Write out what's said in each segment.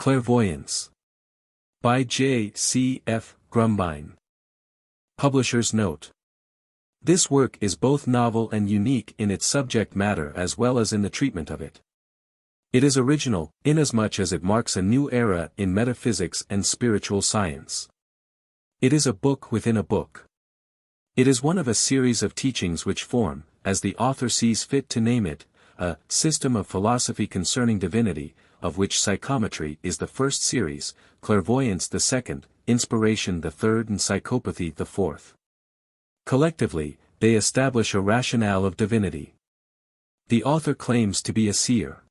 Clairvoyance. By J. C. F. Grumbine. Publisher's note. This work is both novel and unique in its subject matter as well as in the treatment of it. It is original, inasmuch as it marks a new era in metaphysics and spiritual science. It is a book within a book. It is one of a series of teachings which form, as the author sees fit to name it, a system of philosophy concerning divinity, of which psychometry is the first series, clairvoyance the second, inspiration the third and psychopathy the fourth. Collectively, they establish a rationale of divinity. The author claims to be a seer.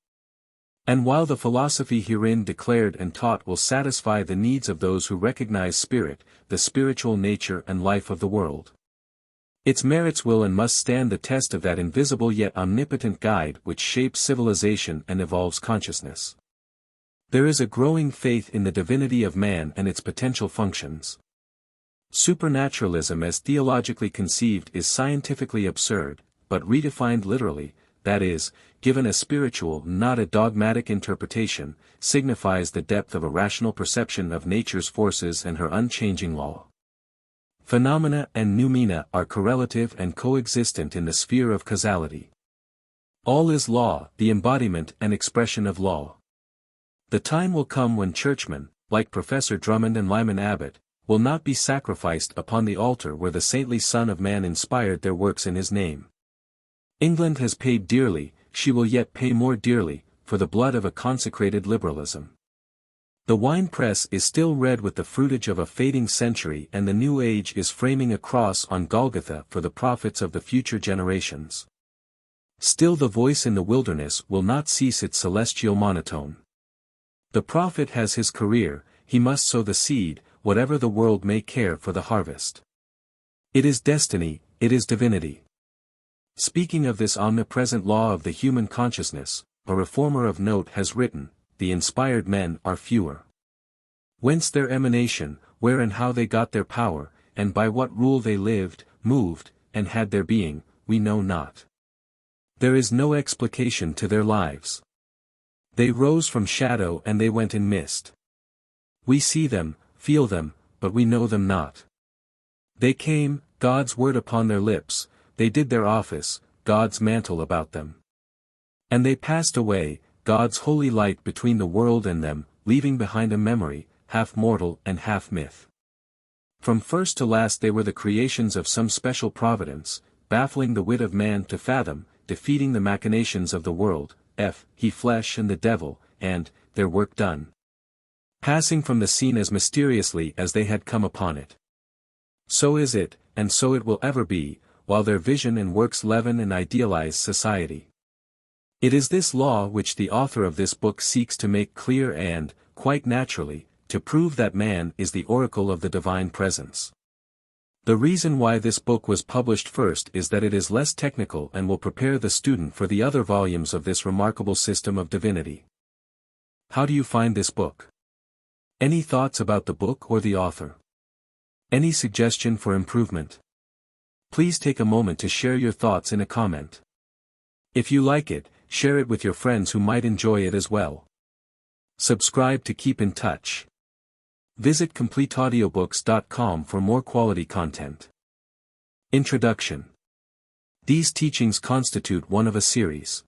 And while the philosophy herein declared and taught will satisfy the needs of those who recognize spirit, the spiritual nature and life of the world, its merits will and must stand the test of that invisible yet omnipotent guide which shapes civilization and evolves consciousness. There is a growing faith in the divinity of man and its potential functions. Supernaturalism as theologically conceived is scientifically absurd, but redefined literally, that is, given a spiritual not a dogmatic interpretation, signifies the depth of a rational perception of nature's forces and her unchanging law. Phenomena and noumena are correlative and coexistent in the sphere of causality. All is law, the embodiment and expression of law. The time will come when churchmen, like Professor Drummond and Lyman Abbott, will not be sacrificed upon the altar where the saintly Son of Man inspired their works in his name. England has paid dearly, she will yet pay more dearly, for the blood of a consecrated liberalism. The winepress is still red with the fruitage of a fading century, and the new age is framing a cross on Golgotha for the prophets of the future generations. Still the voice in the wilderness will not cease its celestial monotone. The prophet has his career, he must sow the seed, whatever the world may care for the harvest. It is destiny, it is divinity. Speaking of this omnipresent law of the human consciousness, a reformer of note has written, "The inspired men are fewer. Whence their emanation, where and how they got their power, and by what rule they lived, moved, and had their being, we know not. There is no explication to their lives. They rose from shadow and they went in mist. We see them, feel them, but we know them not. They came, God's word upon their lips, they did their office, God's mantle about them. And they passed away, God's holy light between the world and them, leaving behind a memory, half mortal and half myth. From first to last they were the creations of some special providence, baffling the wit of man to fathom, defeating the machinations of the world, he flesh and the devil, and, their work done, passing from the scene as mysteriously as they had come upon it. So is it, and so it will ever be, while their vision and works leaven and idealize society. It is this law which the author of this book seeks to make clear and, quite naturally, to prove that man is the oracle of the divine presence. The reason why this book was published first is that it is less technical and will prepare the student for the other volumes of this remarkable system of divinity. How do you find this book? Any thoughts about the book or the author? Any suggestion for improvement? Please take a moment to share your thoughts in a comment. If you like it, share it with your friends who might enjoy it as well. Subscribe to keep in touch. Visit CompleteAudiobooks.com for more quality content. Introduction. These teachings constitute one of a series.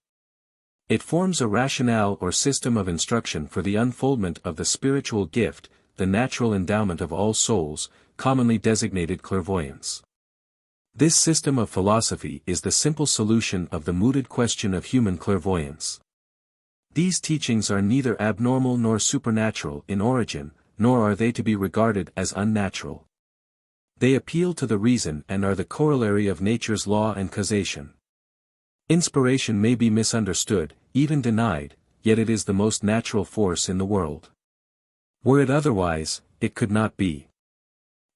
It forms a rationale or system of instruction for the unfoldment of the spiritual gift, the natural endowment of all souls, commonly designated clairvoyance. This system of philosophy is the simple solution of the mooted question of human clairvoyance. These teachings are neither abnormal nor supernatural in origin, nor are they to be regarded as unnatural. They appeal to the reason and are the corollary of nature's law and causation. Inspiration may be misunderstood, even denied, yet it is the most natural force in the world. Were it otherwise, it could not be.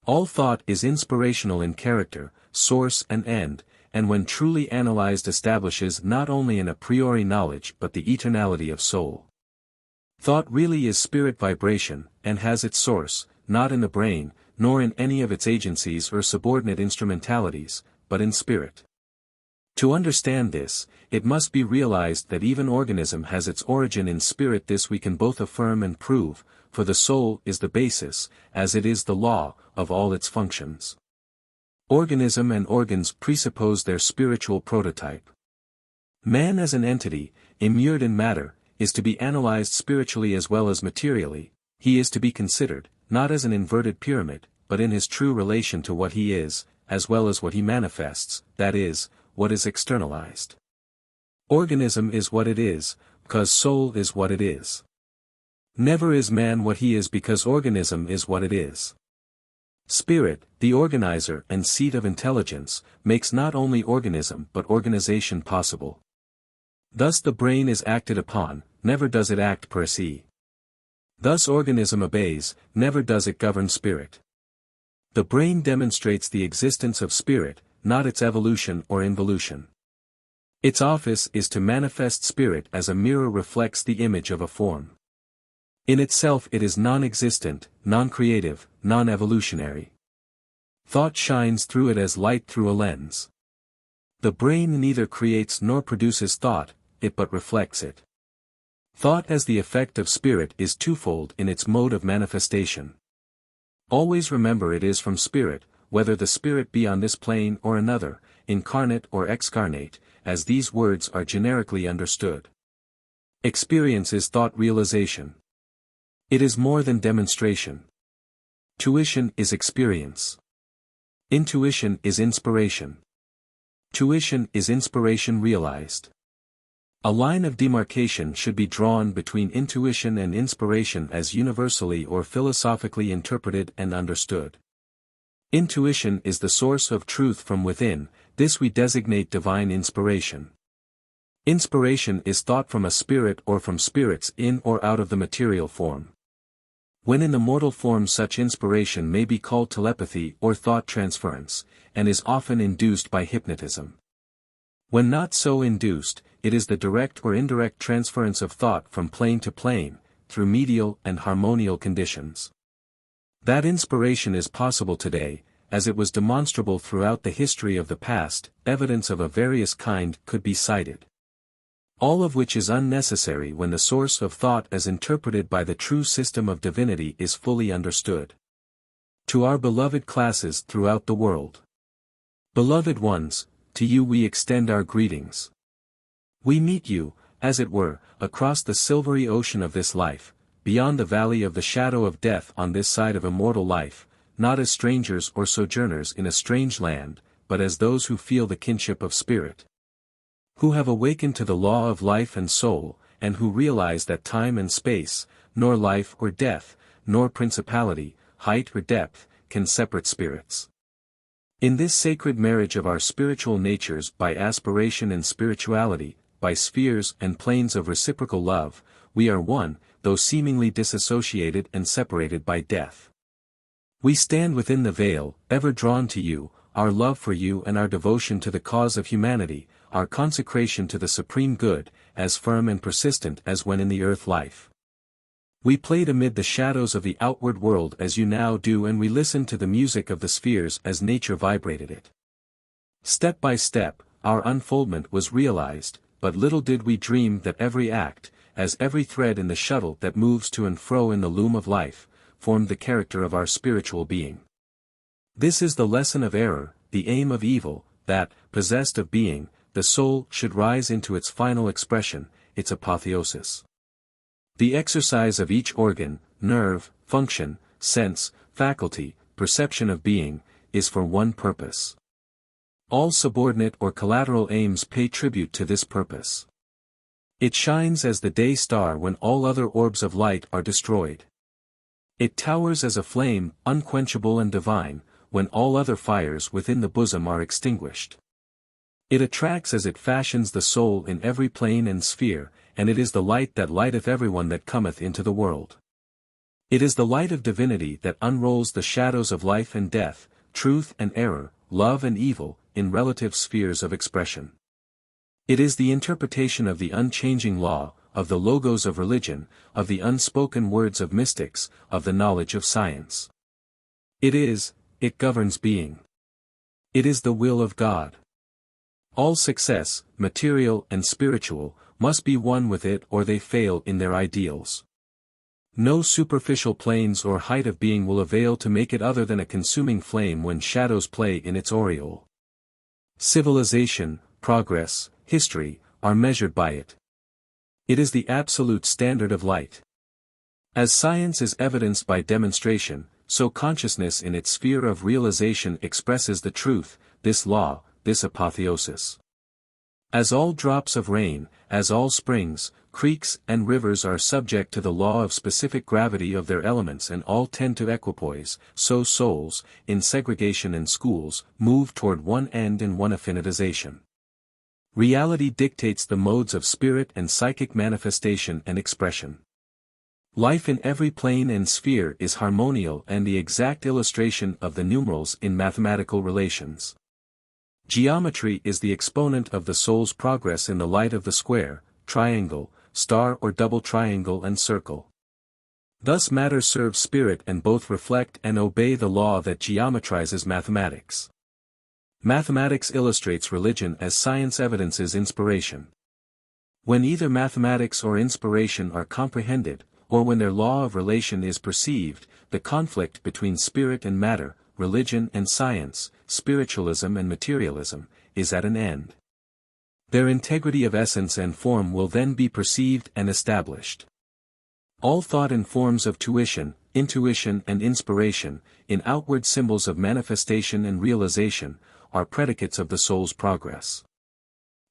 All thought is inspirational in character, source and end, and when truly analyzed establishes not only an a priori knowledge but the eternality of soul. Thought really is spirit vibration, and has its source, not in the brain, nor in any of its agencies or subordinate instrumentalities, but in spirit. To understand this, it must be realized that even organism has its origin in spirit. This we can both affirm and prove, for the soul is the basis, as it is the law, of all its functions. Organism and organs presuppose their spiritual prototype. Man as an entity, immured in matter, is to be analyzed spiritually as well as materially. He is to be considered, not as an inverted pyramid, but in his true relation to what he is, as well as what he manifests, that is, what is externalized. Organism is what it is, because soul is what it is. Never is man what he is because organism is what it is. Spirit, the organizer and seat of intelligence, makes not only organism but organization possible. Thus the brain is acted upon, never does it act per se. Thus organism obeys, never does it govern spirit. The brain demonstrates the existence of spirit, not its evolution or involution. Its office is to manifest spirit as a mirror reflects the image of a form. In itself it is non-existent, non-creative, non-evolutionary. Thought shines through it as light through a lens. The brain neither creates nor produces thought, it but reflects it. Thought as the effect of spirit is twofold in its mode of manifestation. Always remember it is from spirit, whether the spirit be on this plane or another, incarnate or excarnate, as these words are generically understood. Experience is thought realization. It is more than demonstration. Tuition is experience. Intuition is inspiration. Tuition is inspiration realized. A line of demarcation should be drawn between intuition and inspiration as universally or philosophically interpreted and understood. Intuition is the source of truth from within, this we designate divine inspiration. Inspiration is thought from a spirit or from spirits in or out of the material form. When in the mortal form such inspiration may be called telepathy or thought transference, and is often induced by hypnotism. When not so induced, it is the direct or indirect transference of thought from plane to plane, through medial and harmonial conditions. That inspiration is possible today, as it was demonstrable throughout the history of the past, evidence of a various kind could be cited. All of which is unnecessary when the source of thought as interpreted by the true system of divinity is fully understood. To our beloved classes throughout the world. Beloved ones, to you we extend our greetings. We meet you, as it were, across the silvery ocean of this life, beyond the valley of the shadow of death on this side of immortal life, not as strangers or sojourners in a strange land, but as those who feel the kinship of spirit. Who have awakened to the law of life and soul, and who realize that time and space, nor life or death, nor principality, height or depth, can separate spirits. In this sacred marriage of our spiritual natures by aspiration and spirituality, by spheres and planes of reciprocal love, we are one, though seemingly disassociated and separated by death. We stand within the veil, ever drawn to you, our love for you and our devotion to the cause of humanity, our consecration to the supreme good, as firm and persistent as when in the earth life. We played amid the shadows of the outward world as you now do, and we listened to the music of the spheres as nature vibrated it. Step by step, our unfoldment was realized, but little did we dream that every act, as every thread in the shuttle that moves to and fro in the loom of life, formed the character of our spiritual being. This is the lesson of error, the aim of evil, that, possessed of being, the soul should rise into its final expression, its apotheosis. The exercise of each organ, nerve, function, sense, faculty, perception of being, is for one purpose. All subordinate or collateral aims pay tribute to this purpose. It shines as the day star when all other orbs of light are destroyed. It towers as a flame, unquenchable and divine, when all other fires within the bosom are extinguished. It attracts as it fashions the soul in every plane and sphere, and it is the light that lighteth everyone that cometh into the world. It is the light of divinity that unrolls the shadows of life and death, truth and error, love and evil, in relative spheres of expression. It is the interpretation of the unchanging law, of the logos of religion, of the unspoken words of mystics, of the knowledge of science. It governs being. It is the will of God. All success, material and spiritual, must be won with it or they fail in their ideals. No superficial planes or height of being will avail to make it other than a consuming flame when shadows play in its aureole. Civilization, progress, history, are measured by it. It is the absolute standard of light. As science is evidenced by demonstration, so consciousness in its sphere of realization expresses the truth, this law, this apotheosis. As all drops of rain, as all springs, creeks and rivers are subject to the law of specific gravity of their elements and all tend to equipoise, so souls, in segregation and schools, move toward one end in one affinitization. Reality dictates the modes of spirit and psychic manifestation and expression. Life in every plane and sphere is harmonial and the exact illustration of the numerals in mathematical relations. Geometry is the exponent of the soul's progress in the light of the square, triangle, star or double triangle and circle. Thus matter serves spirit and both reflect and obey the law that geometrizes mathematics. Mathematics illustrates religion as science evidences inspiration. When either mathematics or inspiration are comprehended, or when their law of relation is perceived, the conflict between spirit and matter, religion and science, spiritualism and materialism, is at an end. Their integrity of essence and form will then be perceived and established. All thought in forms of tuition, intuition and inspiration, in outward symbols of manifestation and realization, are predicates of the soul's progress.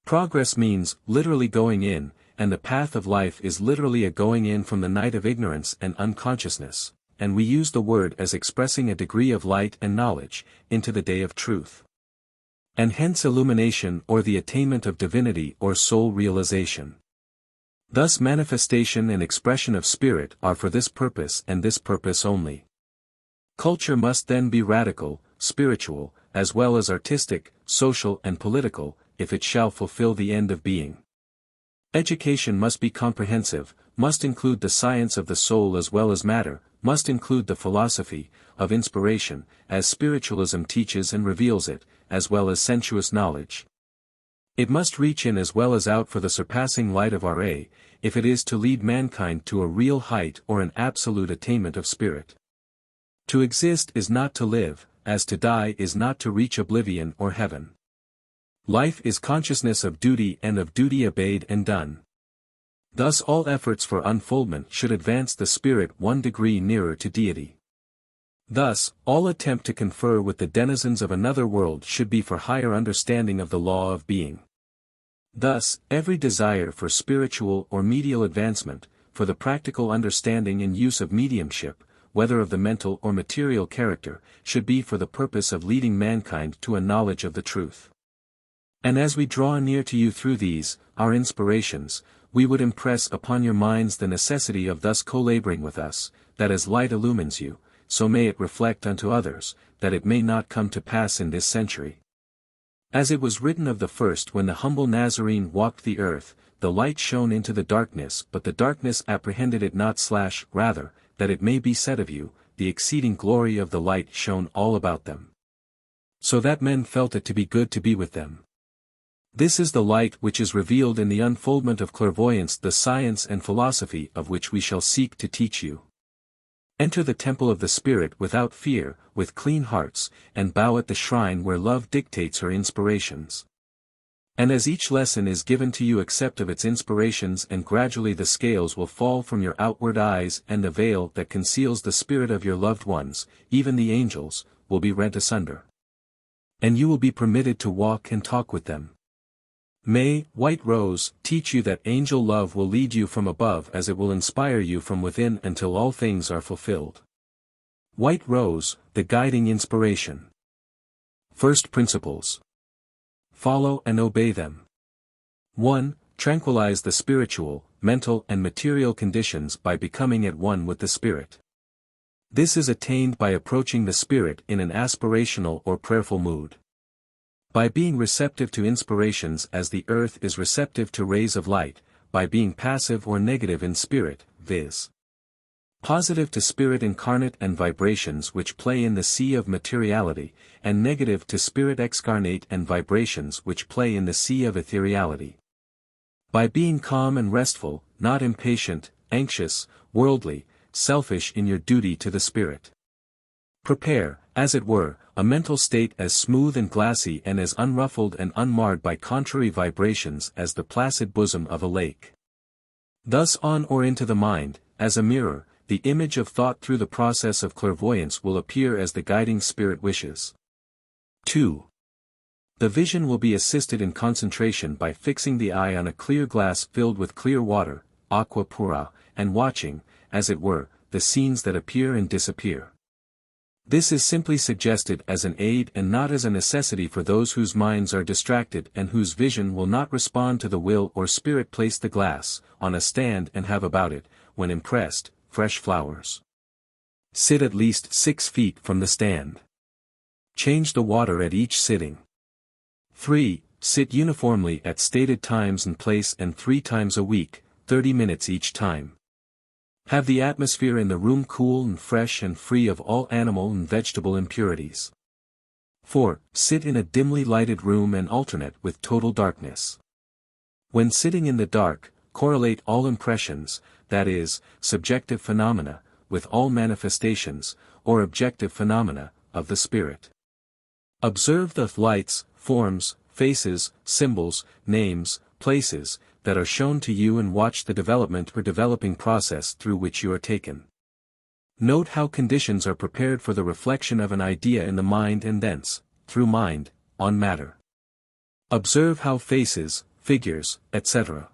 Progress means literally going in, and the path of life is literally a going in from the night of ignorance and unconsciousness, and we use the word as expressing a degree of light and knowledge, into the day of truth. And hence illumination or the attainment of divinity or soul realization. Thus manifestation and expression of spirit are for this purpose and this purpose only. Culture must then be radical, spiritual, as well as artistic, social and political, if it shall fulfill the end of being. Education must be comprehensive, must include the science of the soul as well as matter, must include the philosophy of inspiration, as spiritualism teaches and reveals it, as well as sensuous knowledge. It must reach in as well as out for the surpassing light of Ra, if it is to lead mankind to a real height or an absolute attainment of spirit. To exist is not to live, as to die is not to reach oblivion or heaven. Life is consciousness of duty and of duty obeyed and done. Thus all efforts for unfoldment should advance the spirit 1 degree nearer to deity. Thus, all attempt to confer with the denizens of another world should be for higher understanding of the law of being. Thus, every desire for spiritual or medial advancement, for the practical understanding and use of mediumship, whether of the mental or material character, should be for the purpose of leading mankind to a knowledge of the truth. And as we draw near to you through these, our inspirations, we would impress upon your minds the necessity of thus co-laboring with us, that as light illumines you, so may it reflect unto others, that it may not come to pass in this century. As it was written of the first when the humble Nazarene walked the earth, the light shone into the darkness but the darkness apprehended it not / rather, that it may be said of you, the exceeding glory of the light shone all about them. So that men felt it to be good to be with them. This is the light which is revealed in the unfoldment of clairvoyance, the science and philosophy of which we shall seek to teach you. Enter the temple of the Spirit without fear, with clean hearts, and bow at the shrine where love dictates her inspirations. And as each lesson is given to you accept of its inspirations and gradually the scales will fall from your outward eyes and the veil that conceals the spirit of your loved ones, even the angels, will be rent asunder. And you will be permitted to walk and talk with them. May, White Rose, teach you that angel love will lead you from above as it will inspire you from within until all things are fulfilled. White Rose, the guiding inspiration. First principles. Follow and obey them. 1. Tranquilize the spiritual, mental and material conditions by becoming at one with the Spirit. This is attained by approaching the Spirit in an aspirational or prayerful mood. By being receptive to inspirations as the earth is receptive to rays of light, by being passive or negative in spirit, viz. positive to spirit incarnate and vibrations which play in the sea of materiality, and negative to spirit excarnate and vibrations which play in the sea of ethereality. By being calm and restful, not impatient, anxious, worldly, selfish in your duty to the spirit. Prepare, as it were, a mental state as smooth and glassy and as unruffled and unmarred by contrary vibrations as the placid bosom of a lake. Thus on or into the mind, as a mirror, the image of thought through the process of clairvoyance will appear as the guiding spirit wishes. 2. The vision will be assisted in concentration by fixing the eye on a clear glass filled with clear water, aqua pura, and watching, as it were, the scenes that appear and disappear. This is simply suggested as an aid and not as a necessity for those whose minds are distracted and whose vision will not respond to the will or spirit. Place the glass on a stand and have about it, when impressed, fresh flowers. Sit at least 6 feet from the stand. Change the water at each sitting. 3. Sit uniformly at stated times and place and 3 times a week, 30 minutes each time. Have the atmosphere in the room cool and fresh and free of all animal and vegetable impurities. 4. Sit in a dimly lighted room and alternate with total darkness. When sitting in the dark, correlate all impressions, that is, subjective phenomena, with all manifestations, or objective phenomena, of the spirit. Observe the lights, forms, faces, symbols, names, places, that are shown to you and watch the development or developing process through which you are taken. Note how conditions are prepared for the reflection of an idea in the mind and thence, through mind, on matter. Observe how faces, figures, etc.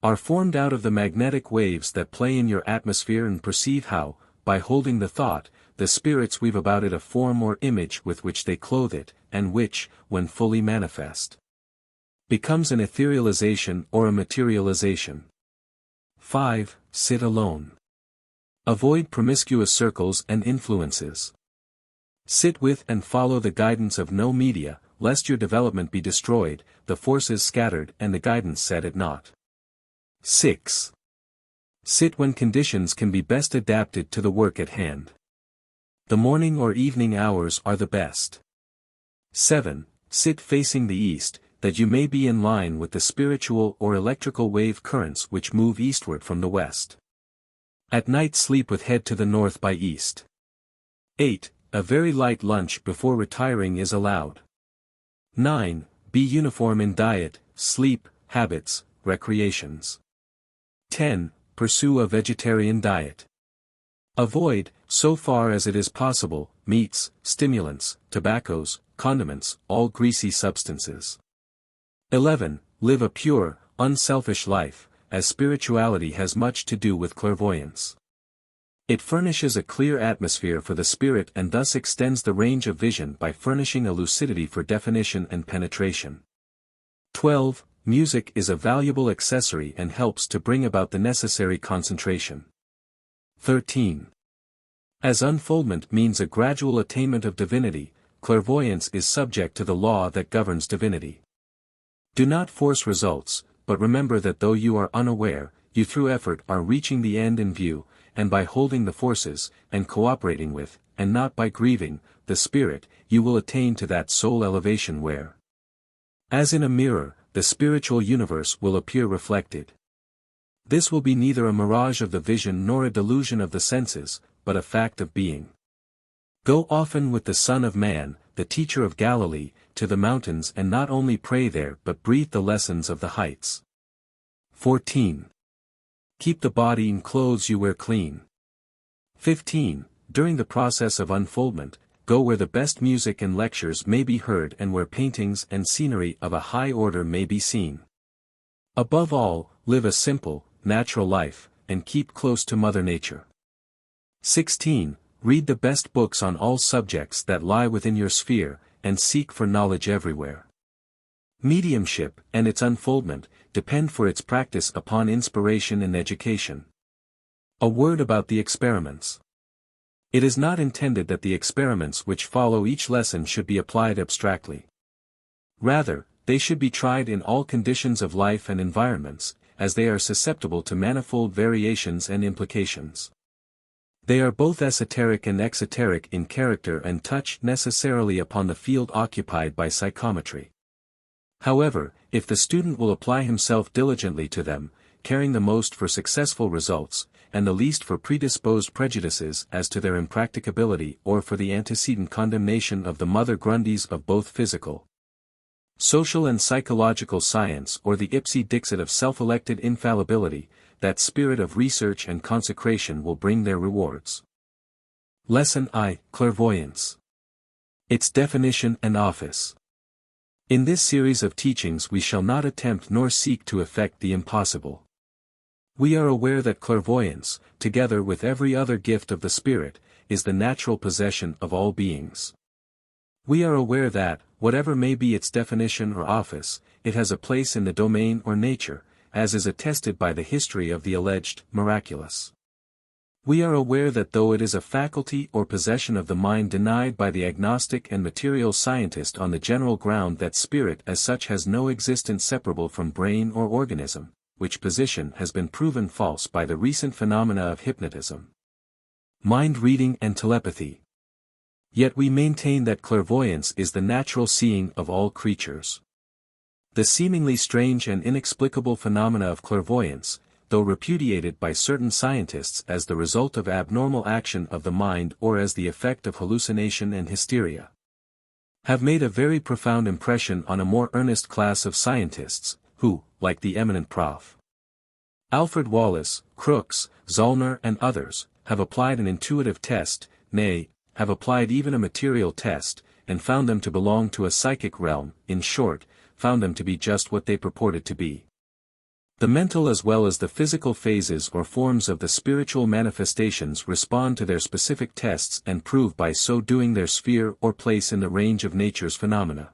are formed out of the magnetic waves that play in your atmosphere and perceive how, by holding the thought, the spirits weave about it a form or image with which they clothe it, and which, when fully manifest, becomes an etherealization or a materialization. 5. Sit alone. Avoid promiscuous circles and influences. Sit with and follow the guidance of no media, lest your development be destroyed, the forces scattered and the guidance set at naught. 6. Sit when conditions can be best adapted to the work at hand. The morning or evening hours are the best. 7. Sit facing the east, that you may be in line with the spiritual or electrical wave currents which move eastward from the west. At night sleep with head to the north by east. 8. A very light lunch before retiring is allowed. 9. Be uniform in diet, sleep, habits, recreations. 10. Pursue a vegetarian diet. Avoid, so far as it is possible, meats, stimulants, tobaccos, condiments, all greasy substances. 11. Live a pure, unselfish life, as spirituality has much to do with clairvoyance. It furnishes a clear atmosphere for the spirit and thus extends the range of vision by furnishing a lucidity for definition and penetration. 12. Music is a valuable accessory and helps to bring about the necessary concentration. 13. As unfoldment means a gradual attainment of divinity, clairvoyance is subject to the law that governs divinity. Do not force results, but remember that though you are unaware, you through effort are reaching the end in view, and by holding the forces, and cooperating with, and not by grieving, the spirit, you will attain to that soul elevation where, as in a mirror, the spiritual universe will appear reflected. This will be neither a mirage of the vision nor a delusion of the senses, but a fact of being. Go often with the Son of Man, the teacher of Galilee, to the mountains and not only pray there but breathe the lessons of the heights. 14. Keep the body and clothes you wear clean. 15. During the process of unfoldment, go where the best music and lectures may be heard and where paintings and scenery of a high order may be seen. Above all, live a simple, natural life, and keep close to Mother Nature. 16. Read the best books on all subjects that lie within your sphere, and seek for knowledge everywhere. Mediumship, and its unfoldment, depend for its practice upon inspiration and education. A word about the experiments. It is not intended that the experiments which follow each lesson should be applied abstractly. Rather, they should be tried in all conditions of life and environments, as they are susceptible to manifold variations and implications. They are both esoteric and exoteric in character and touch necessarily upon the field occupied by psychometry. However, if the student will apply himself diligently to them, caring the most for successful results, and the least for predisposed prejudices as to their impracticability or for the antecedent condemnation of the mother Grundys of both physical, social and psychological science or the ipse dixit of self-elected infallibility, that spirit of research and consecration will bring their rewards. Lesson I: Clairvoyance. Its definition and office. In this series of teachings we shall not attempt nor seek to effect the impossible. We are aware that clairvoyance, together with every other gift of the Spirit, is the natural possession of all beings. We are aware that, whatever may be its definition or office, it has a place in the domain or nature, as is attested by the history of the alleged miraculous. We are aware that though it is a faculty or possession of the mind denied by the agnostic and material scientist on the general ground that spirit as such has no existence separable from brain or organism, which position has been proven false by the recent phenomena of hypnotism, mind reading and telepathy. Yet we maintain that clairvoyance is the natural seeing of all creatures. The seemingly strange and inexplicable phenomena of clairvoyance, though repudiated by certain scientists as the result of abnormal action of the mind or as the effect of hallucination and hysteria, have made a very profound impression on a more earnest class of scientists, who, like the eminent Prof. Alfred Wallace, Crookes, Zollner and others, have applied an intuitive test, nay, have applied even a material test, and found them to belong to a psychic realm, in short, found them to be just what they purported to be. The mental as well as the physical phases or forms of the spiritual manifestations respond to their specific tests and prove by so doing their sphere or place in the range of nature's phenomena.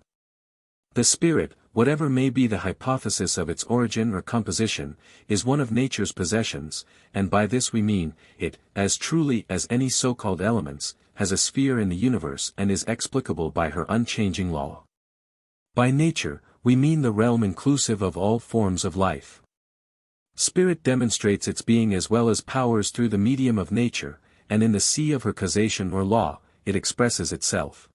The spirit, whatever may be the hypothesis of its origin or composition, is one of nature's possessions, and by this we mean, it, as truly as any so-called elements, has a sphere in the universe and is explicable by her unchanging law. By nature, we mean the realm inclusive of all forms of life. Spirit demonstrates its being as well as powers through the medium of nature, and in the sea of her causation or law, it expresses itself.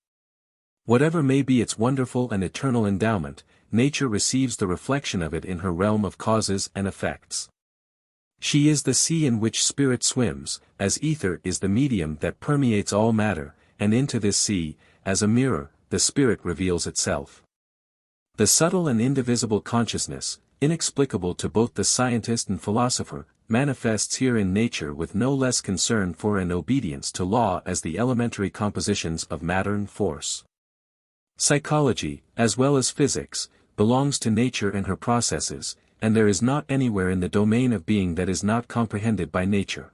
Whatever may be its wonderful and eternal endowment, nature receives the reflection of it in her realm of causes and effects. She is the sea in which spirit swims, as ether is the medium that permeates all matter, and into this sea, as a mirror, the spirit reveals itself. The subtle and indivisible consciousness, inexplicable to both the scientist and philosopher, manifests here in nature with no less concern for and obedience to law as the elementary compositions of matter and force. Psychology, as well as physics, belongs to nature and her processes, and there is not anywhere in the domain of being that is not comprehended by nature.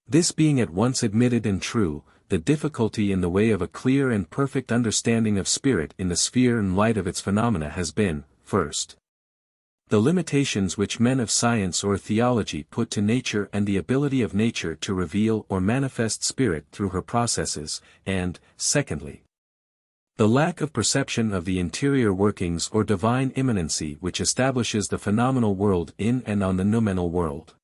This being at once admitted and true, the difficulty in the way of a clear and perfect understanding of spirit in the sphere and light of its phenomena has been, first, the limitations which men of science or theology put to nature and the ability of nature to reveal or manifest spirit through her processes, and, secondly, the lack of perception of the interior workings or divine immanency which establishes the phenomenal world in and on the noumenal world.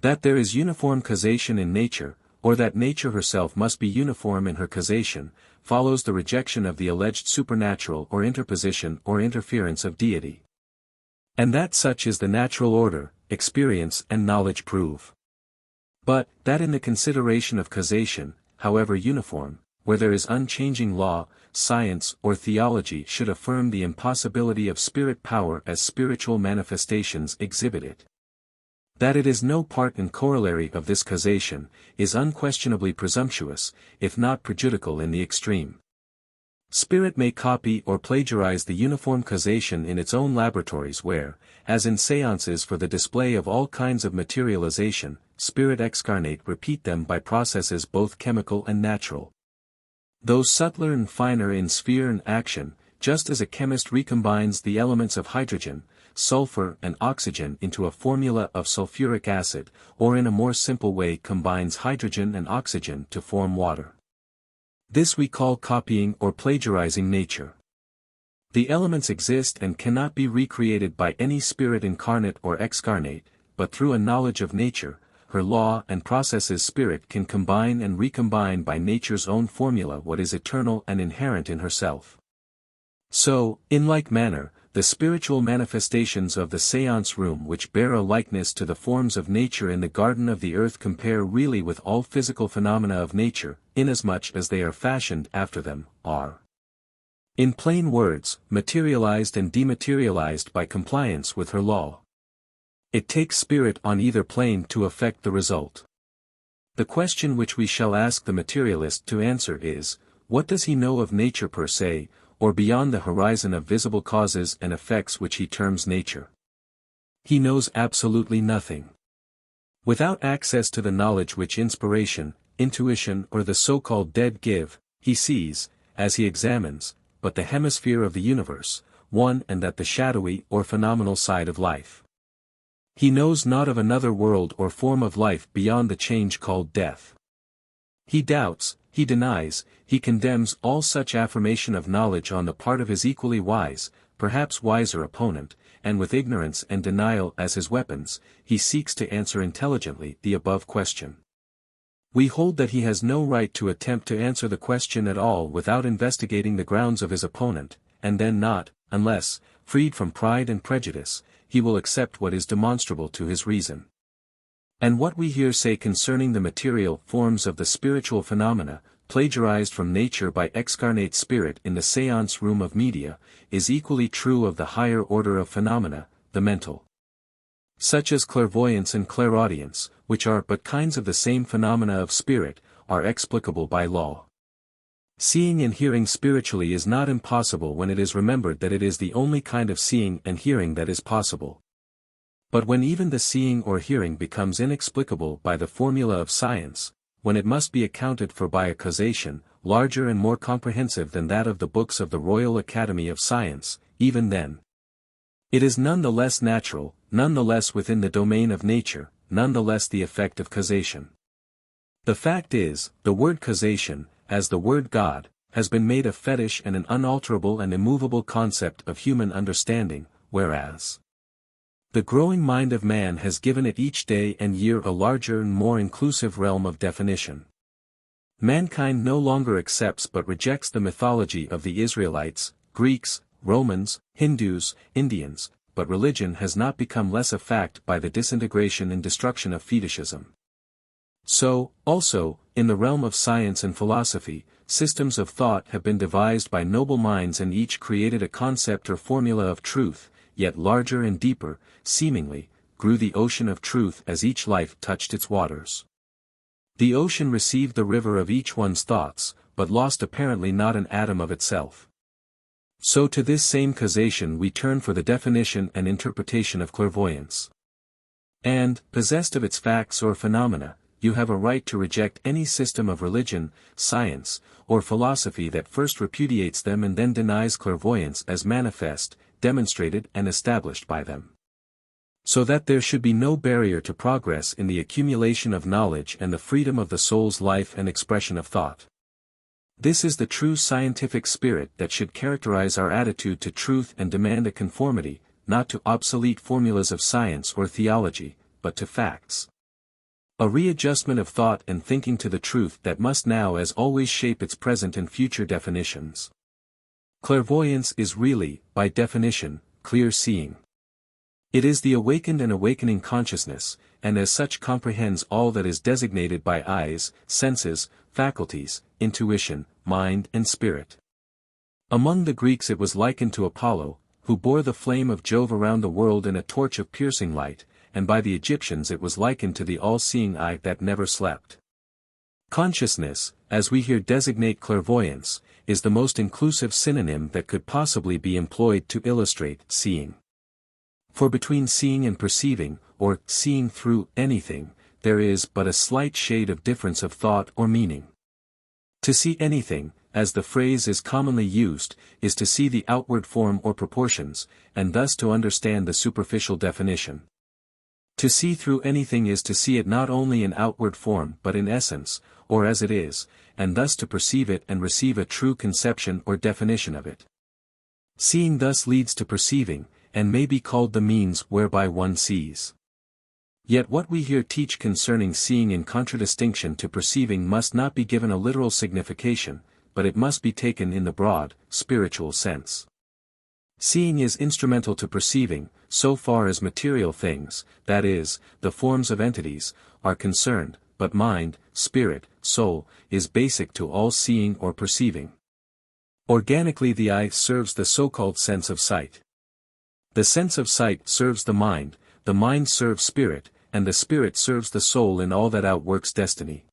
That there is uniform causation in nature, or that nature herself must be uniform in her causation, follows the rejection of the alleged supernatural or interposition or interference of deity. And that such is the natural order, experience and knowledge prove. But, that in the consideration of causation, however uniform, where there is unchanging law, science or theology should affirm the impossibility of spirit power as spiritual manifestations exhibit it. That it is no part and corollary of this causation, is unquestionably presumptuous, if not prejudicial in the extreme. Spirit may copy or plagiarize the uniform causation in its own laboratories where, as in seances for the display of all kinds of materialization, spirit excarnate repeat them by processes both chemical and natural. Though subtler and finer in sphere and action, just as a chemist recombines the elements of hydrogen, sulfur and oxygen into a formula of sulfuric acid, or in a more simple way combines hydrogen and oxygen to form water. This we call copying or plagiarizing nature. The elements exist and cannot be recreated by any spirit incarnate or excarnate, but through a knowledge of nature, her law and processes spirit can combine and recombine by nature's own formula what is eternal and inherent in herself. So, in like manner, the spiritual manifestations of the séance room which bear a likeness to the forms of nature in the garden of the earth compare really with all physical phenomena of nature, inasmuch as they are fashioned after them, are, in plain words, materialized and dematerialized by compliance with her law. It takes spirit on either plane to effect the result. The question which we shall ask the materialist to answer is, what does he know of nature per se, or beyond the horizon of visible causes and effects which he terms nature? He knows absolutely nothing. Without access to the knowledge which inspiration, intuition or the so-called dead give, he sees, as he examines, but the hemisphere of the universe, one and that the shadowy or phenomenal side of life. He knows not of another world or form of life beyond the change called death. He doubts, he denies, he condemns all such affirmation of knowledge on the part of his equally wise, perhaps wiser opponent, and with ignorance and denial as his weapons, he seeks to answer intelligently the above question. We hold that he has no right to attempt to answer the question at all without investigating the grounds of his opponent, and then not, unless, freed from pride and prejudice, he will accept what is demonstrable to his reason. And what we here say concerning the material forms of the spiritual phenomena, plagiarized from nature by excarnate spirit in the séance room of media, is equally true of the higher order of phenomena, the mental. Such as clairvoyance and clairaudience, which are but kinds of the same phenomena of spirit, are explicable by law. Seeing and hearing spiritually is not impossible when it is remembered that it is the only kind of seeing and hearing that is possible. But when even the seeing or hearing becomes inexplicable by the formula of science, when it must be accounted for by a causation, larger and more comprehensive than that of the books of the Royal Academy of Science, even then, it is none the less natural, none the less within the domain of nature, none the less the effect of causation. The fact is, the word causation, as the word God, has been made a fetish and an unalterable and immovable concept of human understanding, whereas the growing mind of man has given it each day and year a larger and more inclusive realm of definition. Mankind no longer accepts but rejects the mythology of the Israelites, Greeks, Romans, Hindus, Indians, but religion has not become less a fact by the disintegration and destruction of fetishism. So, also, in the realm of science and philosophy, systems of thought have been devised by noble minds and each created a concept or formula of truth, yet larger and deeper, seemingly, grew the ocean of truth as each life touched its waters. The ocean received the river of each one's thoughts, but lost apparently not an atom of itself. So to this same causation we turn for the definition and interpretation of clairvoyance. And, possessed of its facts or phenomena, you have a right to reject any system of religion, science, or philosophy that first repudiates them and then denies clairvoyance as manifest, demonstrated and established by them. So that there should be no barrier to progress in the accumulation of knowledge and the freedom of the soul's life and expression of thought. This is the true scientific spirit that should characterize our attitude to truth and demand a conformity, not to obsolete formulas of science or theology, but to facts. A readjustment of thought and thinking to the truth that must now as always shape its present and future definitions. Clairvoyance is really, by definition, clear seeing. It is the awakened and awakening consciousness, and as such comprehends all that is designated by eyes, senses, faculties, intuition, mind and spirit. Among the Greeks it was likened to Apollo, who bore the flame of Jove around the world in a torch of piercing light, and by the Egyptians it was likened to the all-seeing eye that never slept. Consciousness, as we here designate clairvoyance, is the most inclusive synonym that could possibly be employed to illustrate seeing. For between seeing and perceiving, or seeing through anything, there is but a slight shade of difference of thought or meaning. To see anything, as the phrase is commonly used, is to see the outward form or proportions, and thus to understand the superficial definition. To see through anything is to see it not only in outward form but in essence, or as it is, and thus to perceive it and receive a true conception or definition of it. Seeing thus leads to perceiving, and may be called the means whereby one sees. Yet what we here teach concerning seeing in contradistinction to perceiving must not be given a literal signification, but it must be taken in the broad, spiritual sense. Seeing is instrumental to perceiving, so far as material things, that is, the forms of entities, are concerned, but mind, spirit, soul, is basic to all seeing or perceiving. Organically the eye serves the so-called sense of sight. The sense of sight serves the mind serves spirit, and the spirit serves the soul in all that outworks destiny.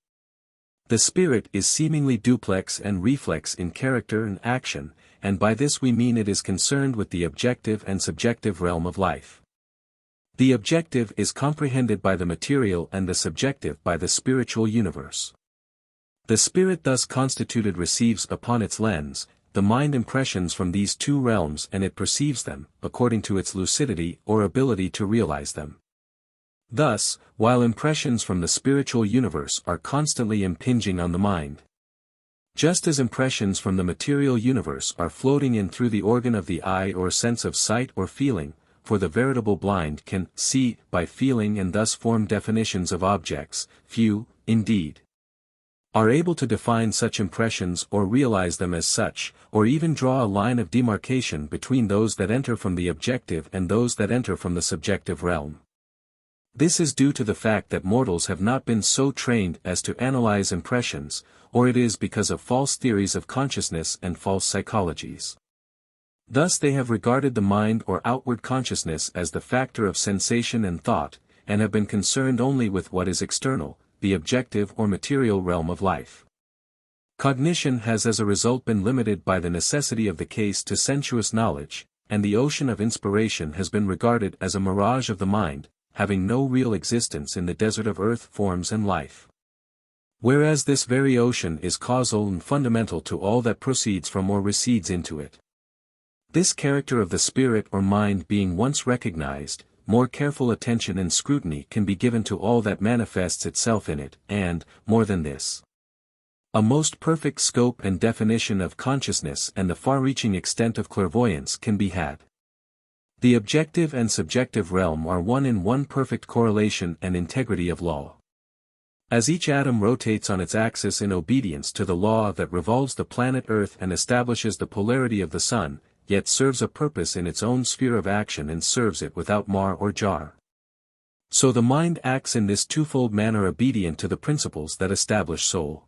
The spirit is seemingly duplex and reflex in character and action, and by this we mean it is concerned with the objective and subjective realm of life. The objective is comprehended by the material and the subjective by the spiritual universe. The spirit thus constituted receives upon its lens, the mind impressions from these two realms and it perceives them, according to its lucidity or ability to realize them. Thus, while impressions from the spiritual universe are constantly impinging on the mind, just as impressions from the material universe are floating in through the organ of the eye or sense of sight or feeling, for the veritable blind can see by feeling and thus form definitions of objects, few, indeed, are able to define such impressions or realize them as such, or even draw a line of demarcation between those that enter from the objective and those that enter from the subjective realm. This is due to the fact that mortals have not been so trained as to analyze impressions, or it is because of false theories of consciousness and false psychologies. Thus they have regarded the mind or outward consciousness as the factor of sensation and thought, and have been concerned only with what is external, the objective or material realm of life. Cognition has as a result been limited by the necessity of the case to sensuous knowledge, and the ocean of inspiration has been regarded as a mirage of the mind, having no real existence in the desert of earth forms and life. Whereas this very ocean is causal and fundamental to all that proceeds from or recedes into it. This character of the spirit or mind being once recognized, more careful attention and scrutiny can be given to all that manifests itself in it, and, more than this, a most perfect scope and definition of consciousness and the far-reaching extent of clairvoyance can be had. The objective and subjective realm are one in one perfect correlation and integrity of law. As each atom rotates on its axis in obedience to the law that revolves the planet Earth and establishes the polarity of the sun, yet serves a purpose in its own sphere of action and serves it without mar or jar. So the mind acts in this twofold manner obedient to the principles that establish soul.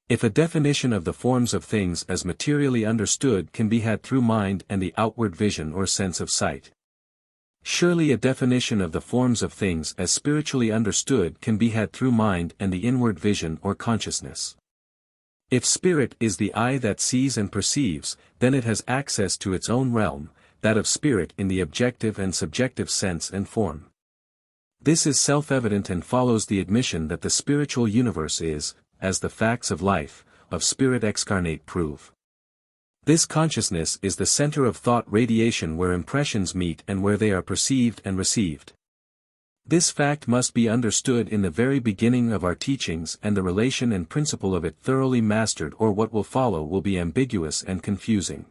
If a definition of the forms of things as materially understood can be had through mind and the outward vision or sense of sight, surely a definition of the forms of things as spiritually understood can be had through mind and the inward vision or consciousness. If spirit is the eye that sees and perceives, then it has access to its own realm, that of spirit in the objective and subjective sense and form. This is self-evident and follows the admission that the spiritual universe is, as the facts of life, of spirit excarnate prove. This consciousness is the center of thought radiation where impressions meet and where they are perceived and received. This fact must be understood in the very beginning of our teachings, and the relation and principle of it thoroughly mastered, or what will follow will be ambiguous and confusing.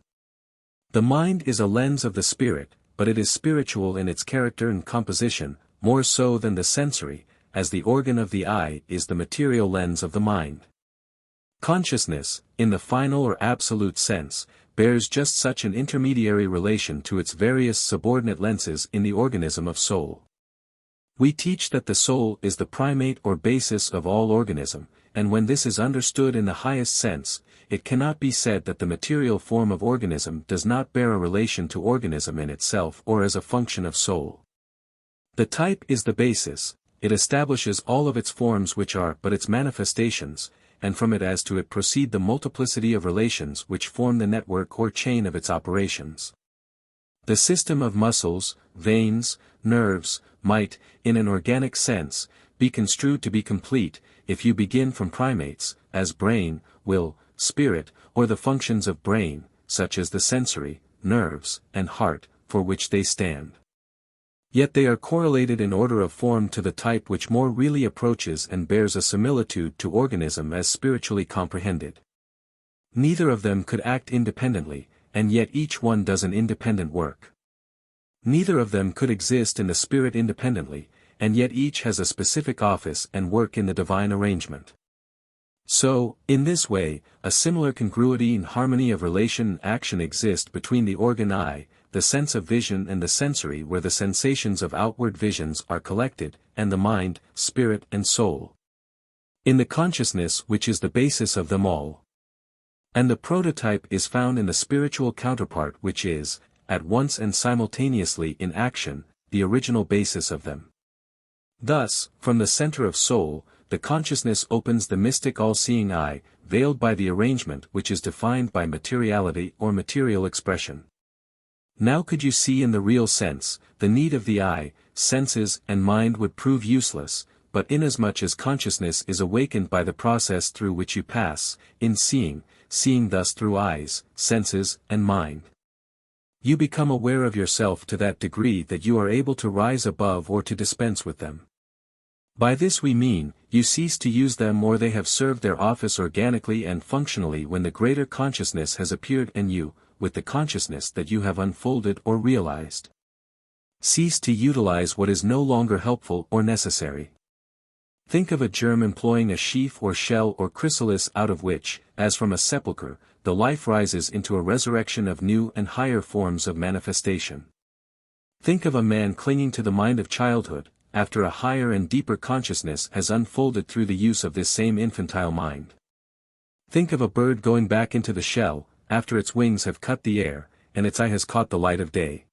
The mind is a lens of the spirit, but it is spiritual in its character and composition, more so than the sensory, as the organ of the eye is the material lens of the mind. Consciousness, in the final or absolute sense, bears just such an intermediary relation to its various subordinate lenses in the organism of soul. We teach that the soul is the primate or basis of all organism, and when this is understood in the highest sense, it cannot be said that the material form of organism does not bear a relation to organism in itself or as a function of soul. The type is the basis, it establishes all of its forms which are but its manifestations, and from it as to it proceed the multiplicity of relations which form the network or chain of its operations. The system of muscles, veins, nerves, might, in an organic sense, be construed to be complete, if you begin from primates, as brain, will, spirit, or the functions of brain, such as the sensory, nerves, and heart, for which they stand. Yet they are correlated in order of form to the type which more really approaches and bears a similitude to organism as spiritually comprehended. Neither of them could act independently, and yet each one does an independent work. Neither of them could exist in the spirit independently, and yet each has a specific office and work in the divine arrangement. So, in this way, a similar congruity and harmony of relation and action exist between the organ eye, the sense of vision and the sensory where the sensations of outward visions are collected, and the mind, spirit and soul. In the consciousness which is the basis of them all. And the prototype is found in the spiritual counterpart which is, at once and simultaneously in action, the original basis of them. Thus, from the center of soul, the consciousness opens the mystic all-seeing eye, veiled by the arrangement which is defined by materiality or material expression. Now could you see in the real sense, the need of the eye, senses and mind would prove useless, but inasmuch as consciousness is awakened by the process through which you pass, in seeing thus through eyes, senses and mind. You become aware of yourself to that degree that you are able to rise above or to dispense with them. By this we mean, you cease to use them or they have served their office organically and functionally when the greater consciousness has appeared in you, with the consciousness that you have unfolded or realized. Cease to utilize what is no longer helpful or necessary. Think of a germ employing a sheath or shell or chrysalis out of which, as from a sepulchre, the life rises into a resurrection of new and higher forms of manifestation. Think of a man clinging to the mind of childhood, after a higher and deeper consciousness has unfolded through the use of this same infantile mind. Think of a bird going back into the shell, after its wings have cut the air, and its eye has caught the light of day.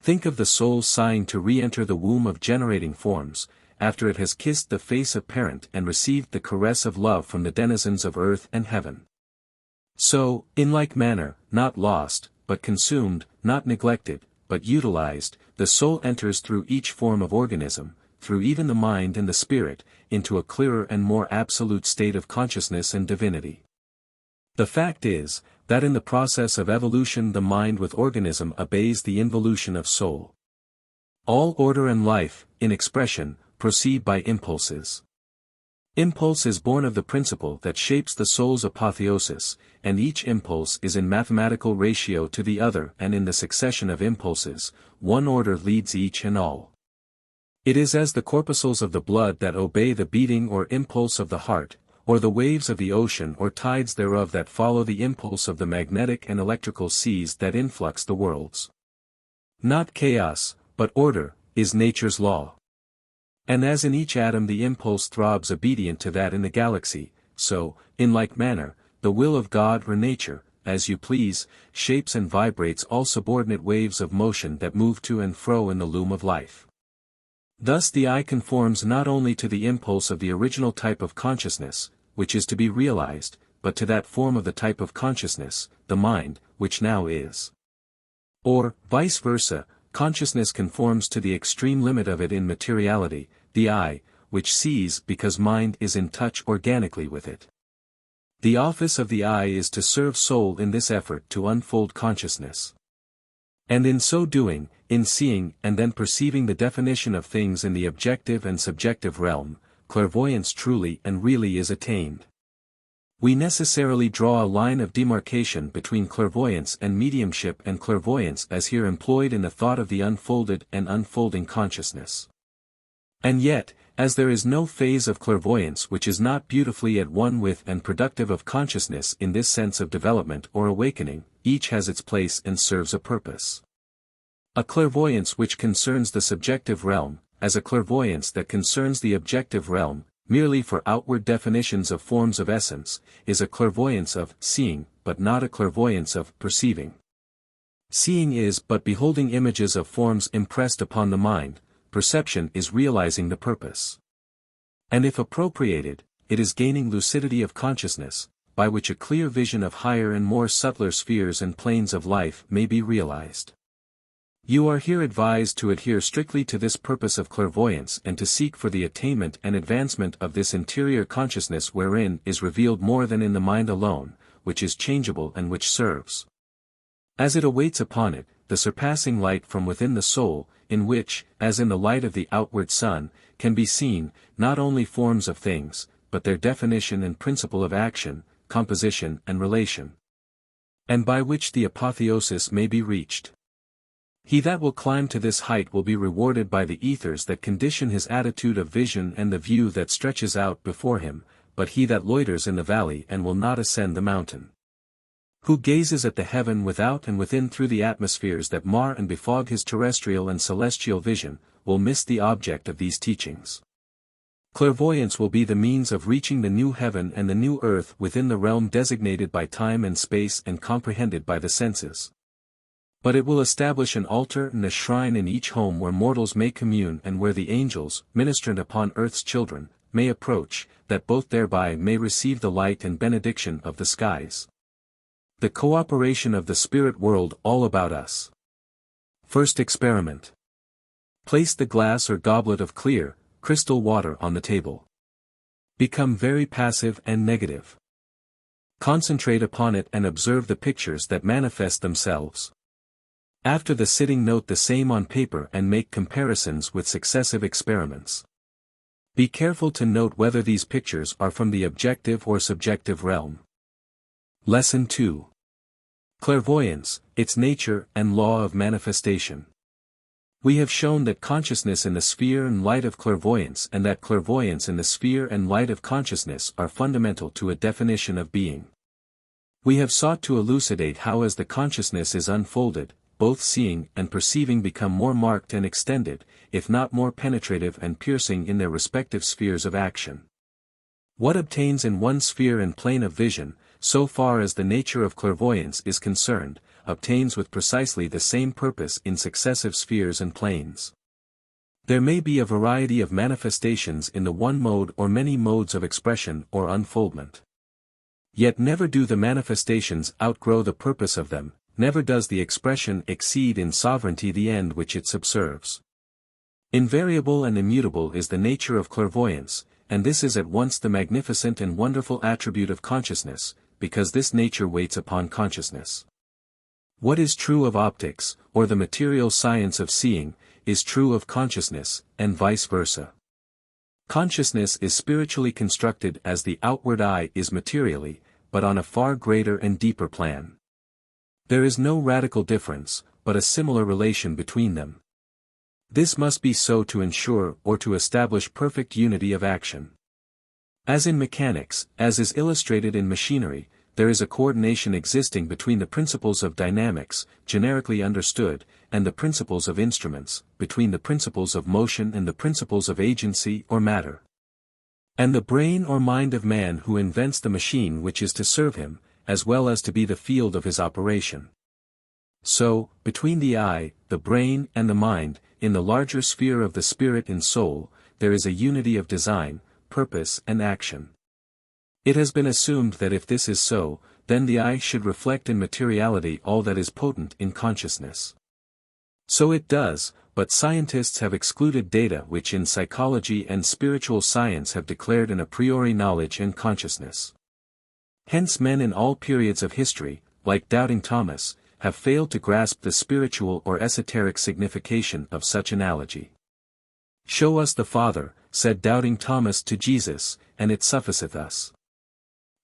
Think of the soul sighing to re-enter the womb of generating forms, after it has kissed the face of parent and received the caress of love from the denizens of earth and heaven. So, in like manner, not lost, but consumed, not neglected, but utilized, the soul enters through each form of organism, through even the mind and the spirit, into a clearer and more absolute state of consciousness and divinity. The fact is, that in the process of evolution the mind with organism obeys the involution of soul. All order and life, in expression, proceed by impulses. Impulse is born of the principle that shapes the soul's apotheosis, and each impulse is in mathematical ratio to the other and in the succession of impulses, one order leads each and all. It is as the corpuscles of the blood that obey the beating or impulse of the heart, or the waves of the ocean or tides thereof that follow the impulse of the magnetic and electrical seas that influx the worlds. Not chaos, but order, is nature's law. And as in each atom the impulse throbs obedient to that in the galaxy, so, in like manner, the will of God or nature, as you please, shapes and vibrates all subordinate waves of motion that move to and fro in the loom of life. Thus the eye conforms not only to the impulse of the original type of consciousness, which is to be realized, but to that form of the type of consciousness, the mind, which now is. Or, vice versa, consciousness conforms to the extreme limit of it in materiality, the eye, which sees because mind is in touch organically with it. The office of the eye is to serve soul in this effort to unfold consciousness. And in so doing, in seeing and then perceiving the definition of things in the objective and subjective realm, clairvoyance truly and really is attained. We necessarily draw a line of demarcation between clairvoyance and mediumship and clairvoyance as here employed in the thought of the unfolded and unfolding consciousness. And yet, as there is no phase of clairvoyance which is not beautifully at one with and productive of consciousness in this sense of development or awakening, each has its place and serves a purpose. A clairvoyance which concerns the subjective realm, as a clairvoyance that concerns the objective realm, merely for outward definitions of forms of essence, is a clairvoyance of seeing, but not a clairvoyance of perceiving. Seeing is but beholding images of forms impressed upon the mind, perception is realizing the purpose. And if appropriated, it is gaining lucidity of consciousness, by which a clear vision of higher and more subtler spheres and planes of life may be realized. You are here advised to adhere strictly to this purpose of clairvoyance and to seek for the attainment and advancement of this interior consciousness wherein is revealed more than in the mind alone, which is changeable and which serves. As it awaits upon it, the surpassing light from within the soul, in which, as in the light of the outward sun, can be seen, not only forms of things, but their definition and principle of action, composition and relation. And by which the apotheosis may be reached. He that will climb to this height will be rewarded by the ethers that condition his attitude of vision and the view that stretches out before him, but he that loiters in the valley and will not ascend the mountain. Who gazes at the heaven without and within through the atmospheres that mar and befog his terrestrial and celestial vision, will miss the object of these teachings. Clairvoyance will be the means of reaching the new heaven and the new earth within the realm designated by time and space and comprehended by the senses. But it will establish an altar and a shrine in each home where mortals may commune and where the angels, ministrant upon earth's children, may approach, that both thereby may receive the light and benediction of the skies. The cooperation of the spirit world all about us. First experiment. Place the glass or goblet of clear, crystal water on the table. Become very passive and negative. Concentrate upon it and observe the pictures that manifest themselves. After the sitting, note the same on paper and make comparisons with successive experiments. Be careful to note whether these pictures are from the objective or subjective realm. Lesson 2. Clairvoyance, its nature and law of manifestation. We have shown that consciousness in the sphere and light of clairvoyance and that clairvoyance in the sphere and light of consciousness are fundamental to a definition of being. We have sought to elucidate how as the consciousness is unfolded, both seeing and perceiving become more marked and extended, if not more penetrative and piercing in their respective spheres of action. What obtains in one sphere and plane of vision, so far as the nature of clairvoyance is concerned, obtains with precisely the same purpose in successive spheres and planes. There may be a variety of manifestations in the one mode or many modes of expression or unfoldment. Yet never do the manifestations outgrow the purpose of them, never does the expression exceed in sovereignty the end which it subserves. Invariable and immutable is the nature of clairvoyance, and this is at once the magnificent and wonderful attribute of consciousness, because this nature waits upon consciousness. What is true of optics, or the material science of seeing, is true of consciousness, and vice versa. Consciousness is spiritually constructed as the outward eye is materially, but on a far greater and deeper plan. There is no radical difference, but a similar relation between them. This must be so to ensure or to establish perfect unity of action. As in mechanics, as is illustrated in machinery, there is a coordination existing between the principles of dynamics, generically understood, and the principles of instruments, between the principles of motion and the principles of agency or matter. And the brain or mind of man who invents the machine which is to serve him, as well as to be the field of his operation. So, between the eye, the brain and the mind, in the larger sphere of the spirit and soul, there is a unity of design, purpose and action. It has been assumed that if this is so, then the eye should reflect in materiality all that is potent in consciousness. So it does, but scientists have excluded data which in psychology and spiritual science have declared an a priori knowledge and consciousness. Hence men in all periods of history, like Doubting Thomas, have failed to grasp the spiritual or esoteric signification of such analogy. "Show us the Father," said Doubting Thomas to Jesus, "and it sufficeth us."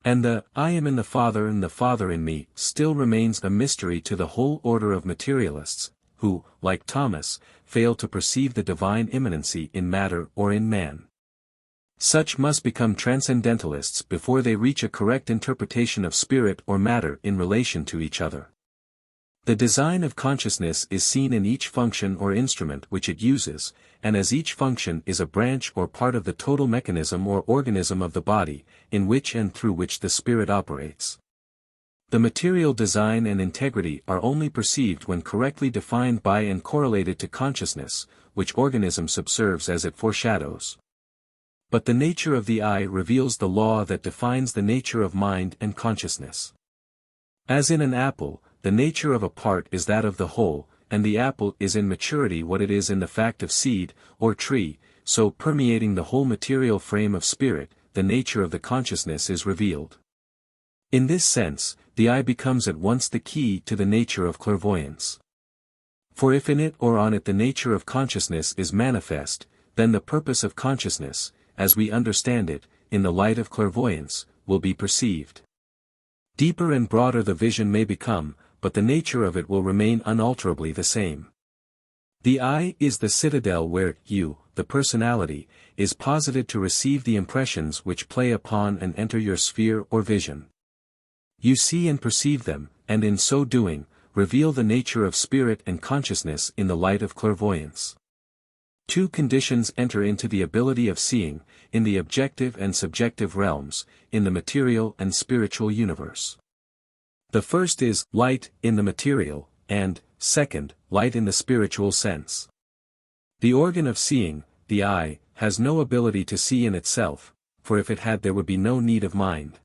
And the "I am in the Father and the Father in me" still remains a mystery to the whole order of materialists, who, like Thomas, fail to perceive the divine immanency in matter or in man. Such must become transcendentalists before they reach a correct interpretation of spirit or matter in relation to each other. The design of consciousness is seen in each function or instrument which it uses, and as each function is a branch or part of the total mechanism or organism of the body, in which and through which the spirit operates. The material design and integrity are only perceived when correctly defined by and correlated to consciousness, which organism subserves as it foreshadows. But the nature of the eye reveals the law that defines the nature of mind and consciousness. As in an apple, the nature of a part is that of the whole, and the apple is in maturity what it is in the fact of seed, or tree, so permeating the whole material frame of spirit, the nature of the consciousness is revealed. In this sense, the eye becomes at once the key to the nature of clairvoyance. For if in it or on it the nature of consciousness is manifest, then the purpose of consciousness, as we understand it, in the light of clairvoyance, will be perceived. Deeper and broader the vision may become, but the nature of it will remain unalterably the same. The I is the citadel where you, the personality, is posited to receive the impressions which play upon and enter your sphere or vision. You see and perceive them, and in so doing, reveal the nature of spirit and consciousness in the light of clairvoyance. Two conditions enter into the ability of seeing, in the objective and subjective realms, in the material and spiritual universe. The first is light in the material, and, second, light in the spiritual sense. The organ of seeing, the eye, has no ability to see in itself, for if it had there would be no need of mind.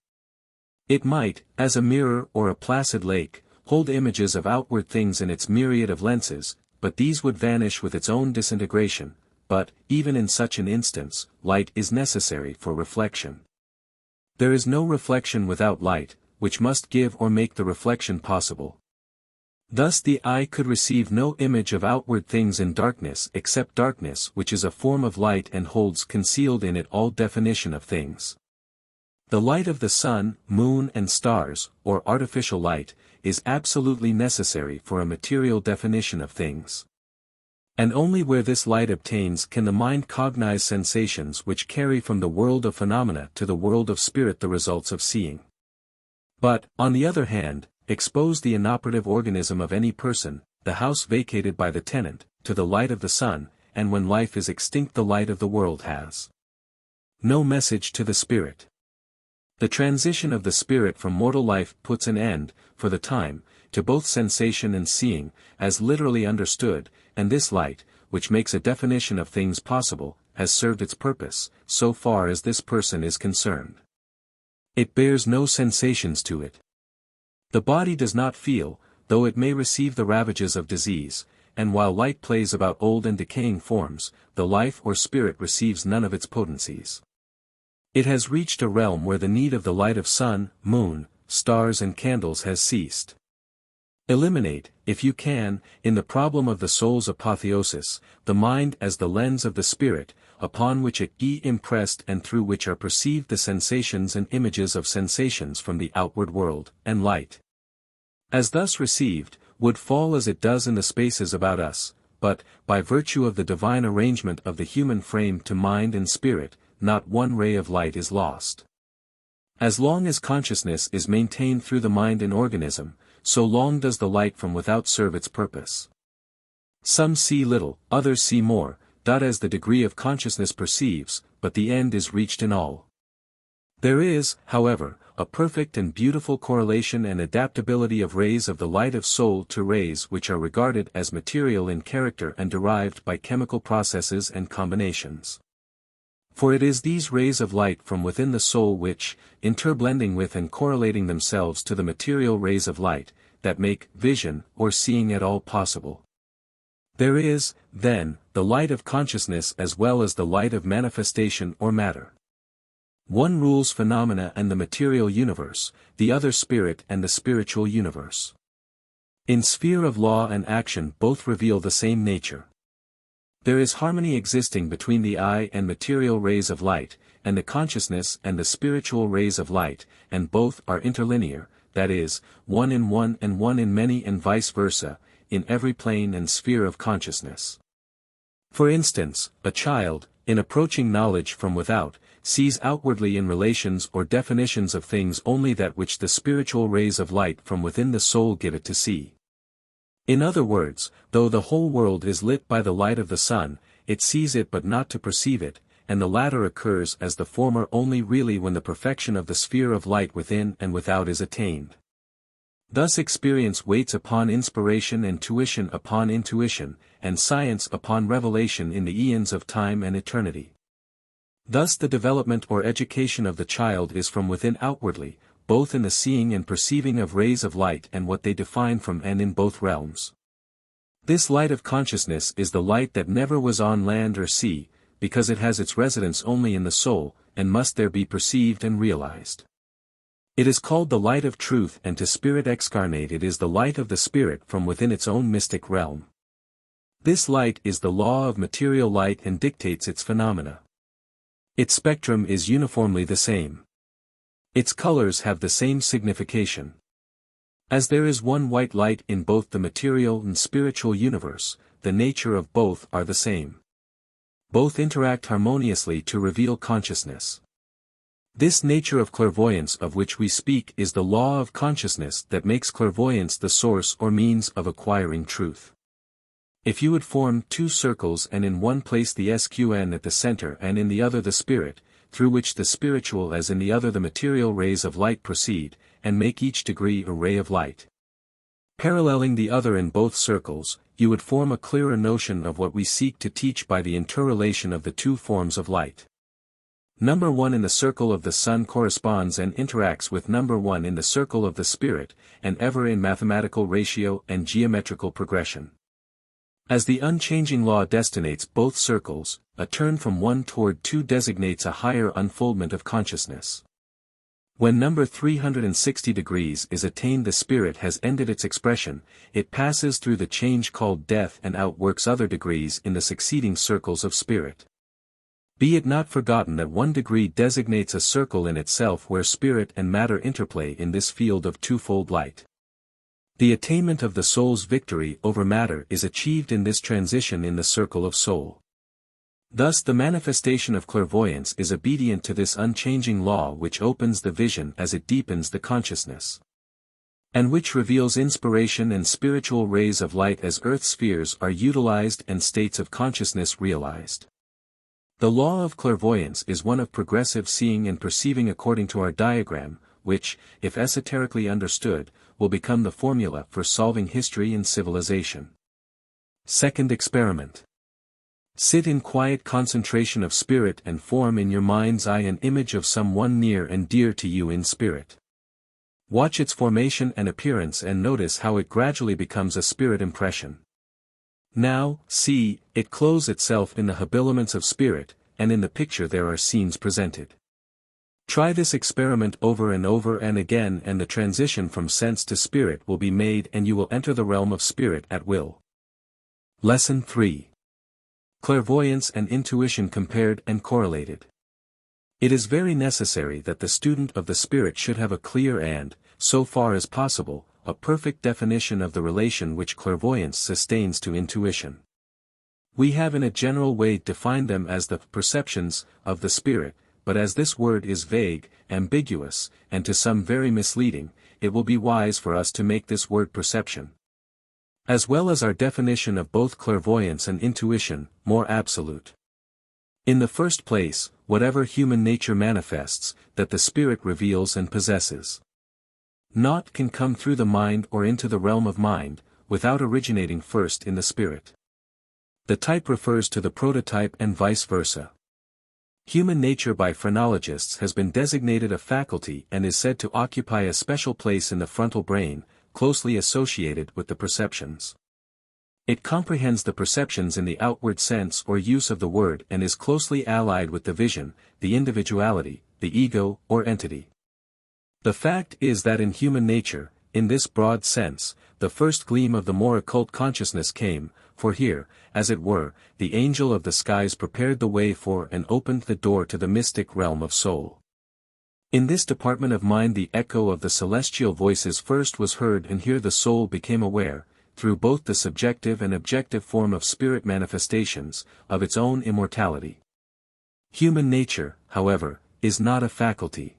It might, as a mirror or a placid lake, hold images of outward things in its myriad of lenses, but these would vanish with its own disintegration. But, even in such an instance, light is necessary for reflection. There is no reflection without light, which must give or make the reflection possible. Thus the eye could receive no image of outward things in darkness except darkness which is a form of light and holds concealed in it all definition of things. The light of the sun, moon and stars, or artificial light, is absolutely necessary for a material definition of things. And only where this light obtains can the mind cognize sensations which carry from the world of phenomena to the world of spirit the results of seeing. But, on the other hand, expose the inoperative organism of any person, the house vacated by the tenant, to the light of the sun, and when life is extinct the light of the world has no message to the spirit. The transition of the spirit from mortal life puts an end, for the time, to both sensation and seeing, as literally understood, and this light, which makes a definition of things possible, has served its purpose, so far as this person is concerned. It bears no sensations to it. The body does not feel, though it may receive the ravages of disease, and while light plays about old and decaying forms, the life or spirit receives none of its potencies. It has reached a realm where the need of the light of sun, moon, stars and candles has ceased. Eliminate, if you can, in the problem of the soul's apotheosis, the mind as the lens of the spirit, upon which it be impressed and through which are perceived the sensations and images of sensations from the outward world, and light, as thus received, would fall as it does in the spaces about us, but, by virtue of the divine arrangement of the human frame to mind and spirit, not one ray of light is lost. As long as consciousness is maintained through the mind and organism, so long does the light from without serve its purpose. Some see little, others see more, as the degree of consciousness perceives, but the end is reached in all. There is, however, a perfect and beautiful correlation and adaptability of rays of the light of soul to rays which are regarded as material in character and derived by chemical processes and combinations. For it is these rays of light from within the soul which, interblending with and correlating themselves to the material rays of light, that make vision or seeing at all possible. There is, then, the light of consciousness as well as the light of manifestation or matter. One rules phenomena and the material universe, the other spirit and the spiritual universe. In sphere of law and action both reveal the same nature. There is harmony existing between the eye and material rays of light, and the consciousness and the spiritual rays of light, and both are interlinear, that is, one in one and one in many and vice versa, in every plane and sphere of consciousness. For instance, a child, in approaching knowledge from without, sees outwardly in relations or definitions of things only that which the spiritual rays of light from within the soul give it to see. In other words, though the whole world is lit by the light of the sun, it sees it but not to perceive it, and the latter occurs as the former only really when the perfection of the sphere of light within and without is attained. Thus experience waits upon inspiration and tuition upon intuition, and science upon revelation in the eons of time and eternity. Thus the development or education of the child is from within outwardly, both in the seeing and perceiving of rays of light and what they define from and in both realms. This light of consciousness is the light that never was on land or sea, because it has its residence only in the soul, and must there be perceived and realized. It is called the light of truth, and to spirit excarnate it is the light of the spirit from within its own mystic realm. This light is the law of material light and dictates its phenomena. Its spectrum is uniformly the same. Its colors have the same signification. As there is one white light in both the material and spiritual universe, the nature of both are the same. Both interact harmoniously to reveal consciousness. This nature of clairvoyance of which we speak is the law of consciousness that makes clairvoyance the source or means of acquiring truth. If you would form two circles and in one place the SQN at the center and in the other the spirit, through which the spiritual as in the other the material rays of light proceed, and make each degree a ray of light, paralleling the other in both circles, you would form a clearer notion of what we seek to teach by the interrelation of the two forms of light. Number 1 in the circle of the sun corresponds and interacts with number 1 in the circle of the spirit, and ever in mathematical ratio and geometrical progression. As the unchanging law destinates both circles, a turn from one toward two designates a higher unfoldment of consciousness. When number 360 degrees is attained, the spirit has ended its expression, it passes through the change called death and outworks other degrees in the succeeding circles of spirit. Be it not forgotten that 1 degree designates a circle in itself where spirit and matter interplay in this field of twofold light. The attainment of the soul's victory over matter is achieved in this transition in the circle of soul. Thus the manifestation of clairvoyance is obedient to this unchanging law which opens the vision as it deepens the consciousness, and which reveals inspiration and spiritual rays of light as earth spheres are utilized and states of consciousness realized. The law of clairvoyance is one of progressive seeing and perceiving according to our diagram, which, if esoterically understood, will become the formula for solving history and civilization. Second experiment. Sit in quiet concentration of spirit and form in your mind's eye an image of someone near and dear to you in spirit. Watch its formation and appearance and notice how it gradually becomes a spirit impression. Now, see it clothes itself in the habiliments of spirit, and in the picture there are scenes presented. Try this experiment over and again, and the transition from sense to spirit will be made and you will enter the realm of spirit at will. Lesson 3. Clairvoyance and intuition compared and correlated. It is very necessary that the student of the spirit should have a clear and, so far as possible, a perfect definition of the relation which clairvoyance sustains to intuition. We have in a general way defined them as the perceptions of the spirit, but as this word is vague, ambiguous, and to some very misleading, it will be wise for us to make this word perception, as well as our definition of both clairvoyance and intuition, more absolute. In the first place, whatever human nature manifests, that the spirit reveals and possesses. Naught can come through the mind or into the realm of mind, without originating first in the spirit. The type refers to the prototype and vice versa. Human nature by phrenologists has been designated a faculty and is said to occupy a special place in the frontal brain, closely associated with the perceptions. It comprehends the perceptions in the outward sense or use of the word and is closely allied with the vision, the individuality, the ego, or entity. The fact is that in human nature, in this broad sense, the first gleam of the more occult consciousness came, for here, as it were, the angel of the skies prepared the way for and opened the door to the mystic realm of soul. In this department of mind the echo of the celestial voices first was heard, and here the soul became aware, through both the subjective and objective form of spirit manifestations, of its own immortality. Human nature, however, is not a faculty.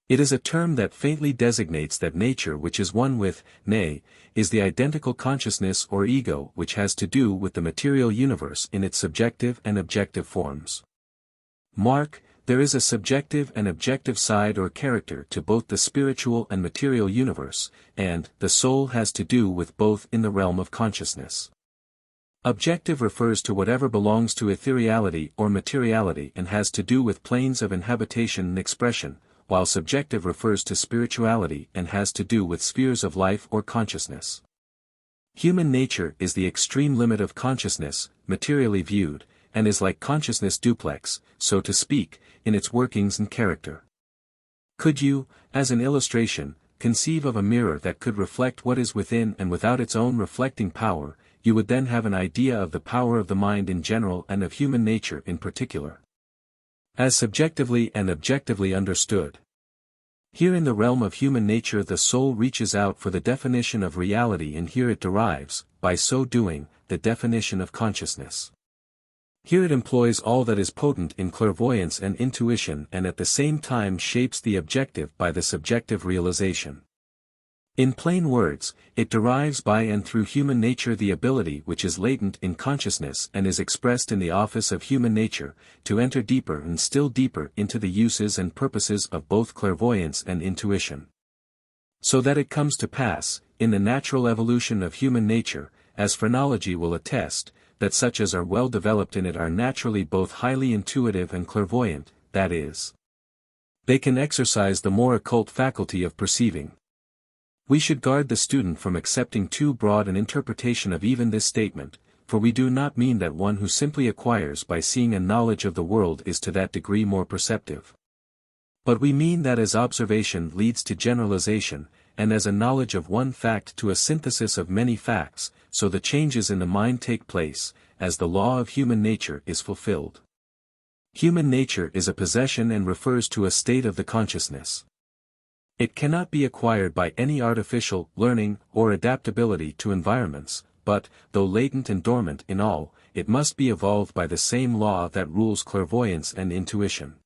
It is a term that faintly designates that nature which is one with, nay, is the identical consciousness or ego which has to do with the material universe in its subjective and objective forms. Mark, there is a subjective and objective side or character to both the spiritual and material universe, and the soul has to do with both in the realm of consciousness. Objective refers to whatever belongs to ethereality or materiality and has to do with planes of inhabitation and expression, while subjective refers to spirituality and has to do with spheres of life or consciousness. Human nature is the extreme limit of consciousness, materially viewed, and is like consciousness duplex, so to speak, in its workings and character. Could you, as an illustration, conceive of a mirror that could reflect what is within and without its own reflecting power, you would then have an idea of the power of the mind in general and of human nature in particular, as subjectively and objectively understood. Here in the realm of human nature the soul reaches out for the definition of reality, and here it derives, by so doing, the definition of consciousness. Here it employs all that is potent in clairvoyance and intuition, and at the same time shapes the objective by the subjective realization. In plain words, it derives by and through human nature the ability which is latent in consciousness and is expressed in the office of human nature, to enter deeper and still deeper into the uses and purposes of both clairvoyance and intuition. So that it comes to pass, in the natural evolution of human nature, as phrenology will attest, that such as are well developed in it are naturally both highly intuitive and clairvoyant, that is, they can exercise the more occult faculty of perceiving. We should guard the student from accepting too broad an interpretation of even this statement, for we do not mean that one who simply acquires by seeing a knowledge of the world is to that degree more perceptive. But we mean that as observation leads to generalization, and as a knowledge of one fact to a synthesis of many facts, so the changes in the mind take place, as the law of human nature is fulfilled. Human nature is a possession and refers to a state of the consciousness. It cannot be acquired by any artificial learning or adaptability to environments, but, though latent and dormant in all, it must be evolved by the same law that rules clairvoyance and intuition.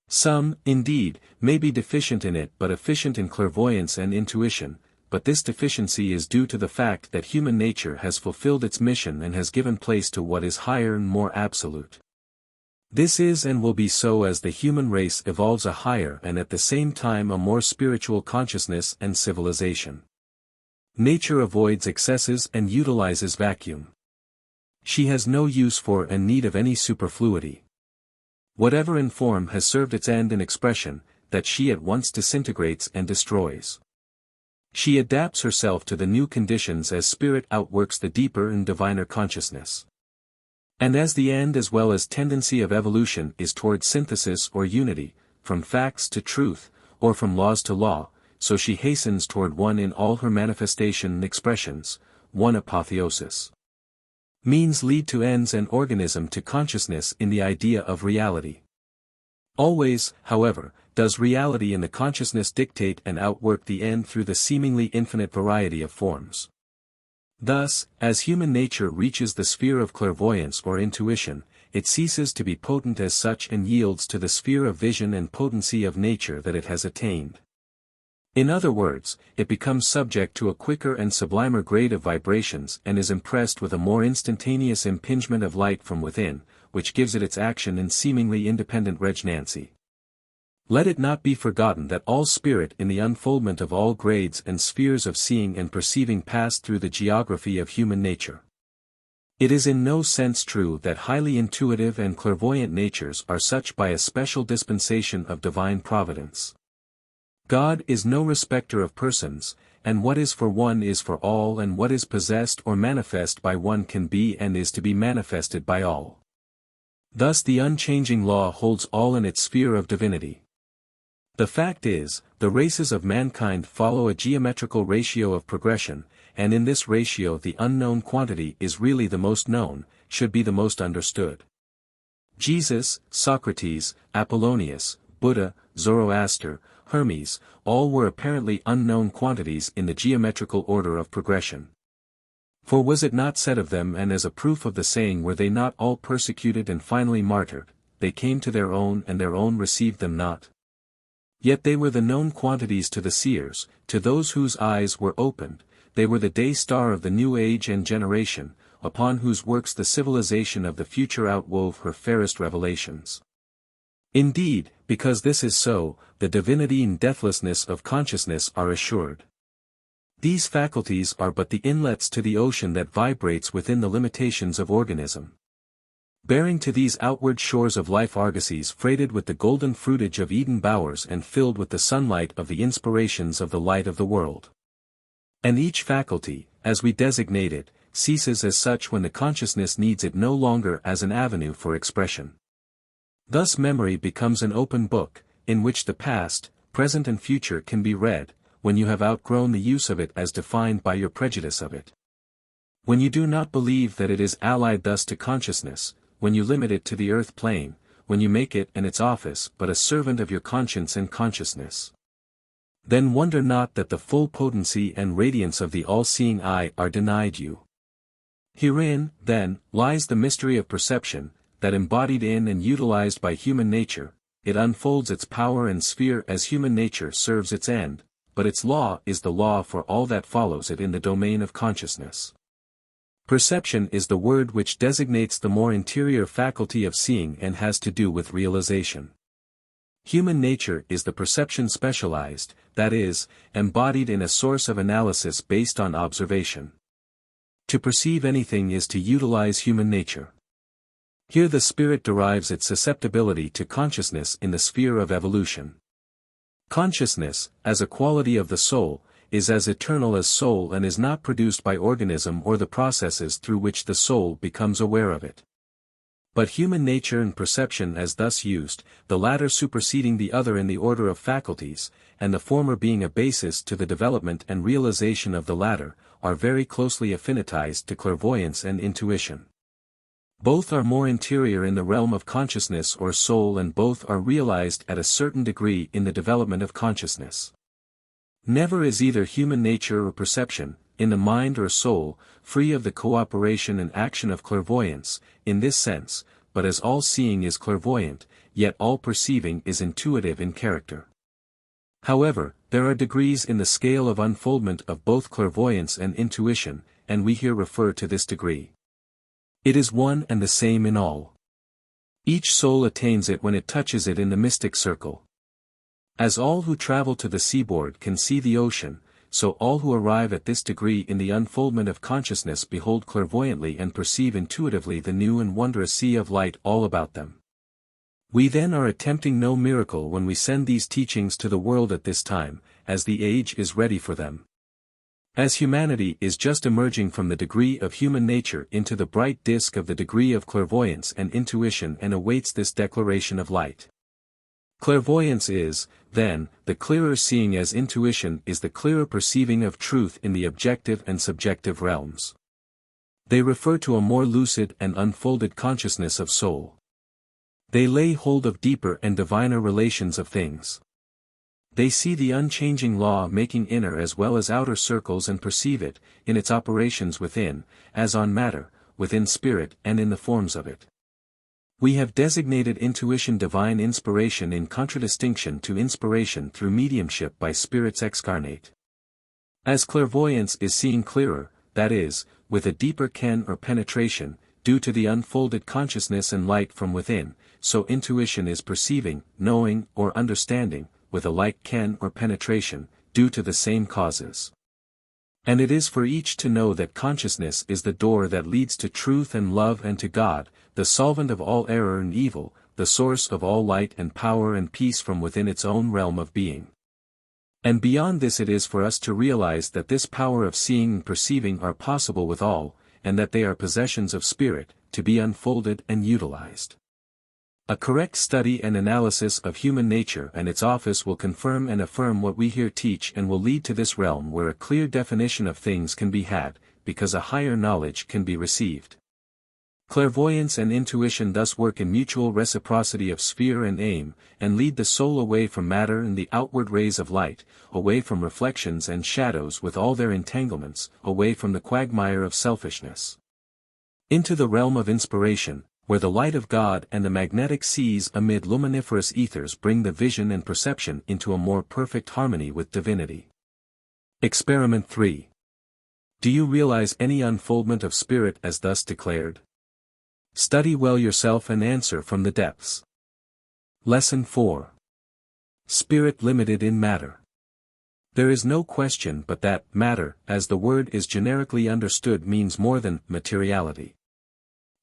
Some, indeed, may be deficient in it but efficient in clairvoyance and intuition, but this deficiency is due to the fact that human nature has fulfilled its mission and has given place to what is higher and more absolute. This is and will be so as the human race evolves a higher and at the same time a more spiritual consciousness and civilization. Nature avoids excesses and utilizes vacuum. She has no use for and need of any superfluity. Whatever in form has served its end in expression, that she at once disintegrates and destroys. She adapts herself to the new conditions as spirit outworks the deeper and diviner consciousness. And as the end as well as tendency of evolution is toward synthesis or unity, from facts to truth, or from laws to law, so she hastens toward one in all her manifestation and expressions, one apotheosis. Means lead to ends and organism to consciousness in the idea of reality. Always, however, does reality in the consciousness dictate and outwork the end through the seemingly infinite variety of forms. Thus, as human nature reaches the sphere of clairvoyance or intuition, it ceases to be potent as such and yields to the sphere of vision and potency of nature that it has attained. In other words, it becomes subject to a quicker and sublimer grade of vibrations and is impressed with a more instantaneous impingement of light from within, which gives it its action and seemingly independent regnancy. Let it not be forgotten that all spirit in the unfoldment of all grades and spheres of seeing and perceiving passed through the geography of human nature. It is in no sense true that highly intuitive and clairvoyant natures are such by a special dispensation of divine providence. God is no respecter of persons, and what is for one is for all, and what is possessed or manifest by one can be and is to be manifested by all. Thus the unchanging law holds all in its sphere of divinity. The fact is, the races of mankind follow a geometrical ratio of progression, and in this ratio the unknown quantity is really the most known, should be the most understood. Jesus, Socrates, Apollonius, Buddha, Zoroaster, Hermes, all were apparently unknown quantities in the geometrical order of progression. For was it not said of them, and as a proof of the saying, were they not all persecuted and finally martyred, they came to their own and their own received them not? Yet they were the known quantities to the seers, to those whose eyes were opened, they were the day star of the new age and generation, upon whose works the civilization of the future outwove her fairest revelations. Indeed, because this is so, the divinity and deathlessness of consciousness are assured. These faculties are but the inlets to the ocean that vibrates within the limitations of organism. Bearing to these outward shores of life argosies freighted with the golden fruitage of Eden bowers and filled with the sunlight of the inspirations of the light of the world. And each faculty, as we designate it, ceases as such when the consciousness needs it no longer as an avenue for expression. Thus memory becomes an open book, in which the past, present and future can be read, when you have outgrown the use of it as defined by your prejudice of it. When you do not believe that it is allied thus to consciousness, when you limit it to the earth plane, when you make it and its office but a servant of your conscience and consciousness. Then wonder not that the full potency and radiance of the all-seeing eye are denied you. Herein, then, lies the mystery of perception, that embodied in and utilized by human nature, it unfolds its power and sphere as human nature serves its end, but its law is the law for all that follows it in the domain of consciousness. Perception is the word which designates the more interior faculty of seeing and has to do with realization. Human nature is the perception specialized, that is, embodied in a source of analysis based on observation. To perceive anything is to utilize human nature. Here the spirit derives its susceptibility to consciousness in the sphere of evolution. Consciousness, as a quality of the soul, is as eternal as soul and is not produced by organism or the processes through which the soul becomes aware of it. But human nature and perception as thus used, the latter superseding the other in the order of faculties, and the former being a basis to the development and realization of the latter, are very closely affinitized to clairvoyance and intuition. Both are more interior in the realm of consciousness or soul, and both are realized at a certain degree in the development of consciousness. Never is either human nature or perception, in the mind or soul, free of the cooperation and action of clairvoyance, in this sense, but as all seeing is clairvoyant, yet all perceiving is intuitive in character. However, there are degrees in the scale of unfoldment of both clairvoyance and intuition, and we here refer to this degree. It is one and the same in all. Each soul attains it when it touches it in the mystic circle. As all who travel to the seaboard can see the ocean, so all who arrive at this degree in the unfoldment of consciousness behold clairvoyantly and perceive intuitively the new and wondrous sea of light all about them. We then are attempting no miracle when we send these teachings to the world at this time, as the age is ready for them. As humanity is just emerging from the degree of human nature into the bright disk of the degree of clairvoyance and intuition and awaits this declaration of light. Clairvoyance is, then, the clearer seeing as intuition is the clearer perceiving of truth in the objective and subjective realms. They refer to a more lucid and unfolded consciousness of soul. They lay hold of deeper and diviner relations of things. They see the unchanging law making inner as well as outer circles and perceive it, in its operations within, as on matter, within spirit and in the forms of it. We have designated intuition divine inspiration in contradistinction to inspiration through mediumship by spirits excarnate. As clairvoyance is seeing clearer, that is, with a deeper ken or penetration, due to the unfolded consciousness and light from within, so intuition is perceiving, knowing, or understanding, with a like ken or penetration, due to the same causes. And it is for each to know that consciousness is the door that leads to truth and love and to God, the solvent of all error and evil, the source of all light and power and peace from within its own realm of being. And beyond this it is for us to realize that this power of seeing and perceiving are possible with all, and that they are possessions of spirit, to be unfolded and utilized. A correct study and analysis of human nature and its office will confirm and affirm what we here teach and will lead to this realm where a clear definition of things can be had, because a higher knowledge can be received. Clairvoyance and intuition thus work in mutual reciprocity of sphere and aim, and lead the soul away from matter and the outward rays of light, away from reflections and shadows with all their entanglements, away from the quagmire of selfishness, into the realm of inspiration, where the light of God and the magnetic seas amid luminiferous ethers bring the vision and perception into a more perfect harmony with divinity. Experiment 3. Do you realize any unfoldment of spirit as thus declared? Study well yourself and answer from the depths. Lesson 4. Spirit limited in matter. There is no question but that matter, as the word is generically understood, means more than materiality.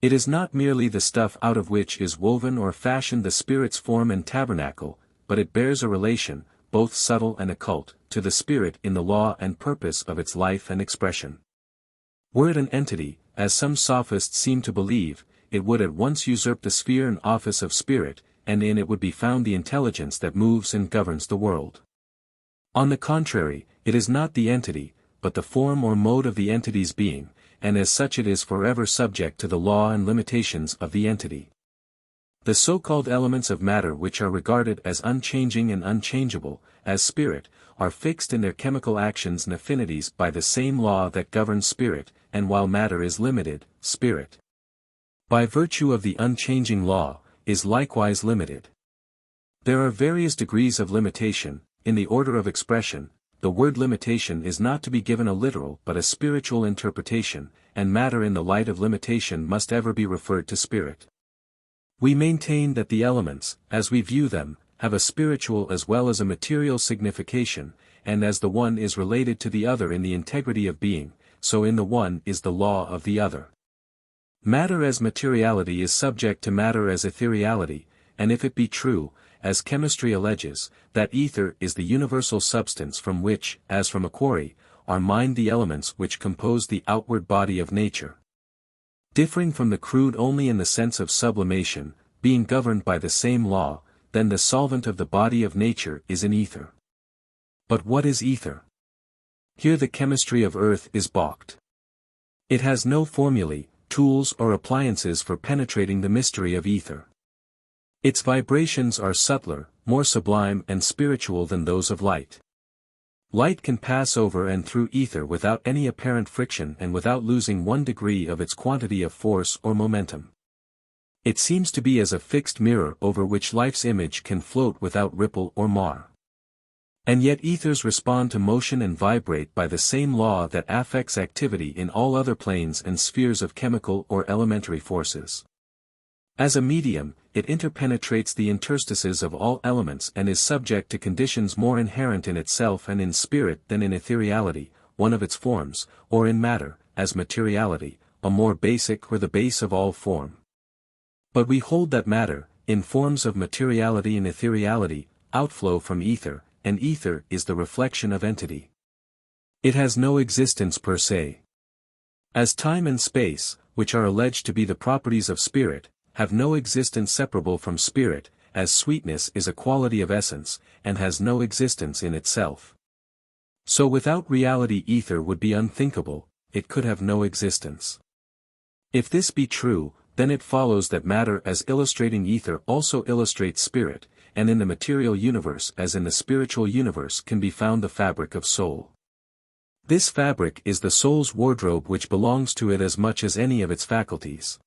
It is not merely the stuff out of which is woven or fashioned the spirit's form and tabernacle, but it bears a relation, both subtle and occult, to the spirit in the law and purpose of its life and expression. Were it an entity, as some sophists seem to believe, it would at once usurp the sphere and office of spirit, and in it would be found the intelligence that moves and governs the world. On the contrary, it is not the entity, but the form or mode of the entity's being, and as such it is forever subject to the law and limitations of the entity. The so-called elements of matter which are regarded as unchanging and unchangeable, as spirit, are fixed in their chemical actions and affinities by the same law that governs spirit, and while matter is limited, spirit, by virtue of the unchanging law, is likewise limited. There are various degrees of limitation. In the order of expression, the word limitation is not to be given a literal but a spiritual interpretation, and matter in the light of limitation must ever be referred to spirit. We maintain that the elements, as we view them, have a spiritual as well as a material signification, and as the one is related to the other in the integrity of being, so in the one is the law of the other. Matter as materiality is subject to matter as ethereality, and if it be true, as chemistry alleges, that ether is the universal substance from which, as from a quarry, are mined the elements which compose the outward body of nature, differing from the crude only in the sense of sublimation, being governed by the same law, then the solvent of the body of nature is in ether. But what is ether? Here the chemistry of earth is balked. It has no formulae, tools or appliances for penetrating the mystery of ether. Its vibrations are subtler, more sublime and spiritual than those of light. Light can pass over and through ether without any apparent friction and without losing 1 degree of its quantity of force or momentum. It seems to be as a fixed mirror over which life's image can float without ripple or mar. And yet ethers respond to motion and vibrate by the same law that affects activity in all other planes and spheres of chemical or elementary forces. As a medium, it interpenetrates the interstices of all elements and is subject to conditions more inherent in itself and in spirit than in ethereality, one of its forms, or in matter, as materiality, a more basic or the base of all form. But we hold that matter, in forms of materiality and ethereality, outflow from ether, and ether is the reflection of entity. It has no existence per se. As time and space, which are alleged to be the properties of spirit, have no existence separable from spirit, as sweetness is a quality of essence, and has no existence in itself. So without reality ether would be unthinkable, it could have no existence. If this be true, then it follows that matter as illustrating ether also illustrates spirit, and in the material universe as in the spiritual universe can be found the fabric of soul. This fabric is the soul's wardrobe which belongs to it as much as any of its faculties.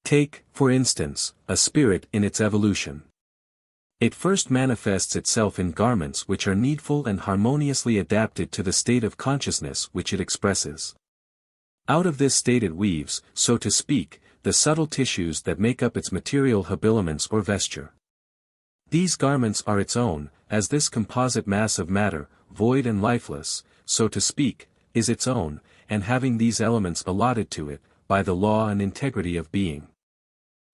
Take, for instance, a spirit in its evolution. It first manifests itself in garments which are needful and harmoniously adapted to the state of consciousness which it expresses. Out of this state it weaves, so to speak, the subtle tissues that make up its material habiliments or vesture. These garments are its own, as this composite mass of matter, void and lifeless, so to speak, is its own, and having these elements allotted to it, by the law and integrity of being.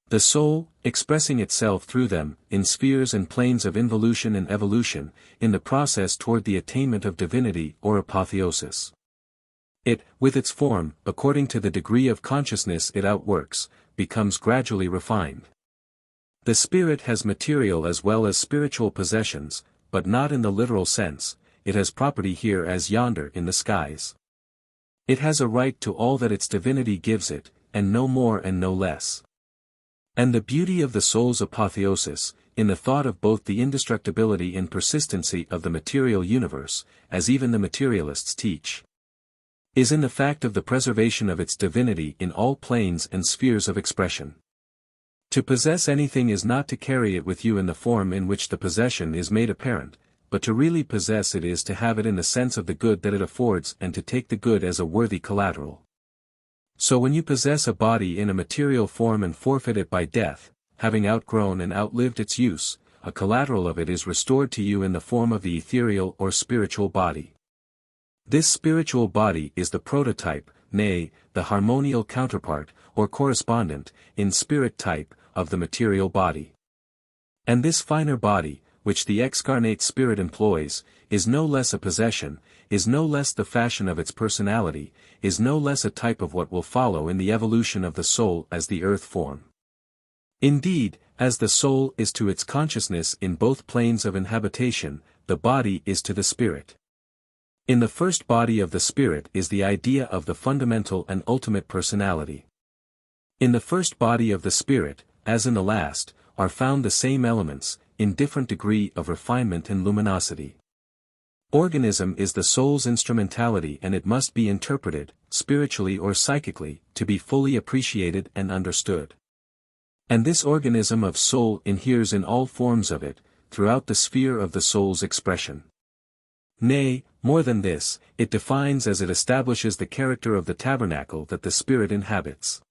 The soul, expressing itself through them, in spheres and planes of involution and evolution, in the process toward the attainment of divinity or apotheosis. It, with its form, according to the degree of consciousness it outworks, becomes gradually refined. The spirit has material as well as spiritual possessions, but not in the literal sense, it has property here as yonder in the skies. It has a right to all that its divinity gives it, and no more and no less. And the beauty of the soul's apotheosis, in the thought of both the indestructibility and persistency of the material universe, as even the materialists teach, is in the fact of the preservation of its divinity in all planes and spheres of expression. To possess anything is not to carry it with you in the form in which the possession is made apparent, but to really possess it is to have it in the sense of the good that it affords and to take the good as a worthy collateral. So when you possess a body in a material form and forfeit it by death, having outgrown and outlived its use, a collateral of it is restored to you in the form of the ethereal or spiritual body. This spiritual body is the prototype, nay, the harmonial counterpart, or correspondent, in spirit type, of the material body. And this finer body, which the excarnate spirit employs, is no less a possession, is no less the fashion of its personality, is no less a type of what will follow in the evolution of the soul as the earth form. Indeed, as the soul is to its consciousness in both planes of inhabitation, the body is to the spirit. In the first body of the spirit is the idea of the fundamental and ultimate personality. In the first body of the spirit, as in the last, are found the same elements, in different degree of refinement and luminosity. Organism is the soul's instrumentality, and it must be interpreted, spiritually or psychically, to be fully appreciated and understood. And this organism of soul inheres in all forms of it, throughout the sphere of the soul's expression. Nay, more than this, it defines as it establishes the character of the tabernacle that the spirit inhabits.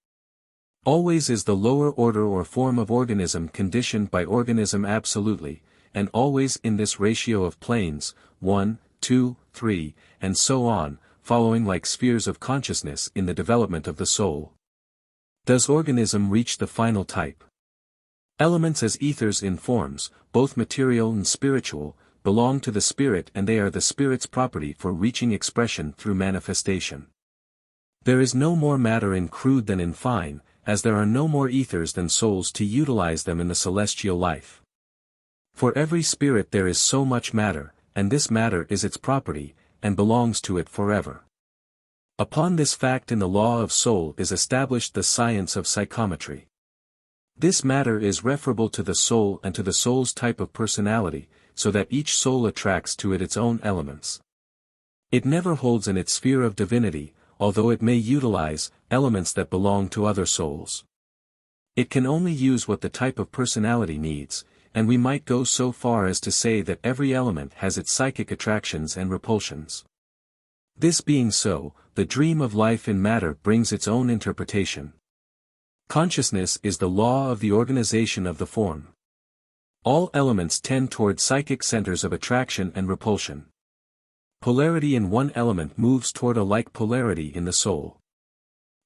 Always is the lower order or form of organism conditioned by organism absolutely, and always in this ratio of planes, 1, 2, 3, and so on, following like spheres of consciousness in the development of the soul. Does organism reach the final type? Elements as ethers in forms, both material and spiritual, belong to the spirit, and they are the spirit's property for reaching expression through manifestation. There is no more matter in crude than in fine, as there are no more ethers than souls to utilize them in the celestial life. For every spirit there is so much matter, and this matter is its property, and belongs to it forever. Upon this fact in the law of soul is established the science of psychometry. This matter is referable to the soul and to the soul's type of personality, so that each soul attracts to it its own elements. It never holds in its sphere of divinity, although it may utilize elements that belong to other souls. It can only use what the type of personality needs, and we might go so far as to say that every element has its psychic attractions and repulsions. This being so, the dream of life in matter brings its own interpretation. Consciousness is the law of the organization of the form. All elements tend toward psychic centers of attraction and repulsion. Polarity in one element moves toward a like polarity in the soul.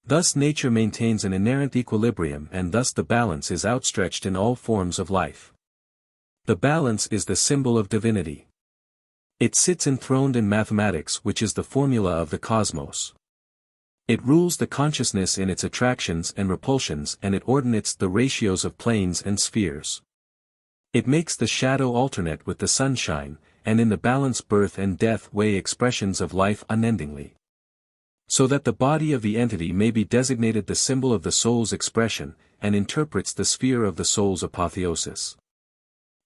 Thus nature maintains an inherent equilibrium, and thus the balance is outstretched in all forms of life. The balance is the symbol of divinity. It sits enthroned in mathematics, which is the formula of the cosmos. It rules the consciousness in its attractions and repulsions, and it ordinates the ratios of planes and spheres. It makes the shadow alternate with the sunshine, and in the balance birth and death weigh expressions of life unendingly. So that the body of the entity may be designated the symbol of the soul's expression, and interprets the sphere of the soul's apotheosis.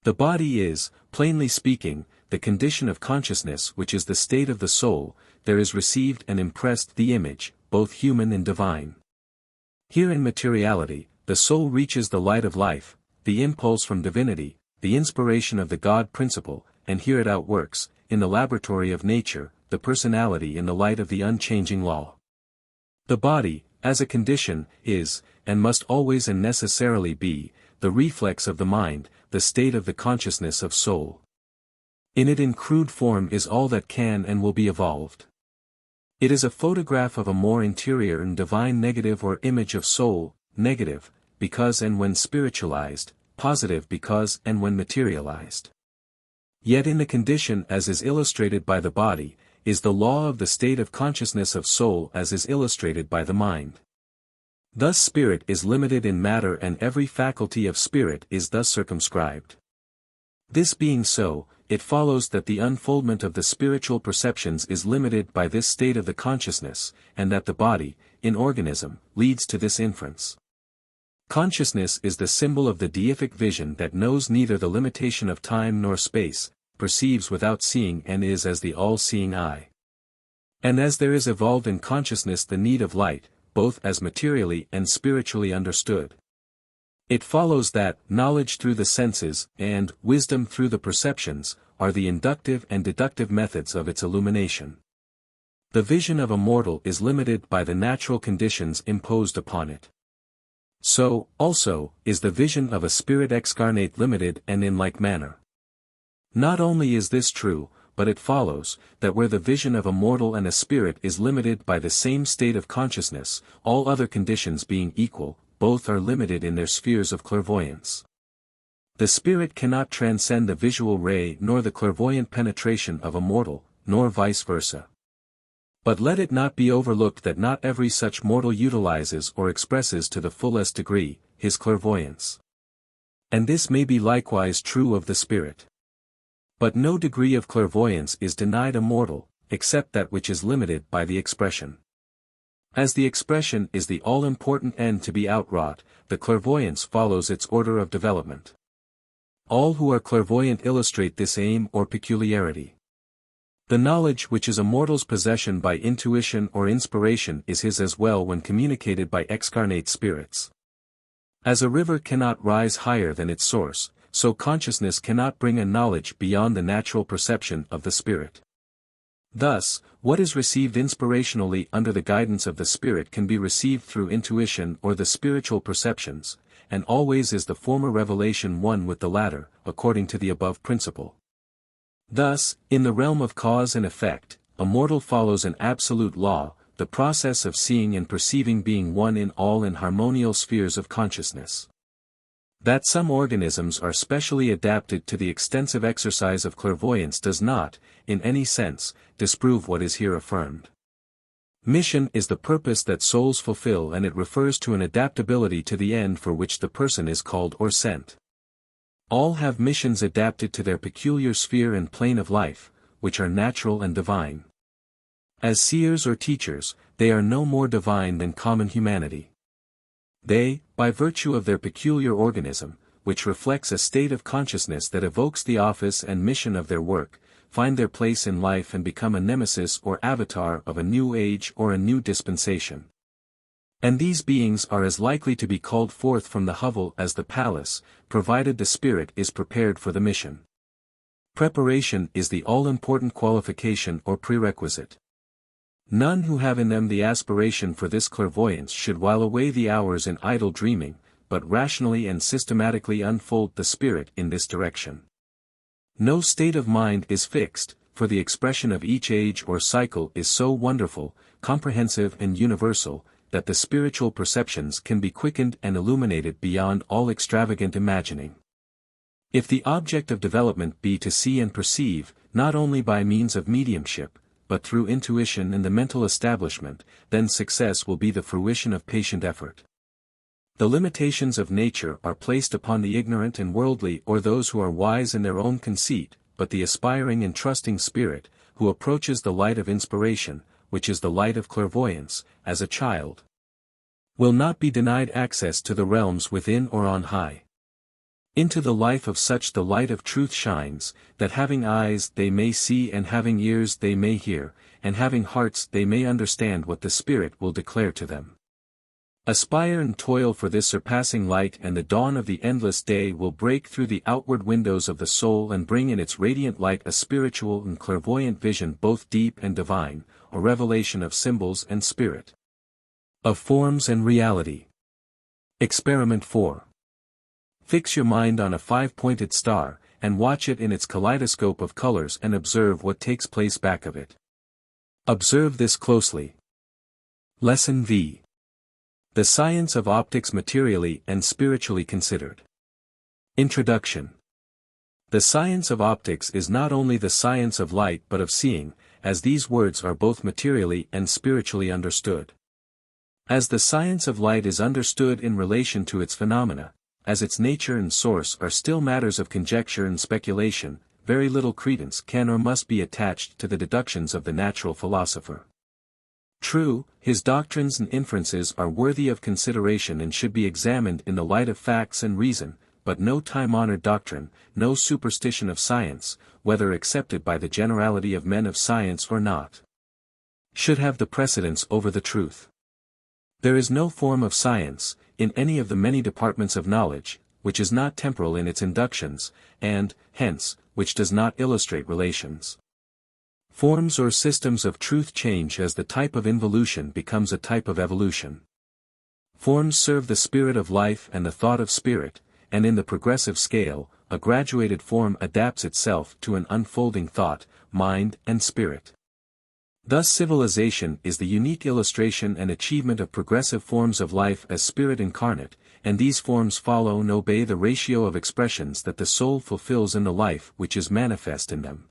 The body is, plainly speaking, the condition of consciousness, which is the state of the soul. There is received and impressed the image, both human and divine. Here in materiality, the soul reaches the light of life, the impulse from divinity, the inspiration of the God principle, and here it outworks, in the laboratory of nature, the personality in the light of the unchanging law. The body, as a condition, is, and must always and necessarily be, the reflex of the mind, the state of the consciousness of soul. In it in crude form is all that can and will be evolved. It is a photograph of a more interior and divine negative or image of soul, negative, because and when spiritualized, positive because and when materialized. Yet in the condition as is illustrated by the body, is the law of the state of consciousness of soul as is illustrated by the mind. Thus spirit is limited in matter, and every faculty of spirit is thus circumscribed. This being so, it follows that the unfoldment of the spiritual perceptions is limited by this state of the consciousness, and that the body, in organism, leads to this inference. Consciousness is the symbol of the deific vision that knows neither the limitation of time nor space, perceives without seeing, and is as the all-seeing eye. And as there is evolved in consciousness the need of light, both as materially and spiritually understood, it follows that knowledge through the senses, and wisdom through the perceptions, are the inductive and deductive methods of its illumination. The vision of a mortal is limited by the natural conditions imposed upon it. So, also, is the vision of a spirit excarnate limited and in like manner. Not only is this true, but it follows, that where the vision of a mortal and a spirit is limited by the same state of consciousness, all other conditions being equal, both are limited in their spheres of clairvoyance. The spirit cannot transcend the visual ray nor the clairvoyant penetration of a mortal, nor vice versa. But let it not be overlooked that not every such mortal utilizes or expresses to the fullest degree his clairvoyance. And this may be likewise true of the spirit. But no degree of clairvoyance is denied a mortal, except that which is limited by the expression. As the expression is the all-important end to be outwrought, the clairvoyance follows its order of development. All who are clairvoyant illustrate this aim or peculiarity. The knowledge which is a mortal's possession by intuition or inspiration is his as well when communicated by excarnate spirits. As a river cannot rise higher than its source, so consciousness cannot bring a knowledge beyond the natural perception of the spirit. Thus, what is received inspirationally under the guidance of the spirit can be received through intuition or the spiritual perceptions, and always is the former revelation one with the latter, according to the above principle. Thus, in the realm of cause and effect, a mortal follows an absolute law, the process of seeing and perceiving being one in all and harmonial spheres of consciousness. That some organisms are specially adapted to the extensive exercise of clairvoyance does not, in any sense, disprove what is here affirmed. Mission is the purpose that souls fulfill, and it refers to an adaptability to the end for which the person is called or sent. All have missions adapted to their peculiar sphere and plane of life, which are natural and divine. As seers or teachers, they are no more divine than common humanity. They, by virtue of their peculiar organism, which reflects a state of consciousness that evokes the office and mission of their work, find their place in life and become a nemesis or avatar of a new age or a new dispensation. And these beings are as likely to be called forth from the hovel as the palace, provided the spirit is prepared for the mission. Preparation is the all-important qualification or prerequisite. None who have in them the aspiration for this clairvoyance should while away the hours in idle dreaming, but rationally and systematically unfold the spirit in this direction. No state of mind is fixed, for the expression of each age or cycle is so wonderful, comprehensive and universal, that the spiritual perceptions can be quickened and illuminated beyond all extravagant imagining. If the object of development be to see and perceive, not only by means of mediumship, but through intuition and the mental establishment, then success will be the fruition of patient effort. The limitations of nature are placed upon the ignorant and worldly or those who are wise in their own conceit, but the aspiring and trusting spirit, who approaches the light of inspiration, which is the light of clairvoyance, as a child, will not be denied access to the realms within or on high. Into the life of such the light of truth shines, that having eyes they may see and having ears they may hear, and having hearts they may understand what the Spirit will declare to them. Aspire and toil for this surpassing light, and the dawn of the endless day will break through the outward windows of the soul and bring in its radiant light a spiritual and clairvoyant vision both deep and divine, a revelation of symbols and spirit, of forms and reality. Experiment 4. Fix your mind on a 5-pointed star, and watch it in its kaleidoscope of colors and observe what takes place back of it. Observe this closely. Lesson V. The Science of Optics Materially and Spiritually Considered. Introduction. The science of optics is not only the science of light but of seeing, as these words are both materially and spiritually understood. As the science of light is understood in relation to its phenomena, as its nature and source are still matters of conjecture and speculation, very little credence can or must be attached to the deductions of the natural philosopher. True, his doctrines and inferences are worthy of consideration and should be examined in the light of facts and reason, but no time-honored doctrine, no superstition of science, whether accepted by the generality of men of science or not, should have the precedence over the truth. There is no form of science, in any of the many departments of knowledge, which is not temporal in its inductions, and, hence, which does not illustrate relations. Forms or systems of truth change as the type of involution becomes a type of evolution. Forms serve the spirit of life and the thought of spirit, and in the progressive scale, a graduated form adapts itself to an unfolding thought, mind and spirit. Thus civilization is the unique illustration and achievement of progressive forms of life as spirit incarnate, and these forms follow and obey the ratio of expressions that the soul fulfills in the life which is manifest in them.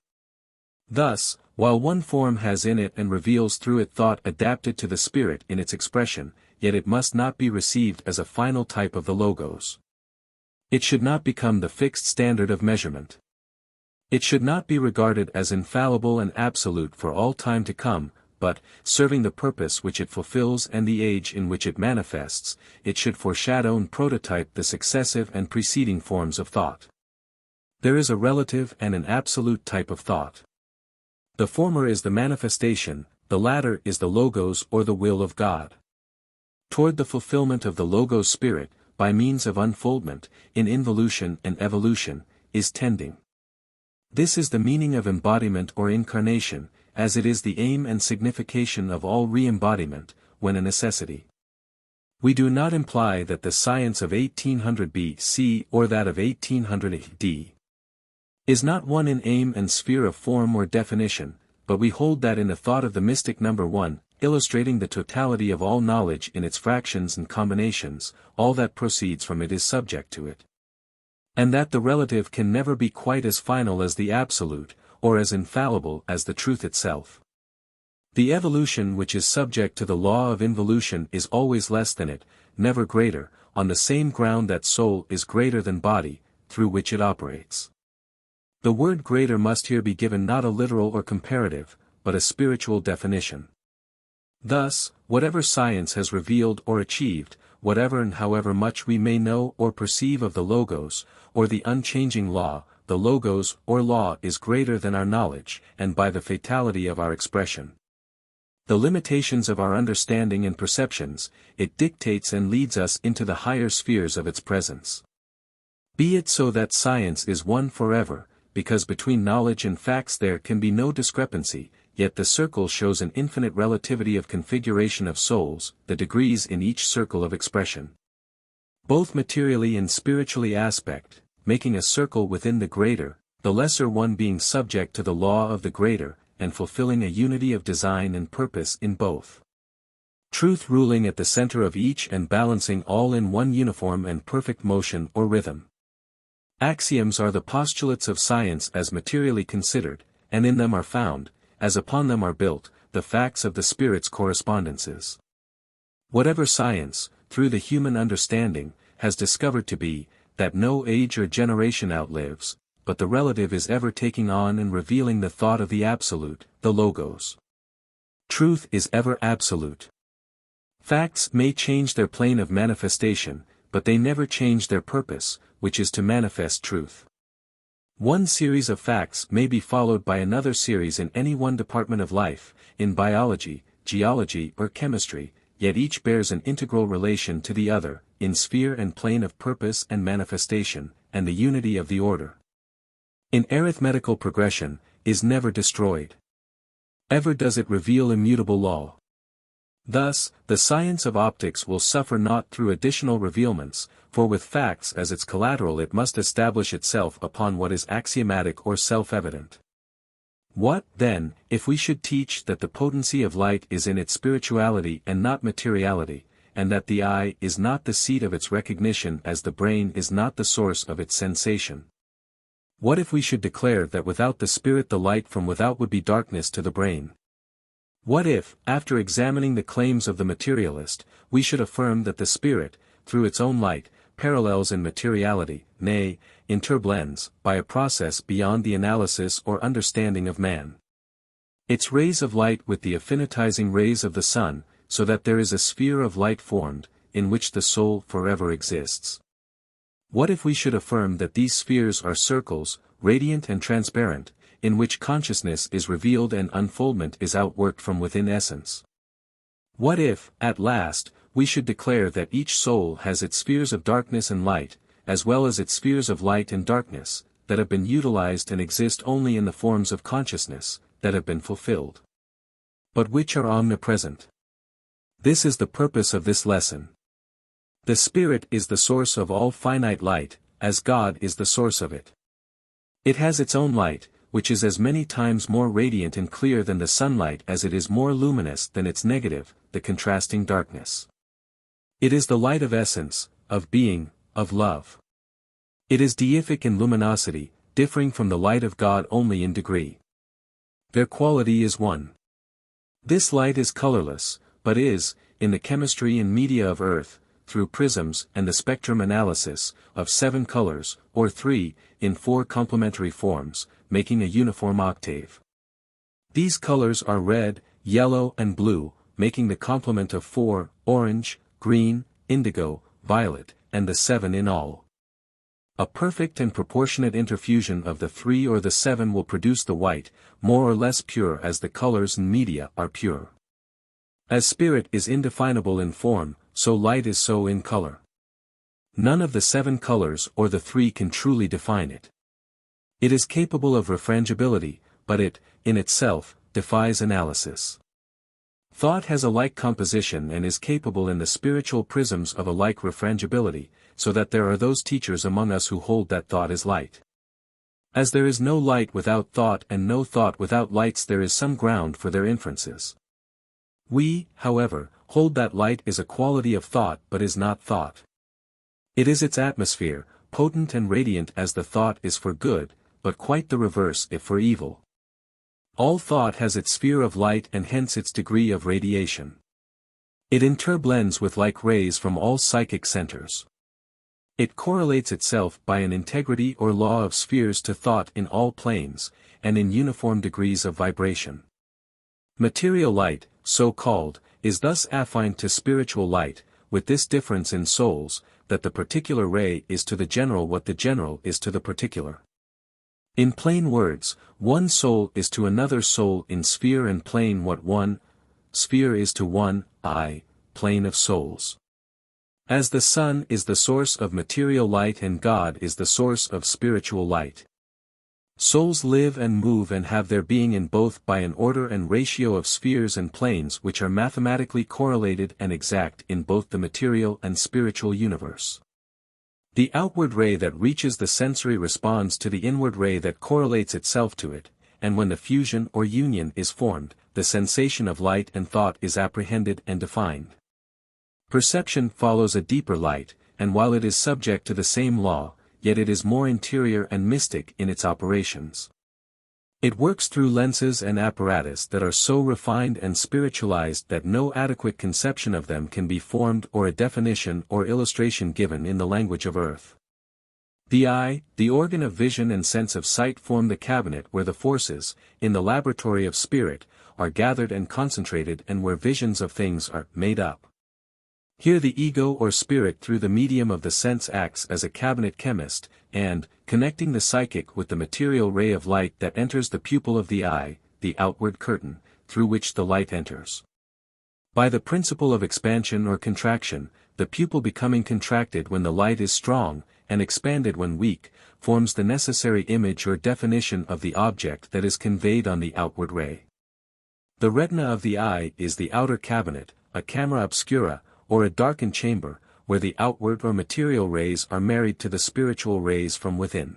Thus, while one form has in it and reveals through it thought adapted to the spirit in its expression, yet it must not be received as a final type of the logos. It should not become the fixed standard of measurement. It should not be regarded as infallible and absolute for all time to come, but, serving the purpose which it fulfills and the age in which it manifests, it should foreshadow and prototype the successive and preceding forms of thought. There is a relative and an absolute type of thought. The former is the manifestation, the latter is the logos or the will of God. Toward the fulfillment of the logos spirit, by means of unfoldment, in involution and evolution, is tending. This is the meaning of embodiment or incarnation, as it is the aim and signification of all re-embodiment, when a necessity. We do not imply that the science of 1800 BC or that of 1800 AD is not one in aim and sphere of form or definition, but we hold that in the thought of the mystic number one, illustrating the totality of all knowledge in its fractions and combinations, all that proceeds from it is subject to it. And that the relative can never be quite as final as the absolute, or as infallible as the truth itself. The evolution which is subject to the law of involution is always less than it, never greater, on the same ground that soul is greater than body, through which it operates. The word greater must here be given not a literal or comparative, but a spiritual definition. Thus, whatever science has revealed or achieved, whatever and however much we may know or perceive of the logos, or the unchanging law, the logos or law is greater than our knowledge, and by the fatality of our expression. The limitations of our understanding and perceptions, it dictates and leads us into the higher spheres of its presence. Be it so that science is one forever, because between knowledge and facts there can be no discrepancy, yet the circle shows an infinite relativity of configuration of souls, the degrees in each circle of expression. Both materially and spiritually aspect, making a circle within the greater, the lesser one being subject to the law of the greater, and fulfilling a unity of design and purpose in both. Truth ruling at the center of each and balancing all in one uniform and perfect motion or rhythm. Axioms are the postulates of science as materially considered, and in them are found, as upon them are built, the facts of the spirit's correspondences. Whatever science, through the human understanding, has discovered to be, that no age or generation outlives, but the relative is ever taking on and revealing the thought of the absolute, the logos. Truth is ever absolute. Facts may change their plane of manifestation, but they never change their purpose, which is to manifest truth. One series of facts may be followed by another series in any one department of life, in biology, geology or chemistry, yet each bears an integral relation to the other, in sphere and plane of purpose and manifestation, and the unity of the order. In arithmetical progression, is never destroyed. Ever does it reveal immutable law. Thus, the science of optics will suffer not through additional revealments, for with facts as its collateral it must establish itself upon what is axiomatic or self-evident. What, then, if we should teach that the potency of light is in its spirituality and not materiality, and that the eye is not the seat of its recognition as the brain is not the source of its sensation? What if we should declare that without the spirit the light from without would be darkness to the brain? What if, after examining the claims of the materialist, we should affirm that the spirit, through its own light, parallels in materiality, nay, interblends, by a process beyond the analysis or understanding of man, its rays of light with the affinitizing rays of the sun, so that there is a sphere of light formed, in which the soul forever exists? What if we should affirm that these spheres are circles, radiant and transparent, in which consciousness is revealed and unfoldment is outworked from within essence? What if, at last, we should declare that each soul has its spheres of darkness and light, as well as its spheres of light and darkness, that have been utilized and exist only in the forms of consciousness, that have been fulfilled, but which are omnipresent? This is the purpose of this lesson. The Spirit is the source of all finite light, as God is the source of it. It has its own light, which is as many times more radiant and clear than the sunlight as it is more luminous than its negative, the contrasting darkness. It is the light of essence, of being, of love. It is deific in luminosity, differing from the light of God only in degree. Their quality is one. This light is colorless, but is, in the chemistry and media of earth, through prisms and the spectrum analysis, of 7 colors, or 3, in 4 complementary forms, making a uniform octave. These colors are red, yellow and blue, making the complement of 4, orange, green, indigo, violet, and the 7 in all. A perfect and proportionate interfusion of the 3 or the 7 will produce the white, more or less pure as the colors and media are pure. As spirit is indefinable in form, so light is so in color. None of the 7 colors or the 3 can truly define it. It is capable of refrangibility, but it, in itself, defies analysis. Thought has a like composition and is capable in the spiritual prisms of a like refrangibility, so that there are those teachers among us who hold that thought is light. As there is no light without thought and no thought without lights, there is some ground for their inferences. We, however, hold that light is a quality of thought but is not thought. It is its atmosphere, potent and radiant as the thought is for good, but quite the reverse if for evil. All thought has its sphere of light and hence its degree of radiation. It interblends with like rays from all psychic centers. It correlates itself by an integrity or law of spheres to thought in all planes, and in uniform degrees of vibration. Material light, so called, is thus affined to spiritual light, with this difference in souls, that the particular ray is to the general what the general is to the particular. In plain words, one soul is to another soul in sphere and plane what one sphere is to one plane of souls. As the sun is the source of material light and God is the source of spiritual light. Souls live and move and have their being in both by an order and ratio of spheres and planes which are mathematically correlated and exact in both the material and spiritual universe. The outward ray that reaches the sensory responds to the inward ray that correlates itself to it, and when the fusion or union is formed, the sensation of light and thought is apprehended and defined. Perception follows a deeper light, and while it is subject to the same law, yet it is more interior and mystic in its operations. It works through lenses and apparatus that are so refined and spiritualized that no adequate conception of them can be formed or a definition or illustration given in the language of earth. The eye, the organ of vision and sense of sight, form the cabinet where the forces, in the laboratory of spirit, are gathered and concentrated and where visions of things are made up. Here the ego or spirit through the medium of the sense acts as a cabinet chemist, and, connecting the psychic with the material ray of light that enters the pupil of the eye, the outward curtain, through which the light enters. By the principle of expansion or contraction, the pupil becoming contracted when the light is strong, and expanded when weak, forms the necessary image or definition of the object that is conveyed on the outward ray. The retina of the eye is the outer cabinet, a camera obscura, or a darkened chamber, where the outward or material rays are married to the spiritual rays from within.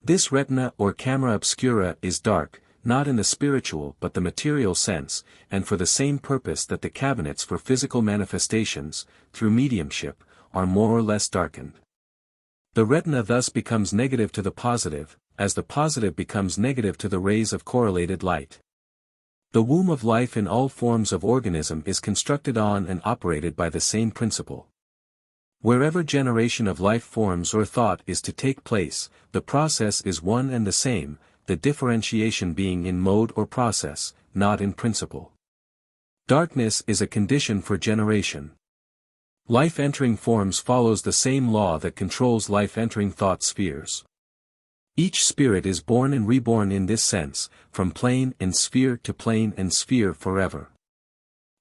This retina or camera obscura is dark, not in the spiritual but the material sense, and for the same purpose that the cabinets for physical manifestations, through mediumship, are more or less darkened. The retina thus becomes negative to the positive, as the positive becomes negative to the rays of correlated light. The womb of life in all forms of organism is constructed on and operated by the same principle. Wherever generation of life forms or thought is to take place, the process is one and the same, the differentiation being in mode or process, not in principle. Darkness is a condition for generation. Life entering forms follows the same law that controls life entering thought spheres. Each spirit is born and reborn in this sense, from plane and sphere to plane and sphere forever.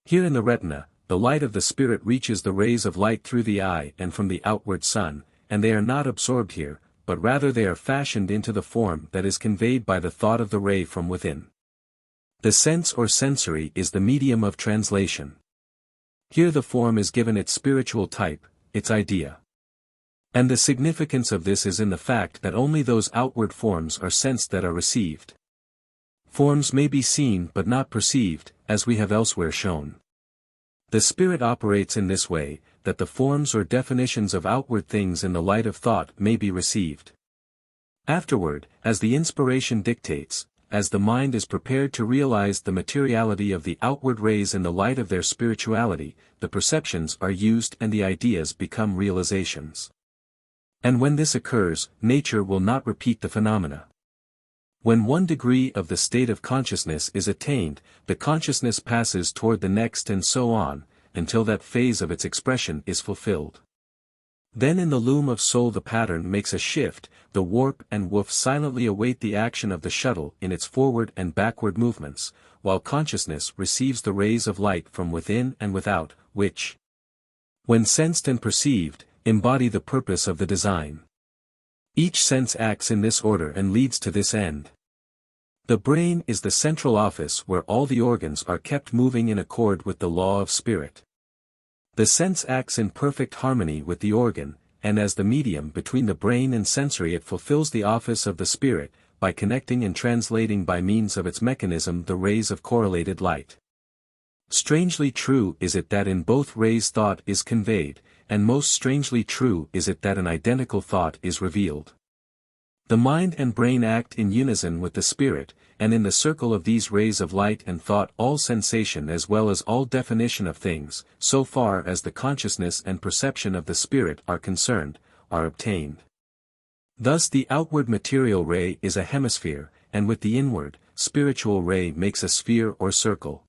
Here in the retina, the light of the spirit reaches the rays of light through the eye and from the outward sun, and they are not absorbed here, but rather they are fashioned into the form that is conveyed by the thought of the ray from within. The sense or sensory is the medium of translation. Here the form is given its spiritual type, its idea. And the significance of this is in the fact that only those outward forms are sensed that are received. Forms may be seen but not perceived, as we have elsewhere shown. The spirit operates in this way, that the forms or definitions of outward things in the light of thought may be received. Afterward, as the inspiration dictates, as the mind is prepared to realize the materiality of the outward rays in the light of their spirituality, the perceptions are used and the ideas become realizations. And when this occurs, nature will not repeat the phenomena. When one degree of the state of consciousness is attained, the consciousness passes toward the next and so on, until that phase of its expression is fulfilled. Then in the loom of soul the pattern makes a shift, the warp and woof silently await the action of the shuttle in its forward and backward movements, while consciousness receives the rays of light from within and without, which, when sensed and perceived, embody the purpose of the design. Each sense acts in this order and leads to this end. The brain is the central office where all the organs are kept moving in accord with the law of spirit. The sense acts in perfect harmony with the organ, and as the medium between the brain and sensory it fulfills the office of the spirit, by connecting and translating by means of its mechanism the rays of correlated light. Strangely true is it that in both rays thought is conveyed, and most strangely true is it that an identical thought is revealed. The mind and brain act in unison with the spirit, and in the circle of these rays of light and thought all sensation as well as all definition of things, so far as the consciousness and perception of the spirit are concerned, are obtained. Thus the outward material ray is a hemisphere, and with the inward, spiritual ray makes a sphere or circle.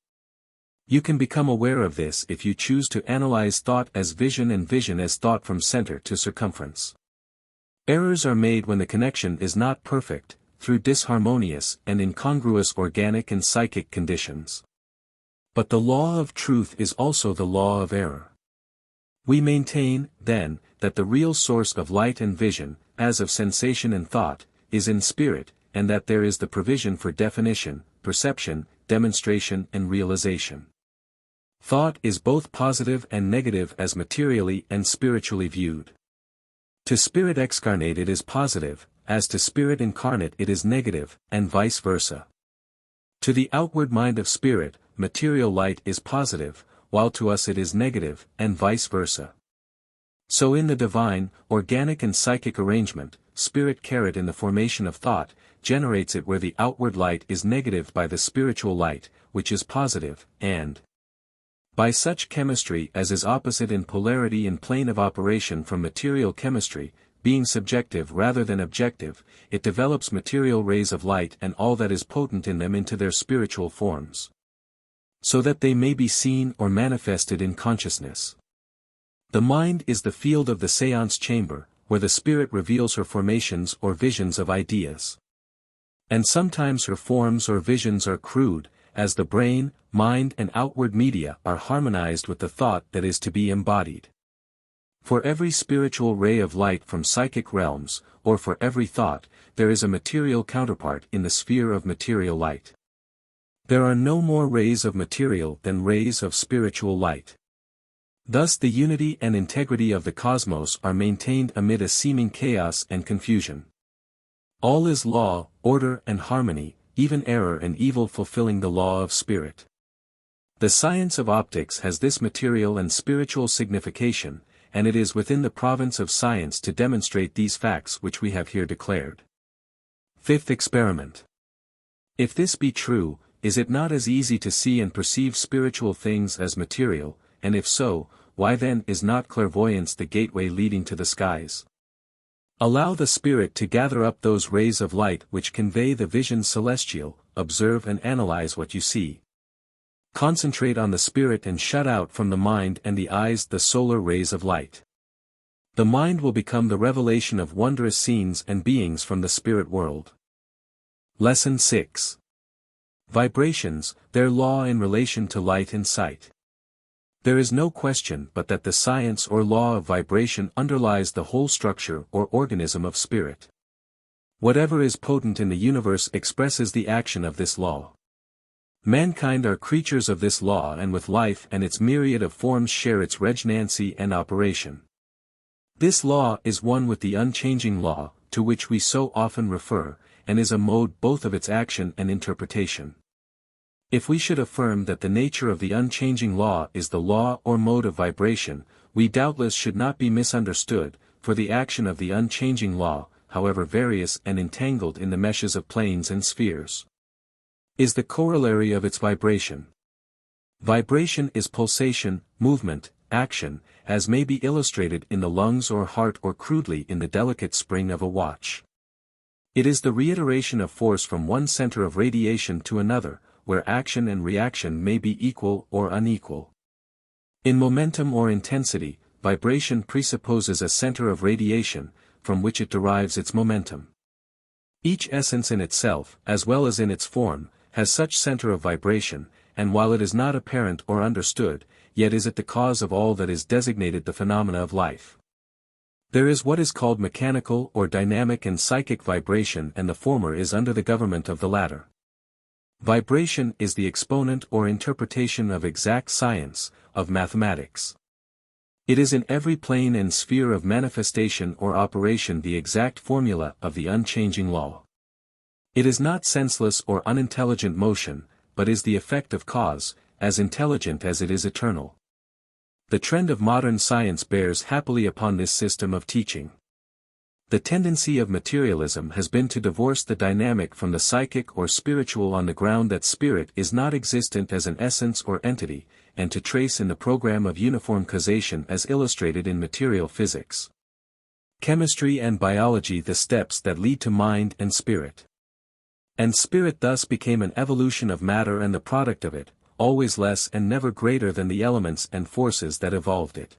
You can become aware of this if you choose to analyze thought as vision and vision as thought from center to circumference. Errors are made when the connection is not perfect, through disharmonious and incongruous organic and psychic conditions. But the law of truth is also the law of error. We maintain, then, that the real source of light and vision, as of sensation and thought, is in spirit, and that there is the provision for definition, perception, demonstration and realization. Thought is both positive and negative as materially and spiritually viewed. To spirit excarnate it is positive, as to spirit incarnate it is negative, and vice versa. To the outward mind of spirit, material light is positive, while to us it is negative, and vice versa. So in the divine, organic and psychic arrangement, spirit carried in the formation of thought, generates it where the outward light is negative by the spiritual light, which is positive, and by such chemistry as is opposite in polarity and plane of operation from material chemistry, being subjective rather than objective, it develops material rays of light and all that is potent in them into their spiritual forms, so that they may be seen or manifested in consciousness. The mind is the field of the séance chamber, where the spirit reveals her formations or visions of ideas. And sometimes her forms or visions are crude, as the brain, mind and outward media are harmonized with the thought that is to be embodied. For every spiritual ray of light from psychic realms, or for every thought, there is a material counterpart in the sphere of material light. There are no more rays of material than rays of spiritual light. Thus the unity and integrity of the cosmos are maintained amid a seeming chaos and confusion. All is law, order and harmony, even error and evil fulfilling the law of spirit. The science of optics has this material and spiritual signification, and it is within the province of science to demonstrate these facts which we have here declared. Fifth experiment. If this be true, is it not as easy to see and perceive spiritual things as material, and if so, why then is not clairvoyance the gateway leading to the skies? Allow the spirit to gather up those rays of light which convey the vision celestial, observe and analyze what you see. Concentrate on the spirit and shut out from the mind and the eyes the solar rays of light. The mind will become the revelation of wondrous scenes and beings from the spirit world. Lesson 6. Vibrations, their law in relation to light and sight. There is no question but that the science or law of vibration underlies the whole structure or organism of spirit. Whatever is potent in the universe expresses the action of this law. Mankind are creatures of this law and with life and its myriad of forms share its regnancy and operation. This law is one with the unchanging law, to which we so often refer, and is a mode both of its action and interpretation. If we should affirm that the nature of the unchanging law is the law or mode of vibration, we doubtless should not be misunderstood, for the action of the unchanging law, however various and entangled in the meshes of planes and spheres, is the corollary of its vibration. Vibration is pulsation, movement, action, as may be illustrated in the lungs or heart or crudely in the delicate spring of a watch. It is the reiteration of force from one center of radiation to another, where action and reaction may be equal or unequal. In momentum or intensity, vibration presupposes a center of radiation, from which it derives its momentum. Each essence in itself, as well as in its form, has such center of vibration, and while it is not apparent or understood, yet is it the cause of all that is designated the phenomena of life. There is what is called mechanical or dynamic and psychic vibration, and the former is under the government of the latter. Vibration is the exponent or interpretation of exact science, of mathematics. It is in every plane and sphere of manifestation or operation the exact formula of the unchanging law. It is not senseless or unintelligent motion, but is the effect of cause, as intelligent as it is eternal. The trend of modern science bears happily upon this system of teaching. The tendency of materialism has been to divorce the dynamic from the psychic or spiritual on the ground that spirit is not existent as an essence or entity, and to trace in the program of uniform causation as illustrated in material physics, chemistry and biology the steps that lead to mind and spirit. And spirit thus became an evolution of matter and the product of it, always less and never greater than the elements and forces that evolved it.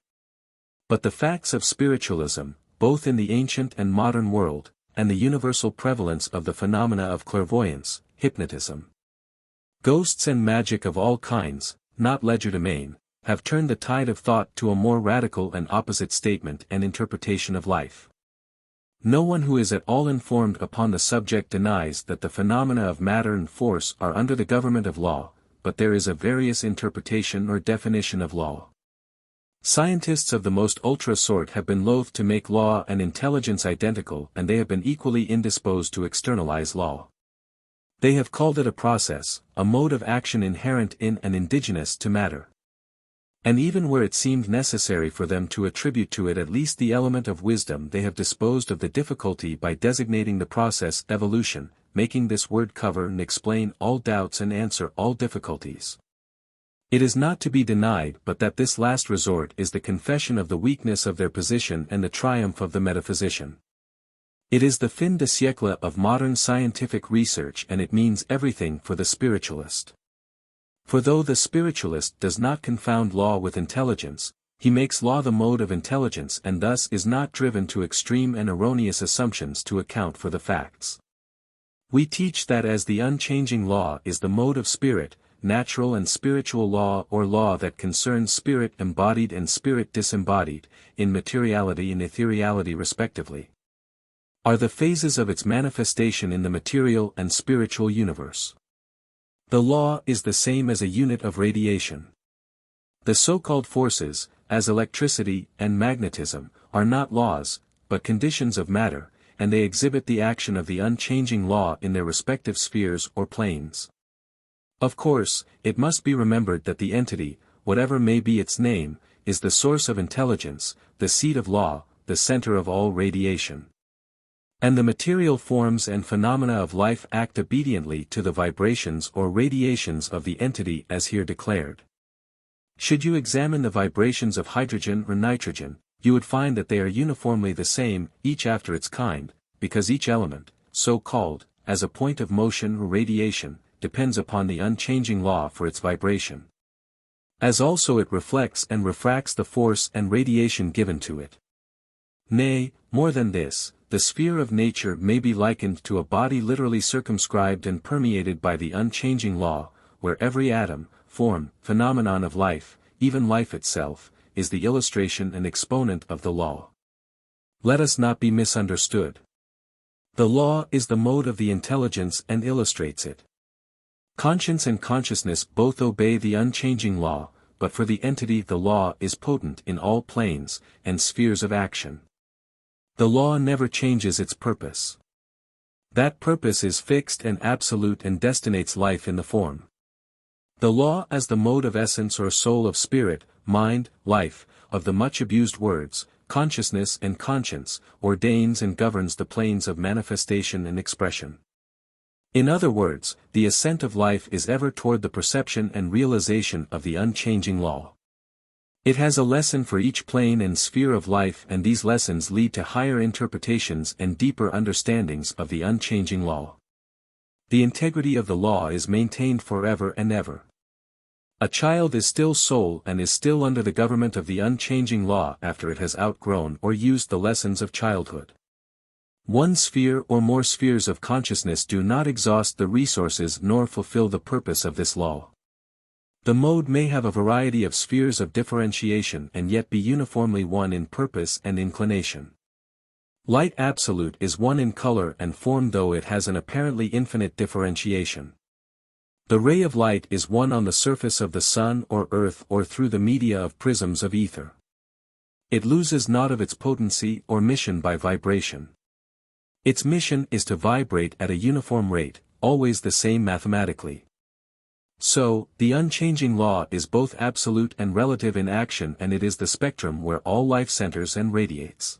But the facts of spiritualism, both in the ancient and modern world, and the universal prevalence of the phenomena of clairvoyance, hypnotism, ghosts and magic of all kinds, not legerdemain, have turned the tide of thought to a more radical and opposite statement and interpretation of life. No one who is at all informed upon the subject denies that the phenomena of matter and force are under the government of law, but there is a various interpretation or definition of law. Scientists of the most ultra sort have been loath to make law and intelligence identical, and they have been equally indisposed to externalize law. They have called it a process, a mode of action inherent in and indigenous to matter. And even where it seemed necessary for them to attribute to it at least the element of wisdom, they have disposed of the difficulty by designating the process evolution, making this word cover and explain all doubts and answer all difficulties. It is not to be denied but that this last resort is the confession of the weakness of their position and the triumph of the metaphysician. It is the fin de siècle of modern scientific research, and it means everything for the spiritualist. For though the spiritualist does not confound law with intelligence, he makes law the mode of intelligence and thus is not driven to extreme and erroneous assumptions to account for the facts. We teach that as the unchanging law is the mode of spirit, natural and spiritual law or law that concerns spirit embodied and spirit disembodied, in materiality and ethereality respectively, are the phases of its manifestation in the material and spiritual universe. The law is the same as a unit of radiation. The so-called forces, as electricity and magnetism, are not laws, but conditions of matter, and they exhibit the action of the unchanging law in their respective spheres or planes. Of course, it must be remembered that the entity, whatever may be its name, is the source of intelligence, the seat of law, the center of all radiation. And the material forms and phenomena of life act obediently to the vibrations or radiations of the entity as here declared. Should you examine the vibrations of hydrogen or nitrogen, you would find that they are uniformly the same, each after its kind, because each element, so called, as a point of motion or radiation, depends upon the unchanging law for its vibration. As also it reflects and refracts the force and radiation given to it. Nay, more than this, the sphere of nature may be likened to a body literally circumscribed and permeated by the unchanging law, where every atom, form, phenomenon of life, even life itself, is the illustration and exponent of the law. Let us not be misunderstood. The law is the mode of the intelligence and illustrates it. Conscience and consciousness both obey the unchanging law, but for the entity the law is potent in all planes and spheres of action. The law never changes its purpose. That purpose is fixed and absolute and destinates life in the form. The law as the mode of essence or soul of spirit, mind, life, of the much abused words, consciousness and conscience, ordains and governs the planes of manifestation and expression. In other words, the ascent of life is ever toward the perception and realization of the unchanging law. It has a lesson for each plane and sphere of life, and these lessons lead to higher interpretations and deeper understandings of the unchanging law. The integrity of the law is maintained forever and ever. A child is still soul and is still under the government of the unchanging law after it has outgrown or used the lessons of childhood. One sphere or more spheres of consciousness do not exhaust the resources nor fulfill the purpose of this law. The mode may have a variety of spheres of differentiation and yet be uniformly one in purpose and inclination. Light absolute is one in color and form, though it has an apparently infinite differentiation. The ray of light is one on the surface of the sun or earth or through the media of prisms of ether. It loses not of its potency or mission by vibration. Its mission is to vibrate at a uniform rate, always the same mathematically. So, the unchanging law is both absolute and relative in action, and it is the spectrum where all life centers and radiates.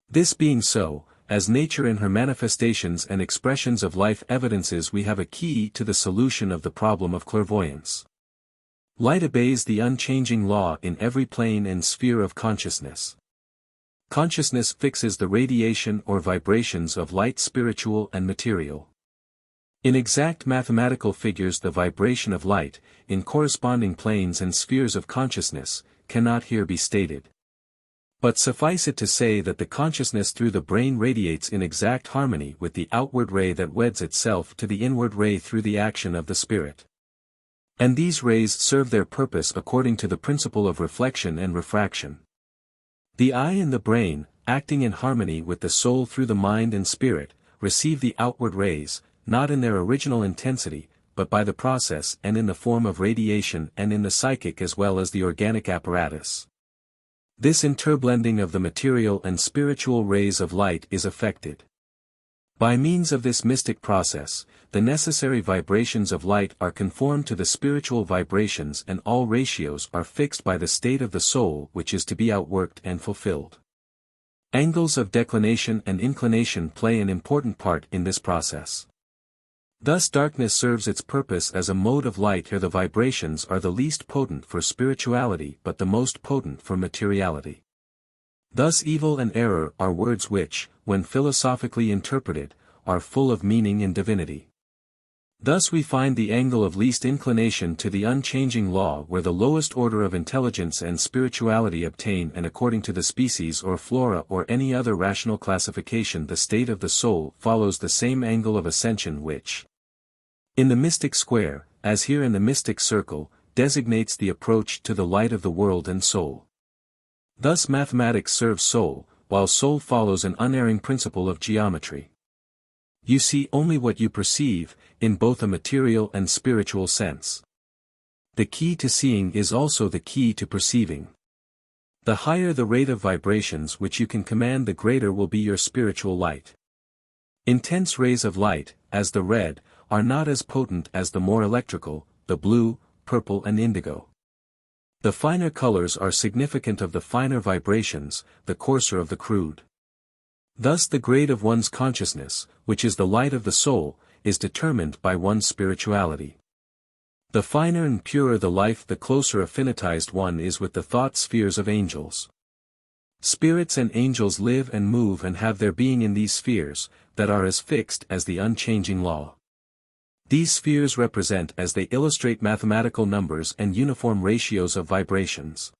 This being so, as nature in her manifestations and expressions of life evidences, we have a key to the solution of the problem of clairvoyance. Light obeys the unchanging law in every plane and sphere of consciousness. Consciousness fixes the radiation or vibrations of light, spiritual and material. In exact mathematical figures, the vibration of light, in corresponding planes and spheres of consciousness, cannot here be stated. But suffice it to say that the consciousness through the brain radiates in exact harmony with the outward ray that weds itself to the inward ray through the action of the spirit. And these rays serve their purpose according to the principle of reflection and refraction. The eye and the brain, acting in harmony with the soul through the mind and spirit, receive the outward rays, not in their original intensity, but by the process and in the form of radiation and in the psychic as well as the organic apparatus. This interblending of the material and spiritual rays of light is effected. By means of this mystic process, the necessary vibrations of light are conformed to the spiritual vibrations, and all ratios are fixed by the state of the soul which is to be outworked and fulfilled. Angles of declination and inclination play an important part in this process. Thus darkness serves its purpose as a mode of light. Here the vibrations are the least potent for spirituality but the most potent for materiality. Thus evil and error are words which, when philosophically interpreted, are full of meaning in divinity. Thus we find the angle of least inclination to the unchanging law where the lowest order of intelligence and spirituality obtain, and according to the species or flora or any other rational classification the state of the soul follows the same angle of ascension which, in the mystic square, as here in the mystic circle, designates the approach to the light of the world and soul. Thus mathematics serves soul, while soul follows an unerring principle of geometry. You see only what you perceive, in both a material and spiritual sense. The key to seeing is also the key to perceiving. The higher the rate of vibrations which you can command, the greater will be your spiritual light. Intense rays of light, as the red, are not as potent as the more electrical, the blue, purple and indigo. The finer colors are significant of the finer vibrations, the coarser of the crude. Thus the grade of one's consciousness, which is the light of the soul, is determined by one's spirituality. The finer and purer the life, the closer affinitized one is with the thought spheres of angels. Spirits and angels live and move and have their being in these spheres, that are as fixed as the unchanging law. These spheres represent as they illustrate mathematical numbers and uniform ratios of vibrations.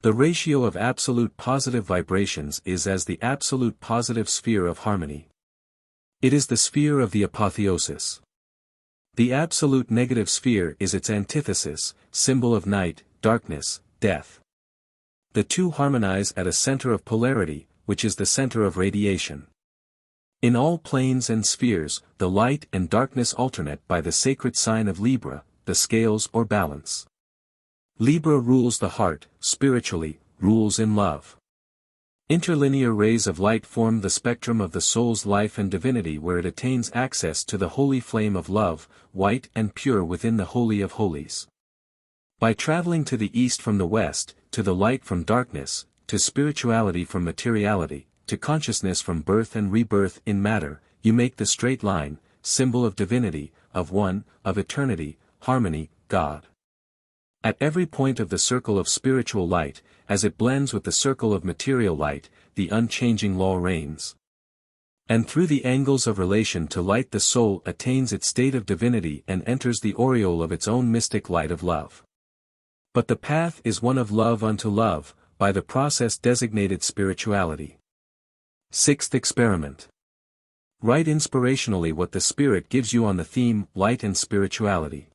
The ratio of absolute positive vibrations is as the absolute positive sphere of harmony. It is the sphere of the apotheosis. The absolute negative sphere is its antithesis, symbol of night, darkness, death. The two harmonize at a center of polarity, which is the center of radiation. In all planes and spheres, the light and darkness alternate by the sacred sign of Libra, the scales or balance. Libra rules the heart, spiritually, rules in love. Interlinear rays of light form the spectrum of the soul's life and divinity, where it attains access to the holy flame of love, white and pure within the Holy of Holies. By traveling to the east from the west, to the light from darkness, to spirituality from materiality, to consciousness from birth and rebirth in matter, you make the straight line, symbol of divinity, of one, of eternity, harmony, God. At every point of the circle of spiritual light, as it blends with the circle of material light, the unchanging law reigns. And through the angles of relation to light the soul attains its state of divinity and enters the aureole of its own mystic light of love. But the path is one of love unto love, by the process designated spirituality. Sixth experiment. Write inspirationally what the Spirit gives you on the theme, light and spirituality.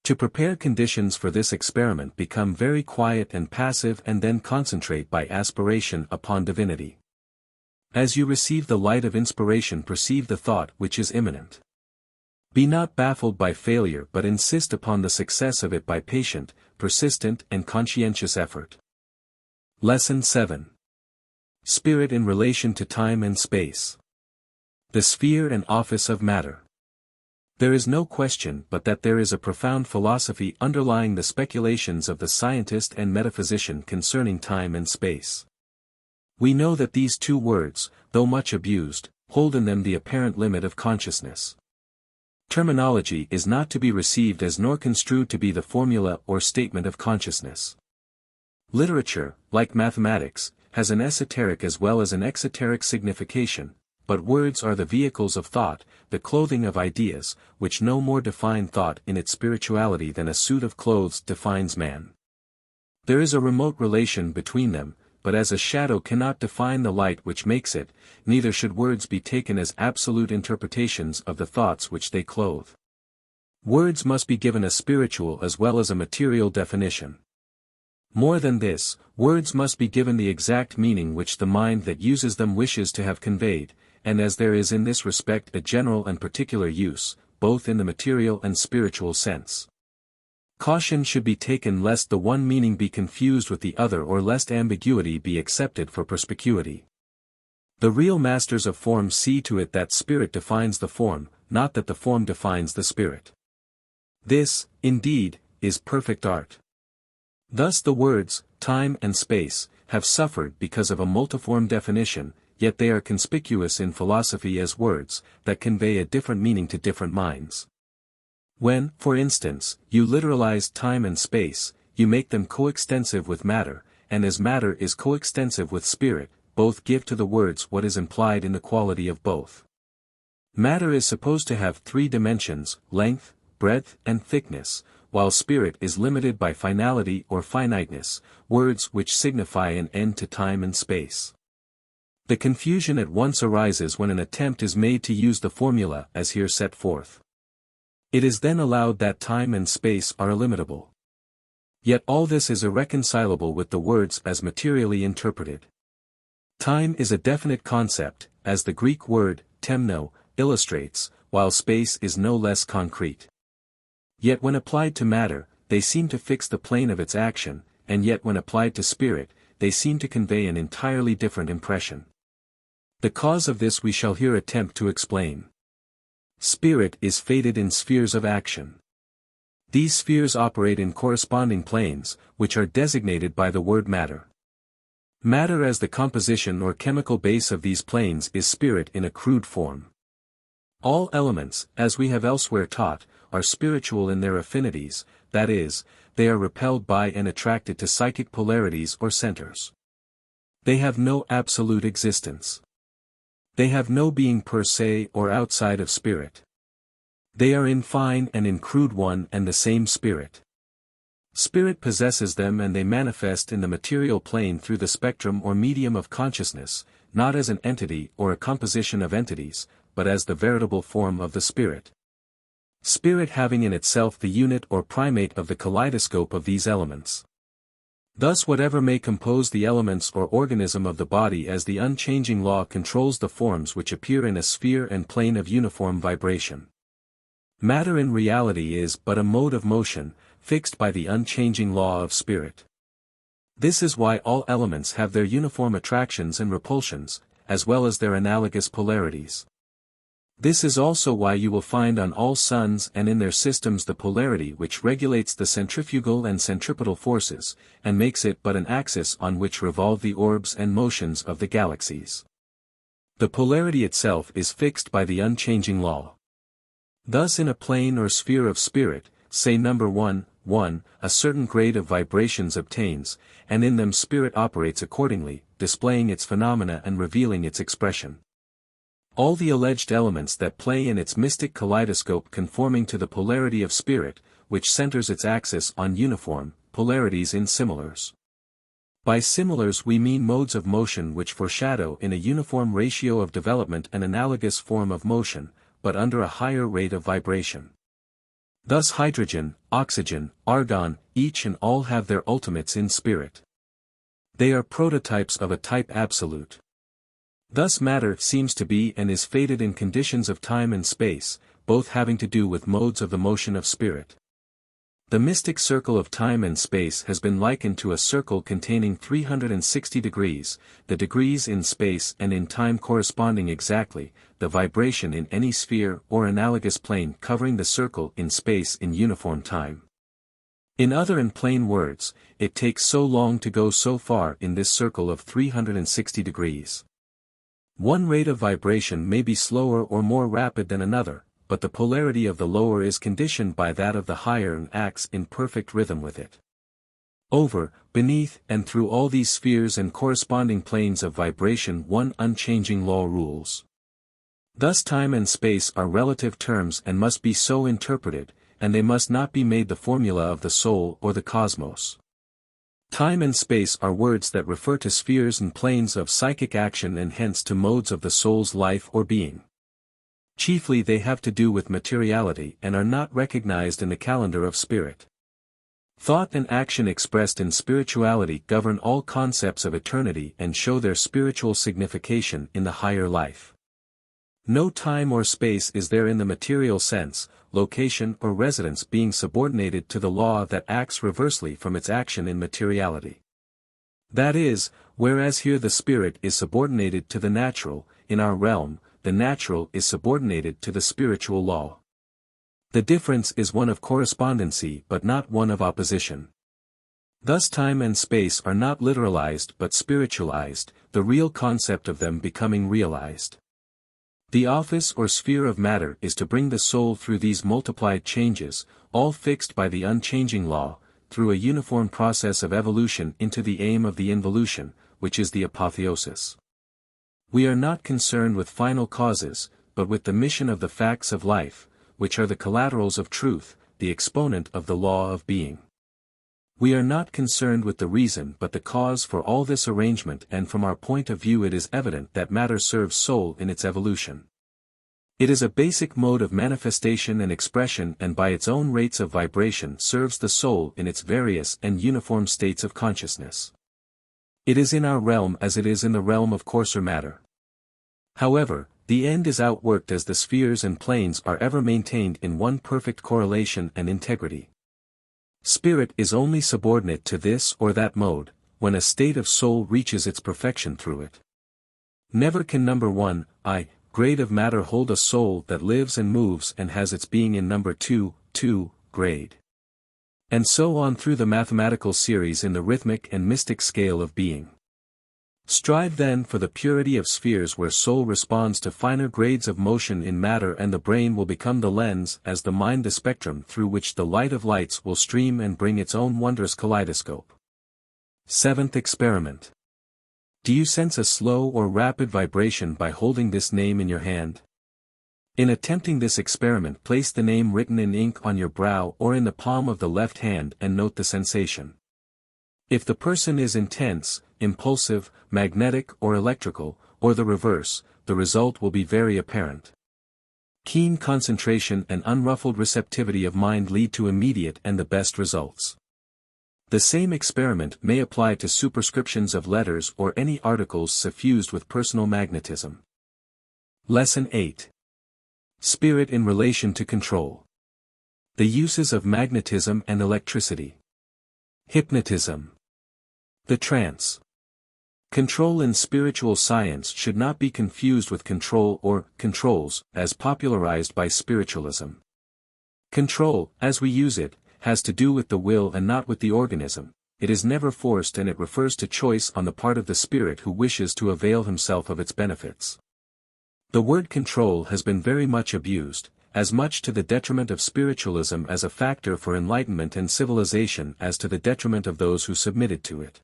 To prepare conditions for this experiment, become very quiet and passive and then concentrate by aspiration upon divinity. As you receive the light of inspiration, perceive the thought which is imminent. Be not baffled by failure, but insist upon the success of it by patient, persistent and conscientious effort. Lesson 7. Spirit in relation to time and space. The sphere and office of matter. There is no question but that there is a profound philosophy underlying the speculations of the scientist and metaphysician concerning time and space. We know that these two words, though much abused, hold in them the apparent limit of consciousness. Terminology is not to be received as nor construed to be the formula or statement of consciousness. Literature, like mathematics, has an esoteric as well as an exoteric signification, but words are the vehicles of thought, the clothing of ideas, which no more define thought in its spirituality than a suit of clothes defines man. There is a remote relation between them, but as a shadow cannot define the light which makes it, neither should words be taken as absolute interpretations of the thoughts which they clothe. Words must be given a spiritual as well as a material definition. More than this, words must be given the exact meaning which the mind that uses them wishes to have conveyed, and as there is in this respect a general and particular use, both in the material and spiritual sense. Caution should be taken lest the one meaning be confused with the other or lest ambiguity be accepted for perspicuity. The real masters of form see to it that spirit defines the form, not that the form defines the spirit. This, indeed, is perfect art. Thus the words, time and space, have suffered because of a multiform definition, yet they are conspicuous in philosophy as words, that convey a different meaning to different minds. When, for instance, you literalize time and space, you make them coextensive with matter, and as matter is coextensive with spirit, both give to the words what is implied in the quality of both. Matter is supposed to have three dimensions, length, breadth and thickness, while spirit is limited by finality or finiteness, words which signify an end to time and space. The confusion at once arises when an attempt is made to use the formula as here set forth. It is then allowed that time and space are illimitable. Yet all this is irreconcilable with the words as materially interpreted. Time is a definite concept, as the Greek word, temno, illustrates, while space is no less concrete. Yet when applied to matter, they seem to fix the plane of its action, and yet when applied to spirit, they seem to convey an entirely different impression. The cause of this we shall here attempt to explain. Spirit is fated in spheres of action. These spheres operate in corresponding planes, which are designated by the word matter. Matter as the composition or chemical base of these planes is spirit in a crude form. All elements, as we have elsewhere taught, are spiritual in their affinities, that is, they are repelled by and attracted to psychic polarities or centers. They have no absolute existence. They have no being per se or outside of spirit. They are in fine and in crude one and the same spirit. Spirit possesses them and they manifest in the material plane through the spectrum or medium of consciousness, not as an entity or a composition of entities, but as the veritable form of the spirit. Spirit having in itself the unit or primate of the kaleidoscope of these elements. Thus whatever may compose the elements or organism of the body as the unchanging law controls the forms which appear in a sphere and plane of uniform vibration. Matter in reality is but a mode of motion, fixed by the unchanging law of spirit. This is why all elements have their uniform attractions and repulsions, as well as their analogous polarities. This is also why you will find on all suns and in their systems the polarity which regulates the centrifugal and centripetal forces, and makes it but an axis on which revolve the orbs and motions of the galaxies. The polarity itself is fixed by the unchanging law. Thus in a plane or sphere of spirit, say number 1, 1, a certain grade of vibrations obtains, and in them spirit operates accordingly, displaying its phenomena and revealing its expression. All the alleged elements that play in its mystic kaleidoscope conforming to the polarity of spirit, which centers its axis on uniform polarities in similars. By similars we mean modes of motion which foreshadow in a uniform ratio of development an analogous form of motion, but under a higher rate of vibration. Thus hydrogen, oxygen, argon, each and all have their ultimates in spirit. They are prototypes of a type absolute. Thus matter seems to be and is fated in conditions of time and space, both having to do with modes of the motion of spirit. The mystic circle of time and space has been likened to a circle containing 360 degrees, the degrees in space and in time corresponding exactly, the vibration in any sphere or analogous plane covering the circle in space in uniform time. In other and plain words, it takes so long to go so far in this circle of 360 degrees. One rate of vibration may be slower or more rapid than another, but the polarity of the lower is conditioned by that of the higher and acts in perfect rhythm with it. Over, beneath, and through all these spheres and corresponding planes of vibration one unchanging law rules. Thus time and space are relative terms and must be so interpreted, and they must not be made the formula of the soul or the cosmos. Time and space are words that refer to spheres and planes of psychic action and hence to modes of the soul's life or being. Chiefly they have to do with materiality and are not recognized in the calendar of spirit. Thought and action expressed in spirituality govern all concepts of eternity and show their spiritual signification in the higher life. No time or space is there in the material sense, location or residence being subordinated to the law that acts reversely from its action in materiality. That is, whereas here the spirit is subordinated to the natural, in our realm, the natural is subordinated to the spiritual law. The difference is one of correspondency but not one of opposition. Thus time and space are not literalized but spiritualized, the real concept of them becoming realized. The office or sphere of matter is to bring the soul through these multiplied changes, all fixed by the unchanging law, through a uniform process of evolution into the aim of the involution, which is the apotheosis. We are not concerned with final causes, but with the mission of the facts of life, which are the collaterals of truth, the exponent of the law of being. We are not concerned with the reason but the cause for all this arrangement, and from our point of view it is evident that matter serves soul in its evolution. It is a basic mode of manifestation and expression and by its own rates of vibration serves the soul in its various and uniform states of consciousness. It is in our realm as it is in the realm of coarser matter. However, the end is outworked as the spheres and planes are ever maintained in one perfect correlation and integrity. Spirit is only subordinate to this or that mode, when a state of soul reaches its perfection through it. Never can number 1, grade of matter hold a soul that lives and moves and has its being in number 2, grade. And so on through the mathematical series in the rhythmic and mystic scale of being. Strive then for the purity of spheres where soul responds to finer grades of motion in matter and the brain will become the lens as the mind the spectrum through which the light of lights will stream and bring its own wondrous kaleidoscope. 7th experiment. Do you sense a slow or rapid vibration by holding this name in your hand? In attempting this experiment, place the name written in ink on your brow or in the palm of the left hand and note the sensation. If the person is intense, impulsive, magnetic or electrical, or the reverse, the result will be very apparent. Keen concentration and unruffled receptivity of mind lead to immediate and the best results. The same experiment may apply to superscriptions of letters or any articles suffused with personal magnetism. Lesson 8. Spirit in relation to control. The uses of magnetism and electricity. Hypnotism. The trance. Control in spiritual science should not be confused with control or controls, as popularized by spiritualism. Control, as we use it, has to do with the will and not with the organism. It is never forced and it refers to choice on the part of the spirit who wishes to avail himself of its benefits. The word control has been very much abused, as much to the detriment of spiritualism as a factor for enlightenment and civilization as to the detriment of those who submitted to it.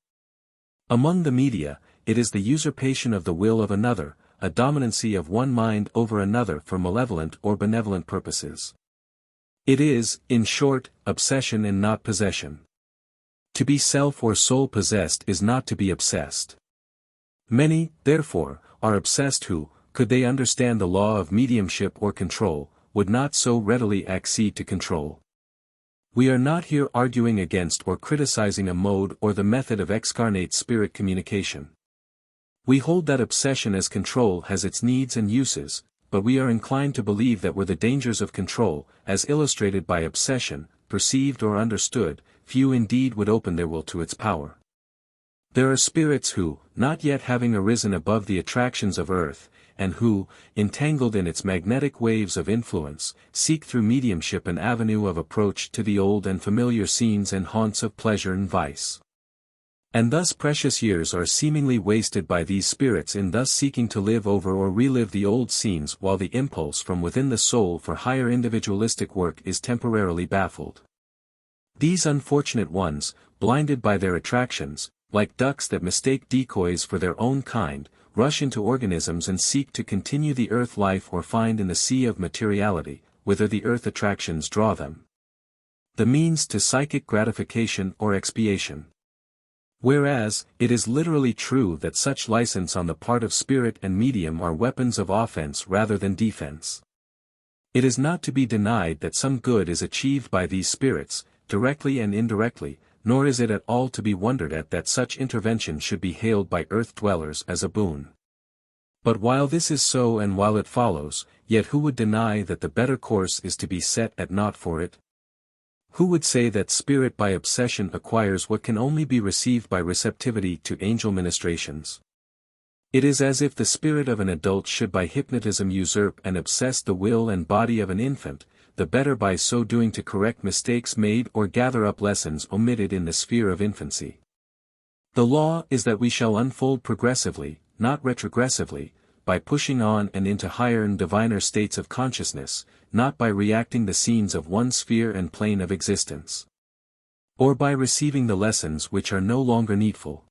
Among the media, it is the usurpation of the will of another, a dominancy of one mind over another for malevolent or benevolent purposes. It is, in short, obsession and not possession. To be self or soul-possessed is not to be obsessed. Many, therefore, are obsessed who, could they understand the law of mediumship or control, would not so readily accede to control. We are not here arguing against or criticizing a mode or the method of excarnate spirit communication. We hold that obsession as control has its needs and uses, but we are inclined to believe that were the dangers of control, as illustrated by obsession, perceived or understood, few indeed would open their will to its power. There are spirits who, not yet having arisen above the attractions of earth, and who, entangled in its magnetic waves of influence, seek through mediumship an avenue of approach to the old and familiar scenes and haunts of pleasure and vice. And thus precious years are seemingly wasted by these spirits in thus seeking to live over or relive the old scenes while the impulse from within the soul for higher individualistic work is temporarily baffled. These unfortunate ones, blinded by their attractions, like ducks that mistake decoys for their own kind, rush into organisms and seek to continue the earth life or find in the sea of materiality, whither the earth attractions draw them, the means to psychic gratification or expiation. Whereas, it is literally true that such license on the part of spirit and medium are weapons of offense rather than defense. It is not to be denied that some good is achieved by these spirits, directly and indirectly, nor is it at all to be wondered at that such intervention should be hailed by earth-dwellers as a boon. But while this is so and while it follows, yet who would deny that the better course is to be set at naught for it? Who would say that spirit by obsession acquires what can only be received by receptivity to angel ministrations? It is as if the spirit of an adult should by hypnotism usurp and obsess the will and body of an infant, the better by so doing to correct mistakes made or gather up lessons omitted in the sphere of infancy. The law is that we shall unfold progressively, not retrogressively, by pushing on and into higher and diviner states of consciousness, not by reacting the scenes of one sphere and plane of existence, or by receiving the lessons which are no longer needful.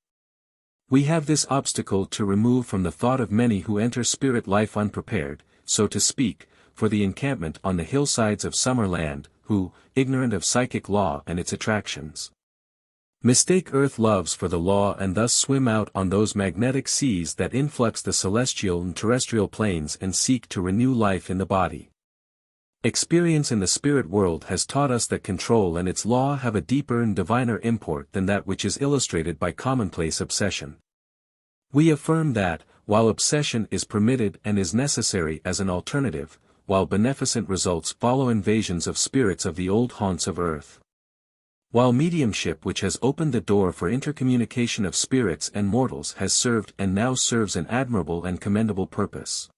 We have this obstacle to remove from the thought of many who enter spirit life unprepared, so to speak, for the encampment on the hillsides of Summerland, who, ignorant of psychic law and its attractions, mistake earth loves for the law and thus swim out on those magnetic seas that influx the celestial and terrestrial planes and seek to renew life in the body. Experience in the spirit world has taught us that control and its law have a deeper and diviner import than that which is illustrated by commonplace obsession. We affirm that, while obsession is permitted and is necessary as an alternative, while beneficent results follow invasions of spirits of the old haunts of earth, while mediumship which has opened the door for intercommunication of spirits and mortals has served and now serves an admirable and commendable purpose.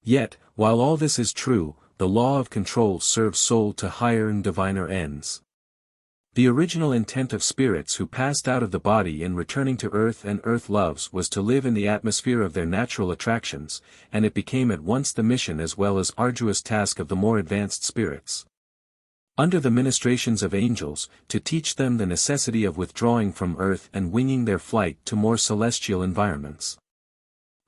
Yet, while all this is true, the law of control serves soul to higher and diviner ends. The original intent of spirits who passed out of the body in returning to earth and earth loves was to live in the atmosphere of their natural attractions, and it became at once the mission as well as arduous task of the more advanced spirits, under the ministrations of angels, to teach them the necessity of withdrawing from earth and winging their flight to more celestial environments.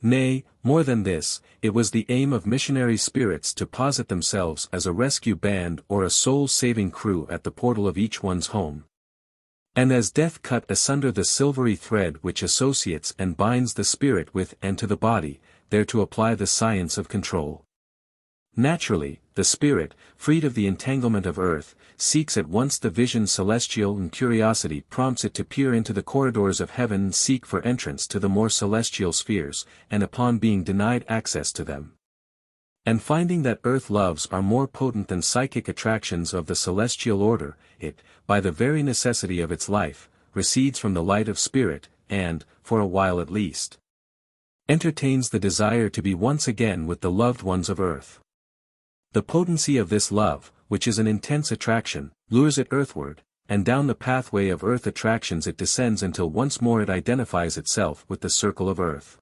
Nay, more than this, it was the aim of missionary spirits to posit themselves as a rescue band or a soul-saving crew at the portal of each one's home. And as death cut asunder the silvery thread which associates and binds the spirit with and to the body, there to apply the science of control. Naturally, the spirit, freed of the entanglement of earth, seeks at once the vision celestial, and curiosity prompts it to peer into the corridors of heaven and seek for entrance to the more celestial spheres, and upon being denied access to them, and finding that earth loves are more potent than psychic attractions of the celestial order, it, by the very necessity of its life, recedes from the light of spirit, and, for a while at least, entertains the desire to be once again with the loved ones of earth. The potency of this love, which is an intense attraction, lures it earthward, and down the pathway of earth attractions it descends until once more it identifies itself with the circle of earth.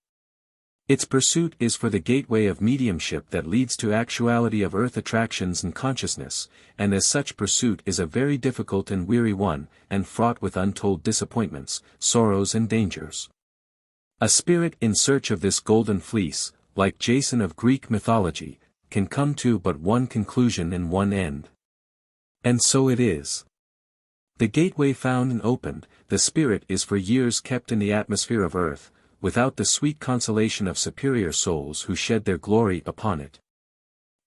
Its pursuit is for the gateway of mediumship that leads to actuality of earth attractions and consciousness, and as such pursuit is a very difficult and weary one, and fraught with untold disappointments, sorrows and dangers. A spirit in search of this golden fleece, like Jason of Greek mythology, can come to but one conclusion and one end. And so it is. The gateway found and opened, the spirit is for years kept in the atmosphere of earth, without the sweet consolation of superior souls who shed their glory upon it.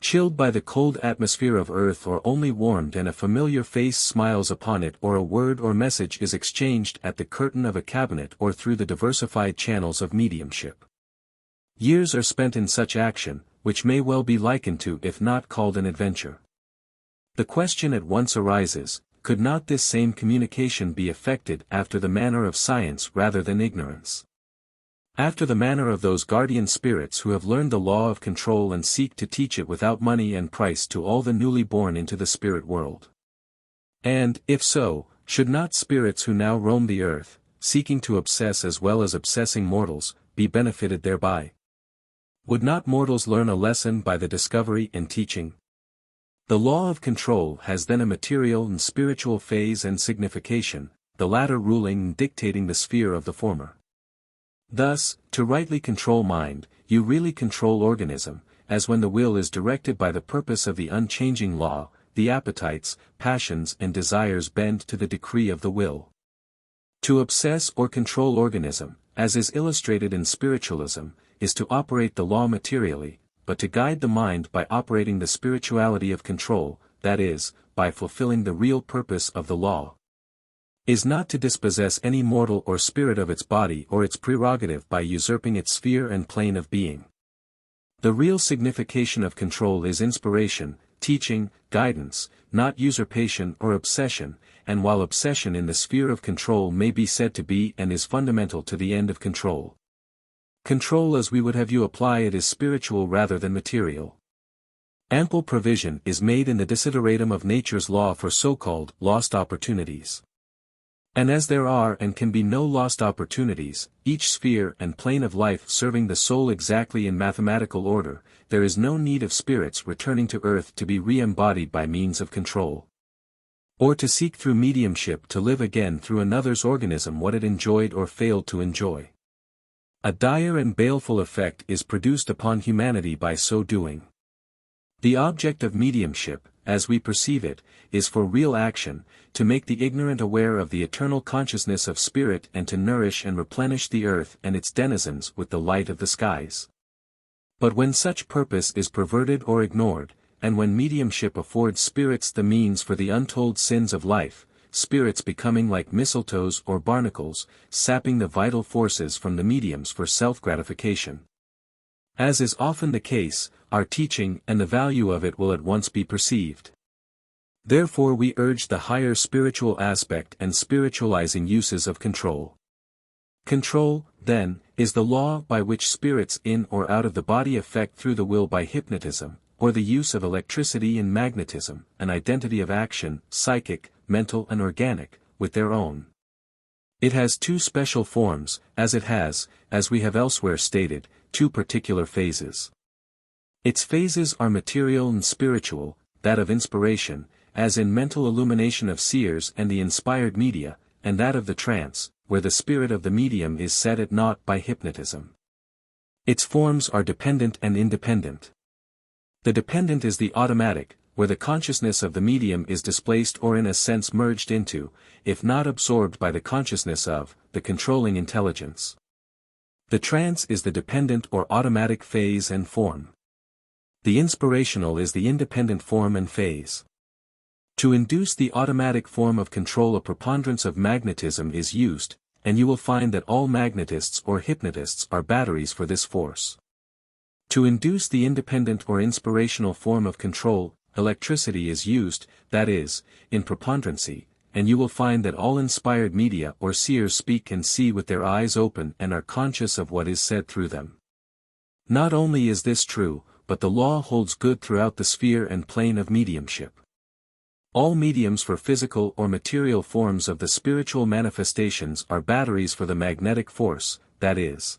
Chilled by the cold atmosphere of earth or only warmed and a familiar face smiles upon it or a word or message is exchanged at the curtain of a cabinet or through the diversified channels of mediumship. Years are spent in such action, which may well be likened to if not called an adventure. The question at once arises, could not this same communication be effected after the manner of science rather than ignorance? After the manner of those guardian spirits who have learned the law of control and seek to teach it without money and price to all the newly born into the spirit world? And, if so, should not spirits who now roam the earth, seeking to obsess as well as obsessing mortals, be benefited thereby? Would not mortals learn a lesson by the discovery and teaching? The law of control has then a material and spiritual phase and signification, the latter ruling and dictating the sphere of the former. Thus, to rightly control mind, you really control organism, as when the will is directed by the purpose of the unchanging law, the appetites, passions and desires bend to the decree of the will. To obsess or control organism, as is illustrated in spiritualism, is to operate the law materially, but to guide the mind by operating the spirituality of control, that is, by fulfilling the real purpose of the law. Is not to dispossess any mortal or spirit of its body or its prerogative by usurping its sphere and plane of being. The real signification of control is inspiration, teaching, guidance, not usurpation or obsession, and while obsession in the sphere of control may be said to be and is fundamental to the end of control. Control as we would have you apply it is spiritual rather than material. Ample provision is made in the desideratum of nature's law for so-called lost opportunities. And as there are and can be no lost opportunities, each sphere and plane of life serving the soul exactly in mathematical order, there is no need of spirits returning to earth to be re-embodied by means of control. Or to seek through mediumship to live again through another's organism what it enjoyed or failed to enjoy. A dire and baleful effect is produced upon humanity by so doing. The object of mediumship, as we perceive it, is for real action, to make the ignorant aware of the eternal consciousness of spirit and to nourish and replenish the earth and its denizens with the light of the skies. But when such purpose is perverted or ignored, and when mediumship affords spirits the means for the untold sins of life, spirits becoming like mistletoes or barnacles, sapping the vital forces from the mediums for self-gratification. As is often the case, our teaching and the value of it will at once be perceived. Therefore we urge the higher spiritual aspect and spiritualizing uses of control. Control, then, is the law by which spirits in or out of the body affect through the will by hypnotism, or the use of electricity and magnetism, an identity of action, psychic, mental and organic, with their own. It has two special forms, as it has, as we have elsewhere stated, two particular phases. Its phases are material and spiritual, that of inspiration, as in mental illumination of seers and the inspired media, and that of the trance, where the spirit of the medium is set at naught by hypnotism. Its forms are dependent and independent. The dependent is the automatic, where the consciousness of the medium is displaced or in a sense merged into, if not absorbed by the consciousness of, the controlling intelligence. The trance is the dependent or automatic phase and form. The inspirational is the independent form and phase. To induce the automatic form of control a preponderance of magnetism is used, and you will find that all magnetists or hypnotists are batteries for this force. To induce the independent or inspirational form of control, electricity is used, that is, in preponderancy, and you will find that all inspired media or seers speak and see with their eyes open and are conscious of what is said through them. Not only is this true, but the law holds good throughout the sphere and plane of mediumship. All mediums for physical or material forms of the spiritual manifestations are batteries for the magnetic force, that is.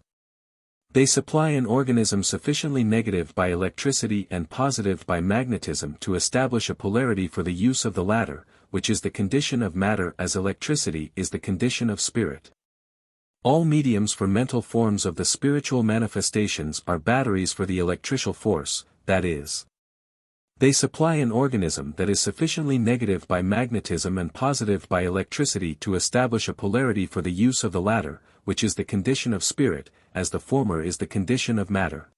They supply an organism sufficiently negative by electricity and positive by magnetism to establish a polarity for the use of the latter, which is the condition of matter as electricity is the condition of spirit. All mediums for mental forms of the spiritual manifestations are batteries for the electrical force, that is. They supply an organism that is sufficiently negative by magnetism and positive by electricity to establish a polarity for the use of the latter, which is the condition of spirit, as the former is the condition of matter.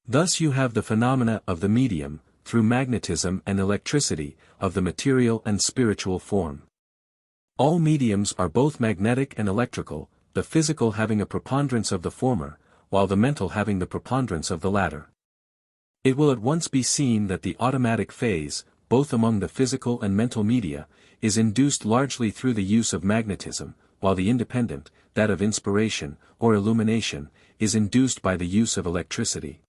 Thus you have the phenomena of the medium, through magnetism and electricity, of the material and spiritual form. All mediums are both magnetic and electrical, the physical having a preponderance of the former, while the mental having the preponderance of the latter. It will at once be seen that the automatic phase, both among the physical and mental media, is induced largely through the use of magnetism, while the independent, that of inspiration, or illumination, is induced by the use of electricity.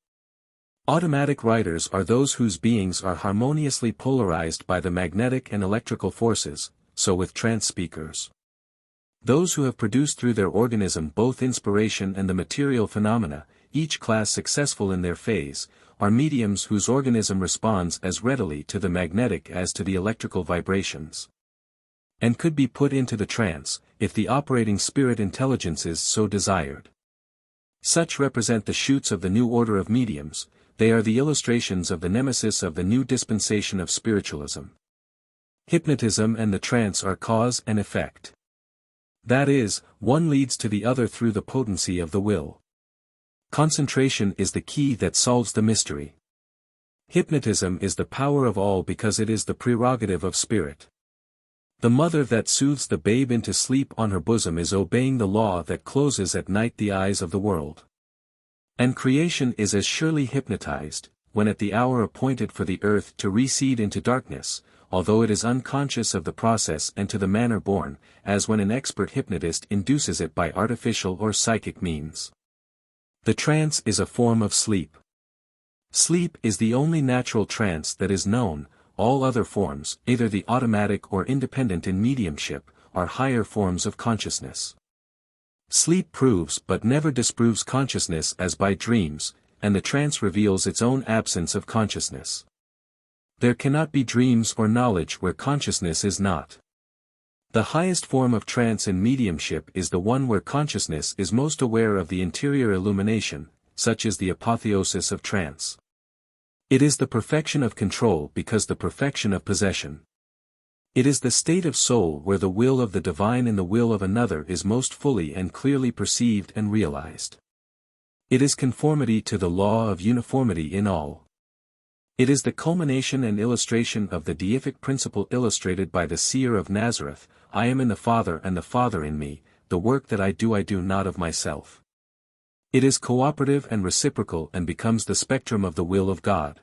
Automatic writers are those whose beings are harmoniously polarized by the magnetic and electrical forces, so with trance speakers. Those who have produced through their organism both inspiration and the material phenomena, each class successful in their phase, are mediums whose organism responds as readily to the magnetic as to the electrical vibrations, and could be put into the trance, if the operating spirit intelligences so desired. Such represent the shoots of the new order of mediums, they are the illustrations of the nemesis of the new dispensation of spiritualism. Hypnotism and the trance are cause and effect. That is, one leads to the other through the potency of the will. Concentration is the key that solves the mystery. Hypnotism is the power of all because it is the prerogative of spirit. The mother that soothes the babe into sleep on her bosom is obeying the law that closes at night the eyes of the world. And creation is as surely hypnotized, when at the hour appointed for the earth to reseed into darkness, although it is unconscious of the process and to the manner born, as when an expert hypnotist induces it by artificial or psychic means. The trance is a form of sleep. Sleep is the only natural trance that is known, all other forms, either the automatic or independent in mediumship, are higher forms of consciousness. Sleep proves but never disproves consciousness as by dreams, and the trance reveals its own absence of consciousness. There cannot be dreams or knowledge where consciousness is not. The highest form of trance in mediumship is the one where consciousness is most aware of the interior illumination, such is the apotheosis of trance. It is the perfection of control because the perfection of possession. It is the state of soul where the will of the divine in the will of another is most fully and clearly perceived and realized. It is conformity to the law of uniformity in all. It is the culmination and illustration of the deific principle illustrated by the seer of Nazareth, I am in the Father and the Father in me, the work that I do not of myself. It is cooperative and reciprocal and becomes the spectrum of the will of God.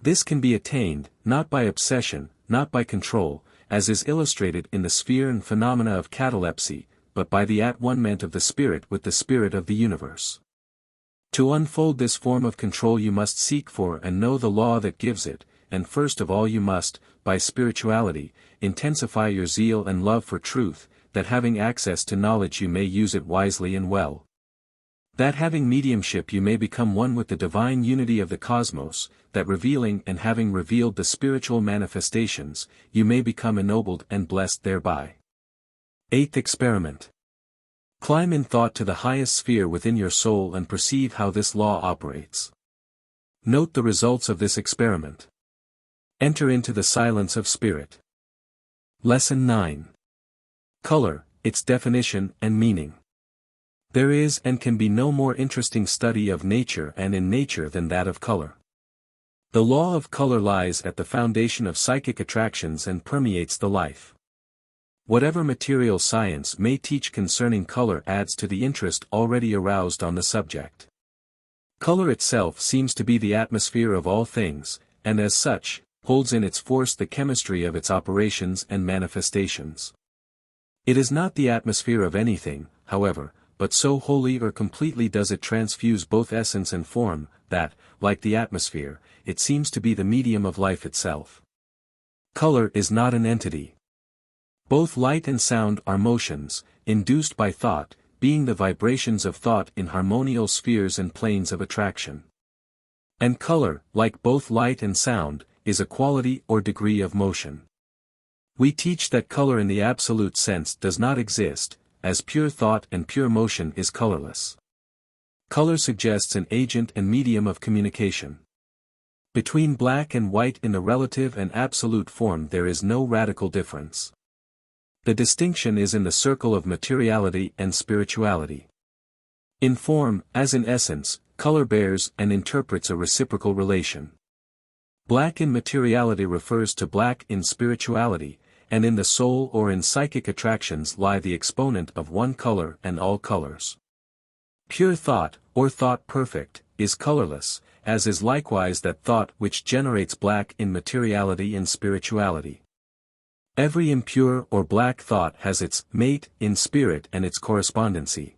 This can be attained, not by obsession, not by control, as is illustrated in the sphere and phenomena of catalepsy, but by the at-one-ment of the spirit with the spirit of the universe. To unfold this form of control you must seek for and know the law that gives it, and first of all you must, by spirituality, intensify your zeal and love for truth, that having access to knowledge you may use it wisely and well. That having mediumship you may become one with the divine unity of the cosmos, that revealing and having revealed the spiritual manifestations, you may become ennobled and blessed thereby. Eighth experiment. Climb in thought to the highest sphere within your soul and perceive how this law operates. Note the results of this experiment. Enter into the silence of spirit. Lesson 9. Color, its definition and meaning. There is and can be no more interesting study of nature and in nature than that of color. The law of color lies at the foundation of psychic attractions and permeates the life. Whatever material science may teach concerning color adds to the interest already aroused on the subject. Color itself seems to be the atmosphere of all things, and as such, holds in its force the chemistry of its operations and manifestations. It is not the atmosphere of anything, however, but so wholly or completely does it transfuse both essence and form, that, like the atmosphere, it seems to be the medium of life itself. Color is not an entity. Both light and sound are motions, induced by thought, being the vibrations of thought in harmonial spheres and planes of attraction. And color, like both light and sound, is a quality or degree of motion. We teach that color in the absolute sense does not exist, as pure thought and pure motion is colorless. Color suggests an agent and medium of communication. Between black and white in the relative and absolute form there is no radical difference. The distinction is in the circle of materiality and spirituality. In form, as in essence, color bears and interprets a reciprocal relation. Black in materiality refers to black in spirituality, and in the soul or in psychic attractions lie the exponent of one color and all colors. Pure thought, or thought perfect, is colorless, as is likewise that thought which generates black in materiality and spirituality. Every impure or black thought has its mate in spirit and its correspondency.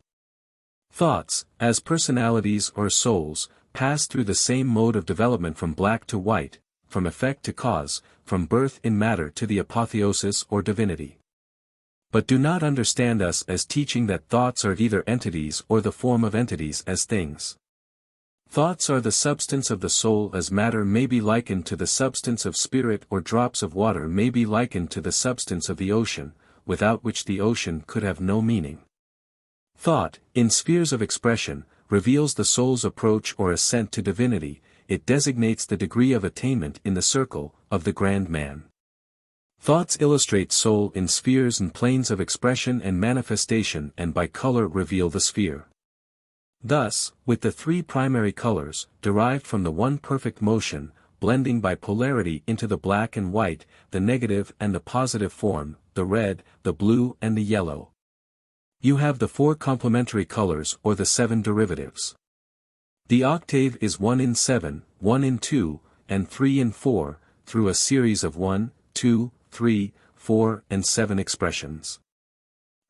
Thoughts, as personalities or souls, pass through the same mode of development from black to white, from effect to cause, from birth in matter to the apotheosis or divinity. But do not understand us as teaching that thoughts are either entities or the form of entities as things. Thoughts are the substance of the soul as matter may be likened to the substance of spirit or drops of water may be likened to the substance of the ocean, without which the ocean could have no meaning. Thought, in spheres of expression, reveals the soul's approach or ascent to divinity, it designates the degree of attainment in the circle of the grand man. Thoughts illustrate soul in spheres and planes of expression and manifestation and by color reveal the sphere. Thus, with the three primary colors, derived from the one perfect motion, blending by polarity into the black and white, the negative and the positive form, the red, the blue and the yellow. You have the four complementary colors or the seven derivatives. The octave is 1 in 7, 1 in 2, and 3 in 4, through a series of 1, 2, 3, 4, and 7 expressions.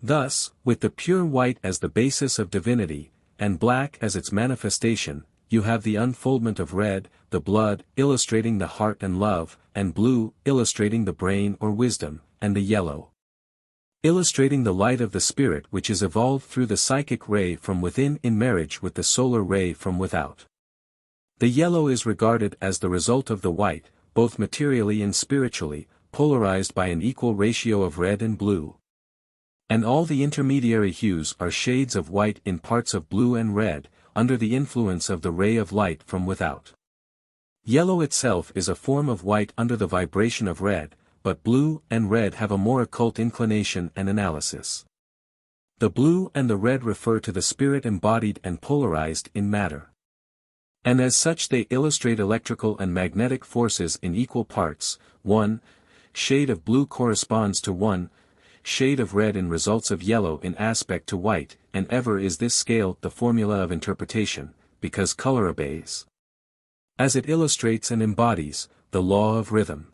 Thus, with the pure white as the basis of divinity, and black as its manifestation, you have the unfoldment of red, the blood, illustrating the heart and love, and blue, illustrating the brain or wisdom, and the yellow, illustrating the light of the spirit which is evolved through the psychic ray from within in marriage with the solar ray from without. The yellow is regarded as the result of the white, both materially and spiritually, polarized by an equal ratio of red and blue. And all the intermediary hues are shades of white in parts of blue and red, under the influence of the ray of light from without. Yellow itself is a form of white under the vibration of red, but blue and red have a more occult inclination and analysis. The blue and the red refer to the spirit embodied and polarized in matter. And as such they illustrate electrical and magnetic forces in equal parts. 1 shade of blue corresponds to 1 shade of red in results of yellow in aspect to white, and ever is this scale the formula of interpretation, because color obeys, as it illustrates and embodies, the law of rhythm.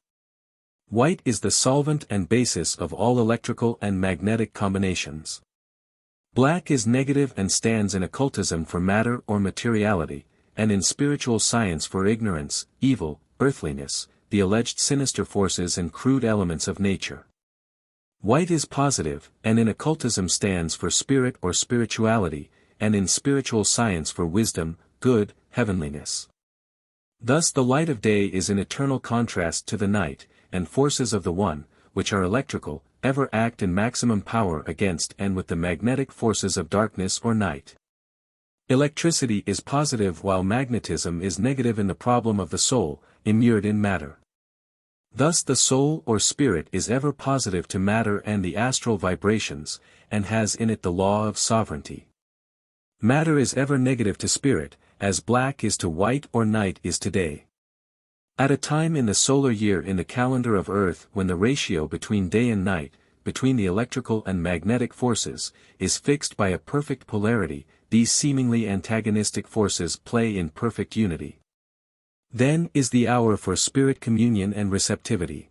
White is the solvent and basis of all electrical and magnetic combinations. Black is negative and stands in occultism for matter or materiality, and in spiritual science for ignorance, evil, earthliness, the alleged sinister forces and crude elements of nature. White is positive, and in occultism stands for spirit or spirituality, and in spiritual science for wisdom, good, heavenliness. Thus the light of day is in eternal contrast to the night, and forces of the one, which are electrical, ever act in maximum power against and with the magnetic forces of darkness or night. Electricity is positive while magnetism is negative in the problem of the soul, immured in matter. Thus the soul or spirit is ever positive to matter and the astral vibrations, and has in it the law of sovereignty. Matter is ever negative to spirit, as black is to white or night is to day. At a time in the solar year in the calendar of Earth when the ratio between day and night, between the electrical and magnetic forces, is fixed by a perfect polarity, these seemingly antagonistic forces play in perfect unity. Then is the hour for spirit communion and receptivity.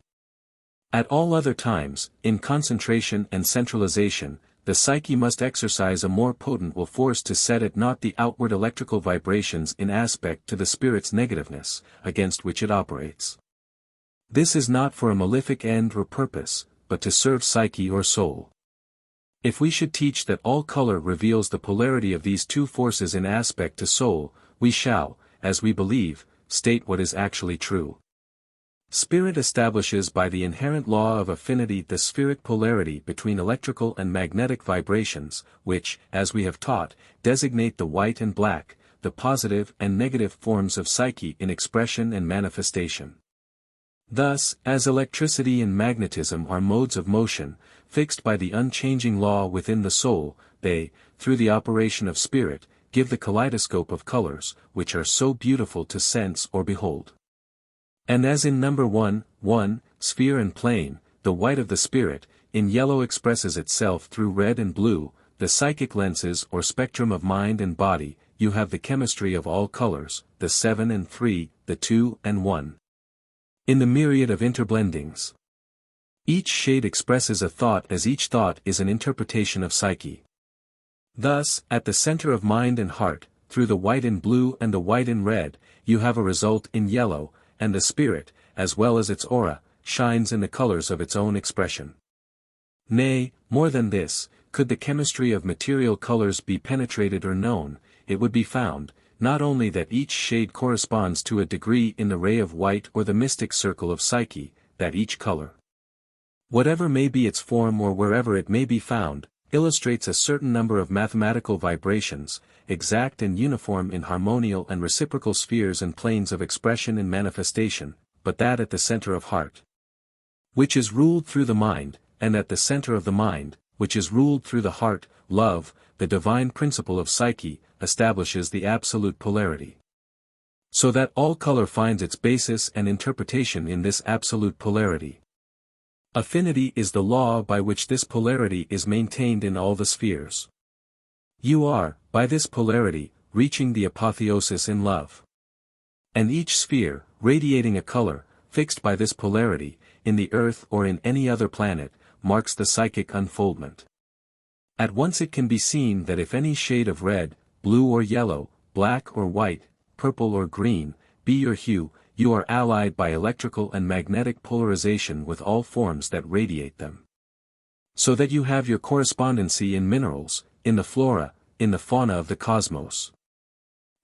At all other times, in concentration and centralization, the psyche must exercise a more potent will force to set at naught the outward electrical vibrations in aspect to the spirit's negativeness, against which it operates. This is not for a malefic end or purpose, but to serve psyche or soul. If we should teach that all color reveals the polarity of these two forces in aspect to soul, we shall, as we believe, state what is actually true. Spirit establishes by the inherent law of affinity the spheric polarity between electrical and magnetic vibrations, which, as we have taught, designate the white and black, the positive and negative forms of psyche in expression and manifestation. Thus, as electricity and magnetism are modes of motion, fixed by the unchanging law within the soul, they, through the operation of spirit, give the kaleidoscope of colors, which are so beautiful to sense or behold. And as in number 1, sphere and plane, the white of the spirit, in yellow expresses itself through red and blue, the psychic lenses or spectrum of mind and body, you have the chemistry of all colors, the 7 and 3, the 2 and 1. In the myriad of interblendings, each shade expresses a thought as each thought is an interpretation of psyche. Thus, at the center of mind and heart, through the white in blue and the white in red, you have a result in yellow, and the spirit, as well as its aura, shines in the colors of its own expression. Nay, more than this, could the chemistry of material colors be penetrated or known, it would be found, not only that each shade corresponds to a degree in the ray of white or the mystic circle of psyche, that each color, whatever may be its form or wherever it may be found, illustrates a certain number of mathematical vibrations, exact and uniform in harmonial and reciprocal spheres and planes of expression and manifestation, but that at the center of heart, which is ruled through the mind, and at the center of the mind, which is ruled through the heart, love, the divine principle of psyche, establishes the absolute polarity. So that all color finds its basis and interpretation in this absolute polarity. Affinity is the law by which this polarity is maintained in all the spheres. You are, by this polarity, reaching the apotheosis in love. And each sphere, radiating a color, fixed by this polarity, in the earth or in any other planet, marks the psychic unfoldment. At once it can be seen that if any shade of red, blue or yellow, black or white, purple or green, be your hue, you are allied by electrical and magnetic polarization with all forms that radiate them. So that you have your correspondency in minerals, in the flora, in the fauna of the cosmos.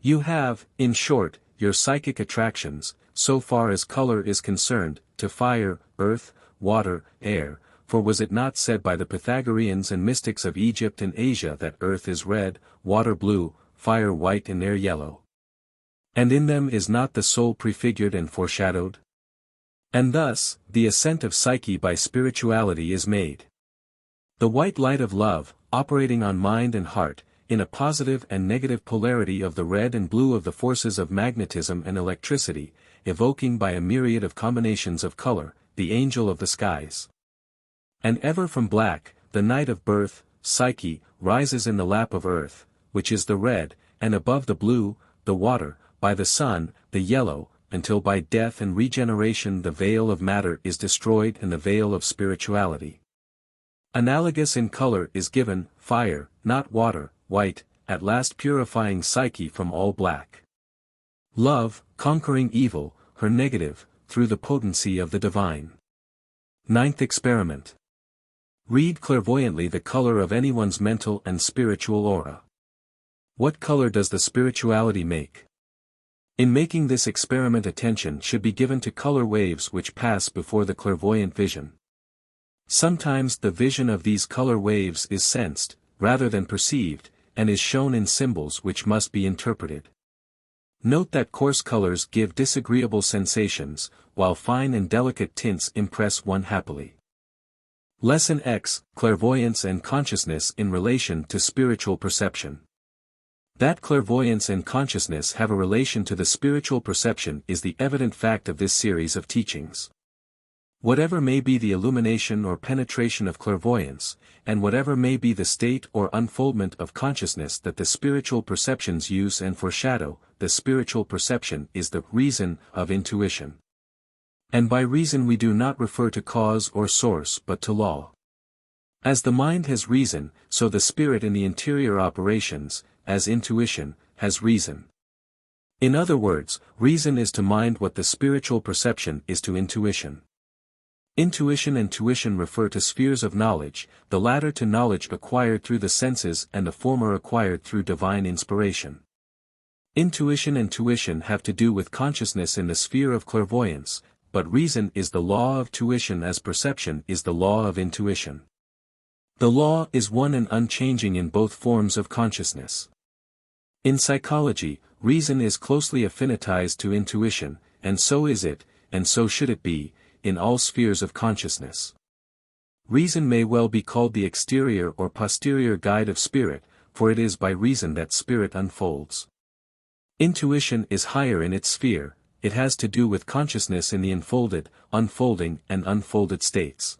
You have, in short, your psychic attractions, so far as color is concerned, to fire, earth, water, air, for was it not said by the Pythagoreans and mystics of Egypt and Asia that earth is red, water blue, fire white and air yellow? And in them is not the soul prefigured and foreshadowed? And thus, the ascent of psyche by spirituality is made. The white light of love, operating on mind and heart, in a positive and negative polarity of the red and blue of the forces of magnetism and electricity, evoking by a myriad of combinations of color, the angel of the skies. And ever from black, the night of birth, psyche, rises in the lap of earth, which is the red, and above the blue, the water, by the sun, the yellow, until by death and regeneration the veil of matter is destroyed and the veil of spirituality. Analogous in color is given, fire, not water, white, at last purifying psyche from all black. Love, conquering evil, her negative, through the potency of the divine. Ninth experiment. Read clairvoyantly the color of anyone's mental and spiritual aura. What color does the spirituality make? In making this experiment, attention should be given to color waves which pass before the clairvoyant vision. Sometimes the vision of these color waves is sensed, rather than perceived, and is shown in symbols which must be interpreted. Note that coarse colors give disagreeable sensations, while fine and delicate tints impress one happily. Lesson X, Clairvoyance and Consciousness in relation to spiritual perception. That clairvoyance and consciousness have a relation to the spiritual perception is the evident fact of this series of teachings. Whatever may be the illumination or penetration of clairvoyance, and whatever may be the state or unfoldment of consciousness that the spiritual perceptions use and foreshadow, the spiritual perception is the reason of intuition. And by reason we do not refer to cause or source but to law. As the mind has reason, so the spirit in the interior operations, as intuition, has reason. In other words, reason is to mind what the spiritual perception is to intuition. Intuition and tuition refer to spheres of knowledge, the latter to knowledge acquired through the senses and the former acquired through divine inspiration. Intuition and tuition have to do with consciousness in the sphere of clairvoyance, but reason is the law of tuition as perception is the law of intuition. The law is one and unchanging in both forms of consciousness. In psychology, reason is closely affinitized to intuition, and so is it, and so should it be, in all spheres of consciousness. Reason may well be called the exterior or posterior guide of spirit, for it is by reason that spirit unfolds. Intuition is higher in its sphere, it has to do with consciousness in the enfolded, unfolding and unfolded states.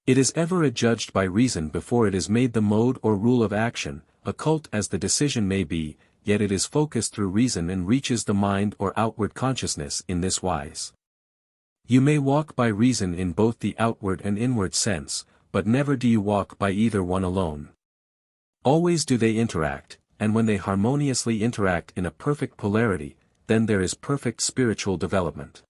It is ever adjudged by reason before it is made the mode or rule of action, occult as the decision may be, yet it is focused through reason and reaches the mind or outward consciousness in this wise. You may walk by reason in both the outward and inward sense, but never do you walk by either one alone. Always do they interact, and when they harmoniously interact in a perfect polarity, then there is perfect spiritual development.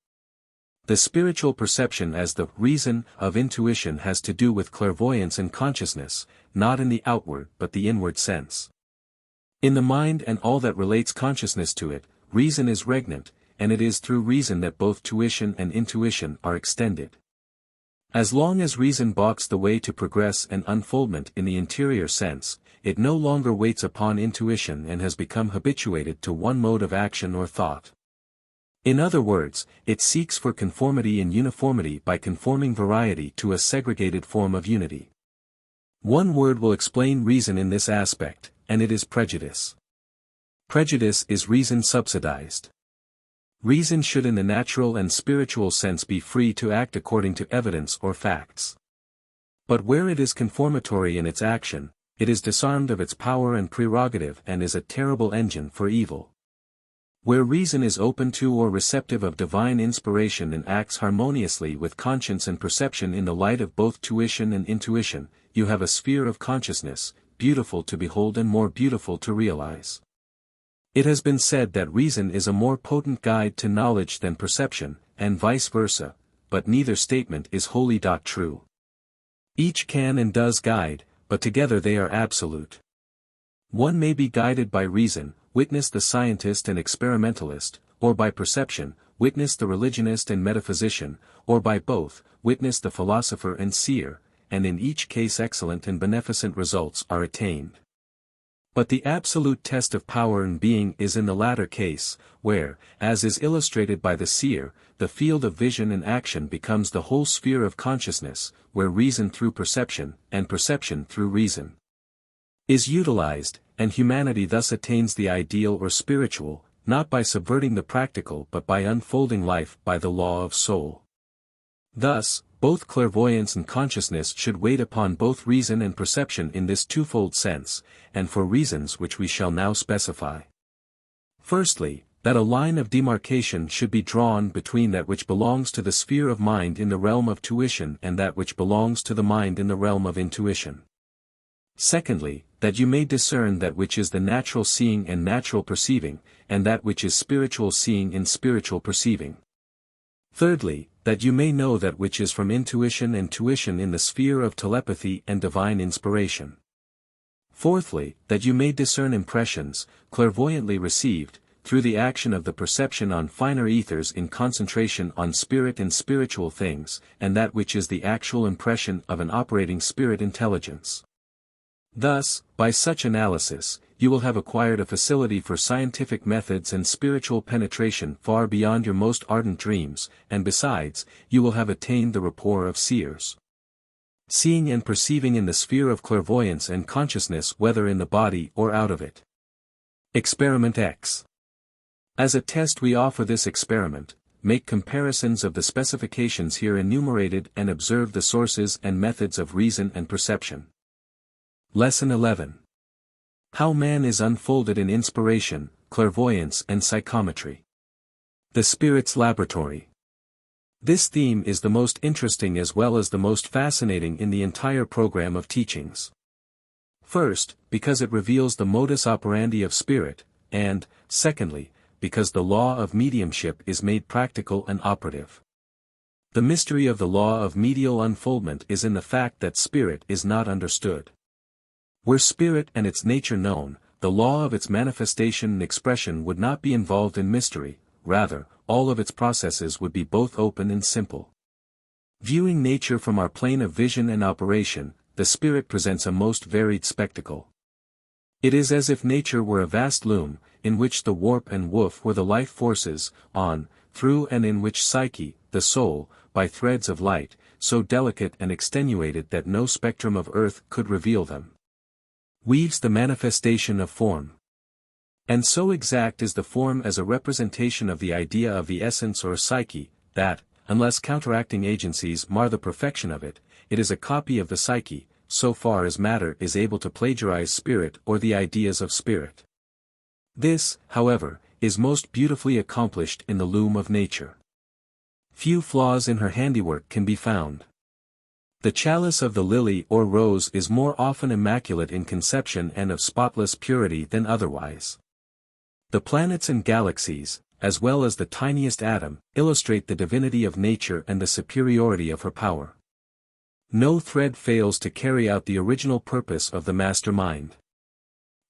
The spiritual perception as the reason of intuition has to do with clairvoyance and consciousness, not in the outward but the inward sense. In the mind and all that relates consciousness to it, reason is regnant, and it is through reason that both tuition and intuition are extended. As long as reason blocks the way to progress and unfoldment in the interior sense, it no longer waits upon intuition and has become habituated to one mode of action or thought. In other words, it seeks for conformity in uniformity by conforming variety to a segregated form of unity. One word will explain reason in this aspect, and it is prejudice. Prejudice is reason subsidized. Reason should in the natural and spiritual sense be free to act according to evidence or facts. But where it is conformatory in its action, it is disarmed of its power and prerogative and is a terrible engine for evil. Where reason is open to or receptive of divine inspiration and acts harmoniously with conscience and perception in the light of both tuition and intuition, you have a sphere of consciousness, beautiful to behold and more beautiful to realize. It has been said that reason is a more potent guide to knowledge than perception, and vice versa, but neither statement is wholly true. Each can and does guide, but together they are absolute. One may be guided by reason, witness the scientist and experimentalist, or by perception, witness the religionist and metaphysician, or by both, witness the philosopher and seer, and in each case excellent and beneficent results are attained. But the absolute test of power and being is in the latter case, where, as is illustrated by the seer, the field of vision and action becomes the whole sphere of consciousness, where reason through perception, and perception through reason, is utilized, and humanity thus attains the ideal or spiritual, not by subverting the practical but by unfolding life by the law of soul. Thus, both clairvoyance and consciousness should wait upon both reason and perception in this twofold sense, and for reasons which we shall now specify. Firstly, that a line of demarcation should be drawn between that which belongs to the sphere of mind in the realm of tuition and that which belongs to the mind in the realm of intuition. Secondly, that you may discern that which is the natural seeing and natural perceiving, and that which is spiritual seeing and spiritual perceiving. Thirdly, that you may know that which is from intuition and tuition in the sphere of telepathy and divine inspiration. Fourthly, that you may discern impressions, clairvoyantly received, through the action of the perception on finer ethers in concentration on spirit and spiritual things, and that which is the actual impression of an operating spirit intelligence. Thus, by such analysis, you will have acquired a facility for scientific methods and spiritual penetration far beyond your most ardent dreams, and besides, you will have attained the rapport of seers. Seeing and perceiving in the sphere of clairvoyance and consciousness whether in the body or out of it. Experiment X. As a test we offer this experiment, make comparisons of the specifications here enumerated and observe the sources and methods of reason and perception. Lesson 11. How man is unfolded in inspiration, clairvoyance and psychometry. The Spirit's Laboratory. This theme is the most interesting as well as the most fascinating in the entire program of teachings. First, because it reveals the modus operandi of spirit, and, secondly, because the law of mediumship is made practical and operative. The mystery of the law of medial unfoldment is in the fact that spirit is not understood. Were spirit and its nature known, the law of its manifestation and expression would not be involved in mystery, rather, all of its processes would be both open and simple. Viewing nature from our plane of vision and operation, the spirit presents a most varied spectacle. It is as if nature were a vast loom, in which the warp and woof were the life forces, on, through and in which psyche, the soul, by threads of light, so delicate and extenuated that no spectrum of earth could reveal them, weaves the manifestation of form. And so exact is the form as a representation of the idea of the essence or psyche, that, unless counteracting agencies mar the perfection of it, it is a copy of the psyche, so far as matter is able to plagiarize spirit or the ideas of spirit. This, however, is most beautifully accomplished in the loom of nature. Few flaws in her handiwork can be found. The chalice of the lily or rose is more often immaculate in conception and of spotless purity than otherwise. The planets and galaxies, as well as the tiniest atom, illustrate the divinity of nature and the superiority of her power. No thread fails to carry out the original purpose of the master mind.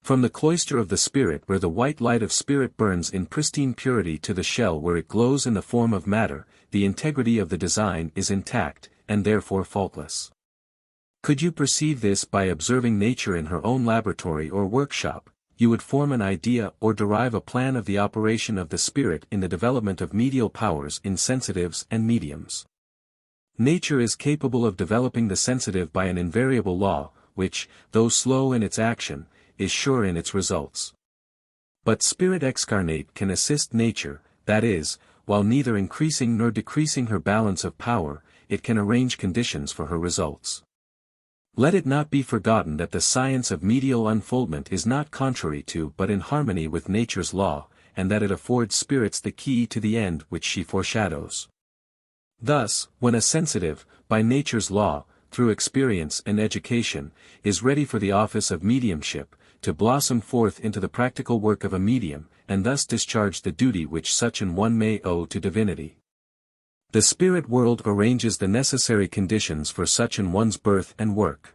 From the cloister of the spirit where the white light of spirit burns in pristine purity to the shell where it glows in the form of matter, the integrity of the design is intact, and therefore faultless. Could you perceive this by observing nature in her own laboratory or workshop, you would form an idea or derive a plan of the operation of the spirit in the development of medial powers in sensitives and mediums. Nature is capable of developing the sensitive by an invariable law, which, though slow in its action, is sure in its results. But spirit excarnate can assist nature, that is, while neither increasing nor decreasing her balance of power, it can arrange conditions for her results. Let it not be forgotten that the science of medial unfoldment is not contrary to but in harmony with nature's law, and that it affords spirits the key to the end which she foreshadows. Thus, when a sensitive, by nature's law, through experience and education, is ready for the office of mediumship, to blossom forth into the practical work of a medium, and thus discharge the duty which such an one may owe to divinity, the spirit world arranges the necessary conditions for such an one's birth and work.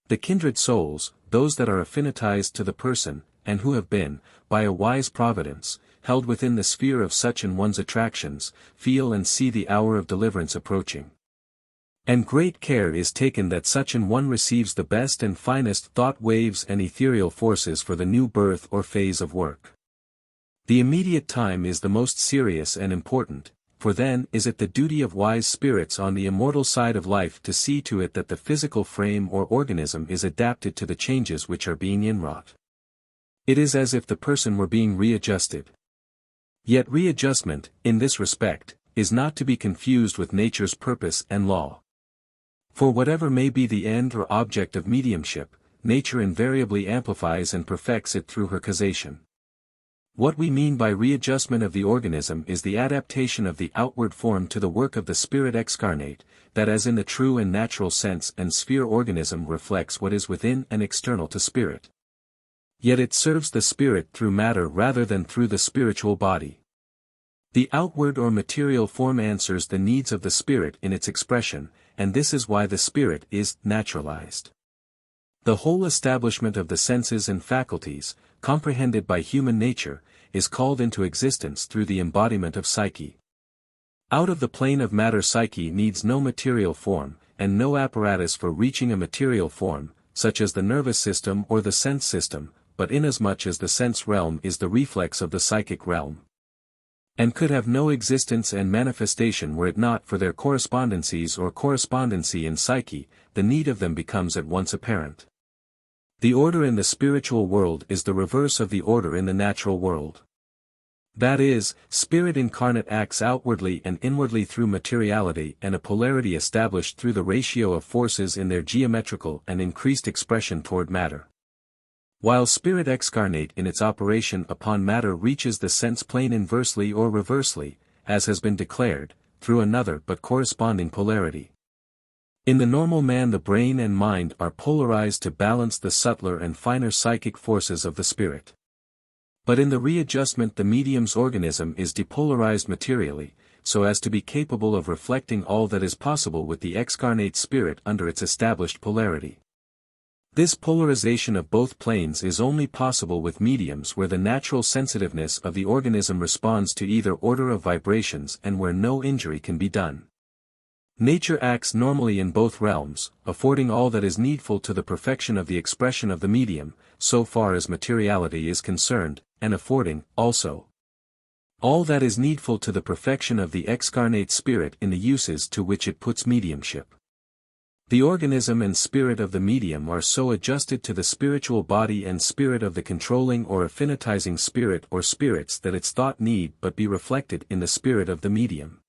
The kindred souls, those that are affinitized to the person, and who have been, by a wise providence, held within the sphere of such an one's attractions, feel and see the hour of deliverance approaching. And great care is taken that such an one receives the best and finest thought waves and ethereal forces for the new birth or phase of work. The immediate time is the most serious and important, for then is it the duty of wise spirits on the immortal side of life to see to it that the physical frame or organism is adapted to the changes which are being inwrought. It is as if the person were being readjusted. Yet readjustment, in this respect, is not to be confused with nature's purpose and law. For whatever may be the end or object of mediumship, nature invariably amplifies and perfects it through her causation. What we mean by readjustment of the organism is the adaptation of the outward form to the work of the spirit excarnate, that as in the true and natural sense and sphere organism reflects what is within and external to spirit. Yet it serves the spirit through matter rather than through the spiritual body. The outward or material form answers the needs of the spirit in its expression, and this is why the spirit is naturalized. The whole establishment of the senses and faculties, comprehended by human nature, is called into existence through the embodiment of psyche. Out of the plane of matter psyche needs no material form, and no apparatus for reaching a material form, such as the nervous system or the sense system, but inasmuch as the sense realm is the reflex of the psychic realm, and could have no existence and manifestation were it not for their correspondencies or correspondency in psyche, the need of them becomes at once apparent. The order in the spiritual world is the reverse of the order in the natural world. That is, spirit incarnate acts outwardly and inwardly through materiality and a polarity established through the ratio of forces in their geometrical and increased expression toward matter. While spirit excarnate in its operation upon matter reaches the sense plane inversely or reversely, as has been declared, through another but corresponding polarity. In the normal man the brain and mind are polarized to balance the subtler and finer psychic forces of the spirit. But in the readjustment the medium's organism is depolarized materially, so as to be capable of reflecting all that is possible with the excarnate spirit under its established polarity. This polarization of both planes is only possible with mediums where the natural sensitiveness of the organism responds to either order of vibrations and where no injury can be done. Nature acts normally in both realms, affording all that is needful to the perfection of the expression of the medium, so far as materiality is concerned, and affording, also, all that is needful to the perfection of the excarnate spirit in the uses to which it puts mediumship. The organism and spirit of the medium are so adjusted to the spiritual body and spirit of the controlling or affinitizing spirit or spirits that its thought need but be reflected in the spirit of the medium.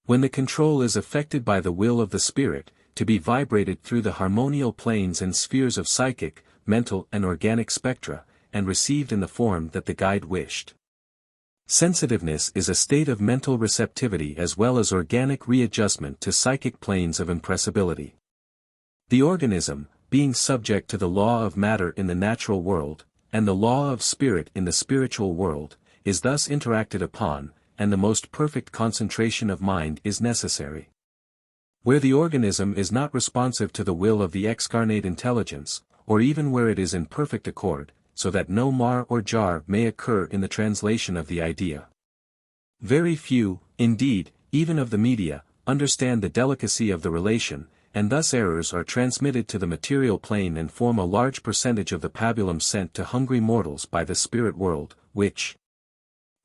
When the control is effected by the will of the spirit, to be vibrated through the harmonial planes and spheres of psychic, mental and organic spectra, and received in the form that the guide wished. Sensitiveness is a state of mental receptivity as well as organic readjustment to psychic planes of impressibility. The organism, being subject to the law of matter in the natural world, and the law of spirit in the spiritual world, is thus interacted upon, and the most perfect concentration of mind is necessary. Where the organism is not responsive to the will of the excarnate intelligence, or even where it is in perfect accord, so that no mar or jar may occur in the translation of the idea. Very few, indeed, even of the media, understand the delicacy of the relation, and thus errors are transmitted to the material plane and form a large percentage of the pabulum sent to hungry mortals by the spirit world, which,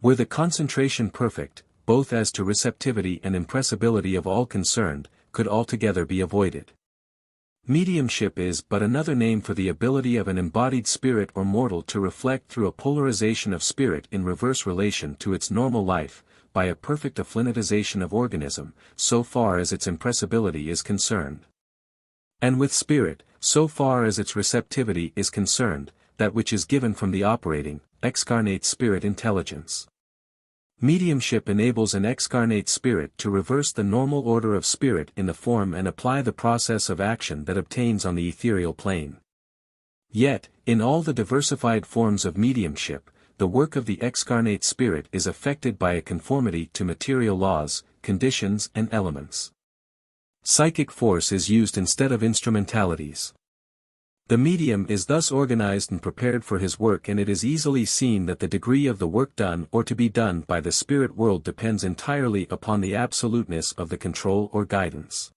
were the concentration perfect, both as to receptivity and impressibility of all concerned, could altogether be avoided. Mediumship is but another name for the ability of an embodied spirit or mortal to reflect through a polarization of spirit in reverse relation to its normal life, by a perfect affinitization of organism, so far as its impressibility is concerned. And with spirit, so far as its receptivity is concerned, that which is given from the operating, excarnate spirit intelligence. Mediumship enables an excarnate spirit to reverse the normal order of spirit in the form and apply the process of action that obtains on the ethereal plane. Yet, in all the diversified forms of mediumship, the work of the excarnate spirit is affected by a conformity to material laws, conditions and elements. Psychic force is used instead of instrumentalities. The medium is thus organized and prepared for his work, and it is easily seen that the degree of the work done or to be done by the spirit world depends entirely upon the absoluteness of the control or guidance.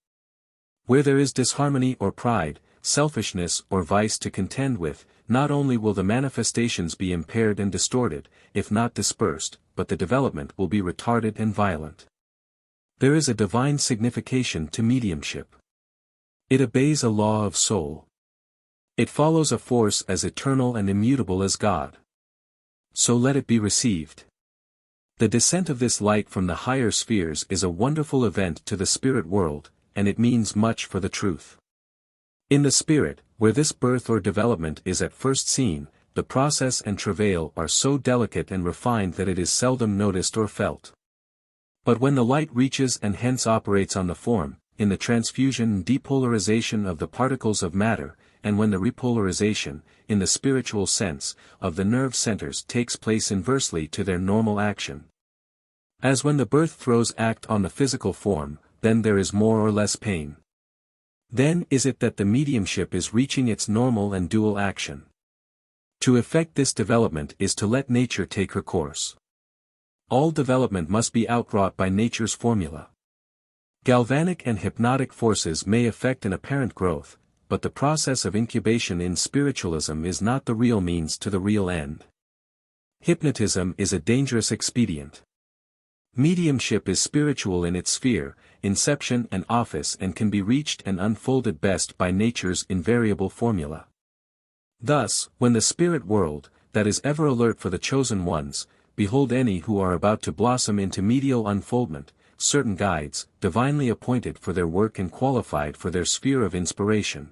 Where there is disharmony or pride, selfishness or vice to contend with, not only will the manifestations be impaired and distorted, if not dispersed, but the development will be retarded and violent. There is a divine signification to mediumship. It obeys a law of soul. It follows a force as eternal and immutable as God. So let it be received. The descent of this light from the higher spheres is a wonderful event to the spirit world, and it means much for the truth. In the spirit, where this birth or development is at first seen, the process and travail are so delicate and refined that it is seldom noticed or felt. But when the light reaches and hence operates on the form, in the transfusion and depolarization of the particles of matter, and when the repolarization, in the spiritual sense, of the nerve centers takes place inversely to their normal action. As when the birth throes act on the physical form, then there is more or less pain. Then is it that the mediumship is reaching its normal and dual action. To effect this development is to let nature take her course. All development must be outwrought by nature's formula. Galvanic and hypnotic forces may effect an apparent growth, but the process of incubation in spiritualism is not the real means to the real end. Hypnotism is a dangerous expedient. Mediumship is spiritual in its sphere, inception and office, and can be reached and unfolded best by nature's invariable formula. Thus, when the spirit world, that is ever alert for the chosen ones, behold any who are about to blossom into medial unfoldment, certain guides, divinely appointed for their work and qualified for their sphere of inspiration.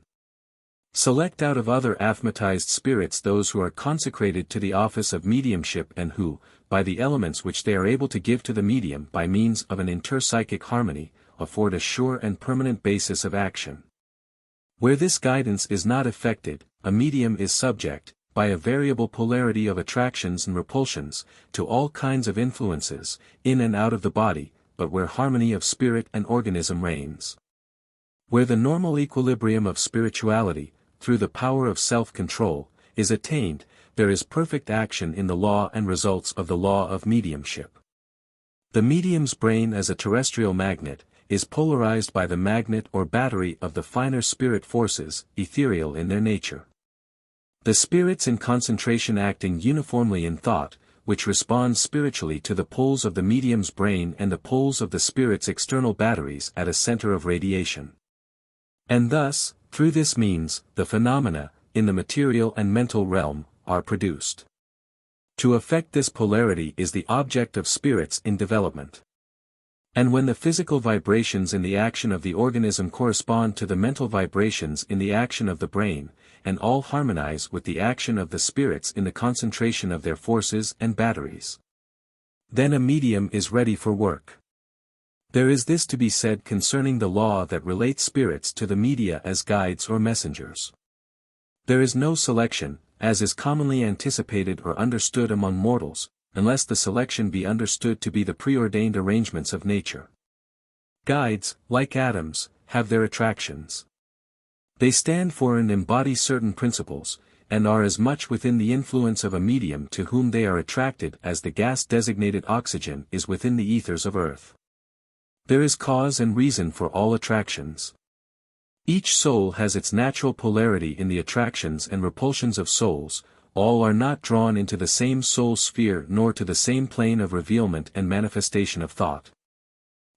Select out of other aphmatized spirits those who are consecrated to the office of mediumship and who, by the elements which they are able to give to the medium by means of an interpsychic harmony, afford a sure and permanent basis of action. Where this guidance is not effected, a medium is subject, by a variable polarity of attractions and repulsions, to all kinds of influences, in and out of the body, but where harmony of spirit and organism reigns. Where the normal equilibrium of spirituality, through the power of self-control, is attained, there is perfect action in the law and results of the law of mediumship. The medium's brain as a terrestrial magnet, is polarized by the magnet or battery of the finer spirit forces, ethereal in their nature. The spirits in concentration acting uniformly in thought, which responds spiritually to the poles of the medium's brain and the poles of the spirit's external batteries at a center of radiation. And thus, through this means, the phenomena, in the material and mental realm, are produced. To effect this polarity is the object of spirits in development. And when the physical vibrations in the action of the organism correspond to the mental vibrations in the action of the brain, and all harmonize with the action of the spirits in the concentration of their forces and batteries, then a medium is ready for work. There is this to be said concerning the law that relates spirits to the media as guides or messengers. There is no selection, as is commonly anticipated or understood among mortals, unless the selection be understood to be the preordained arrangements of nature. Guides, like atoms, have their attractions. They stand for and embody certain principles, and are as much within the influence of a medium to whom they are attracted as the gas designated oxygen is within the ethers of earth. There is cause and reason for all attractions. Each soul has its natural polarity in the attractions and repulsions of souls. All are not drawn into the same soul sphere nor to the same plane of revealment and manifestation of thought.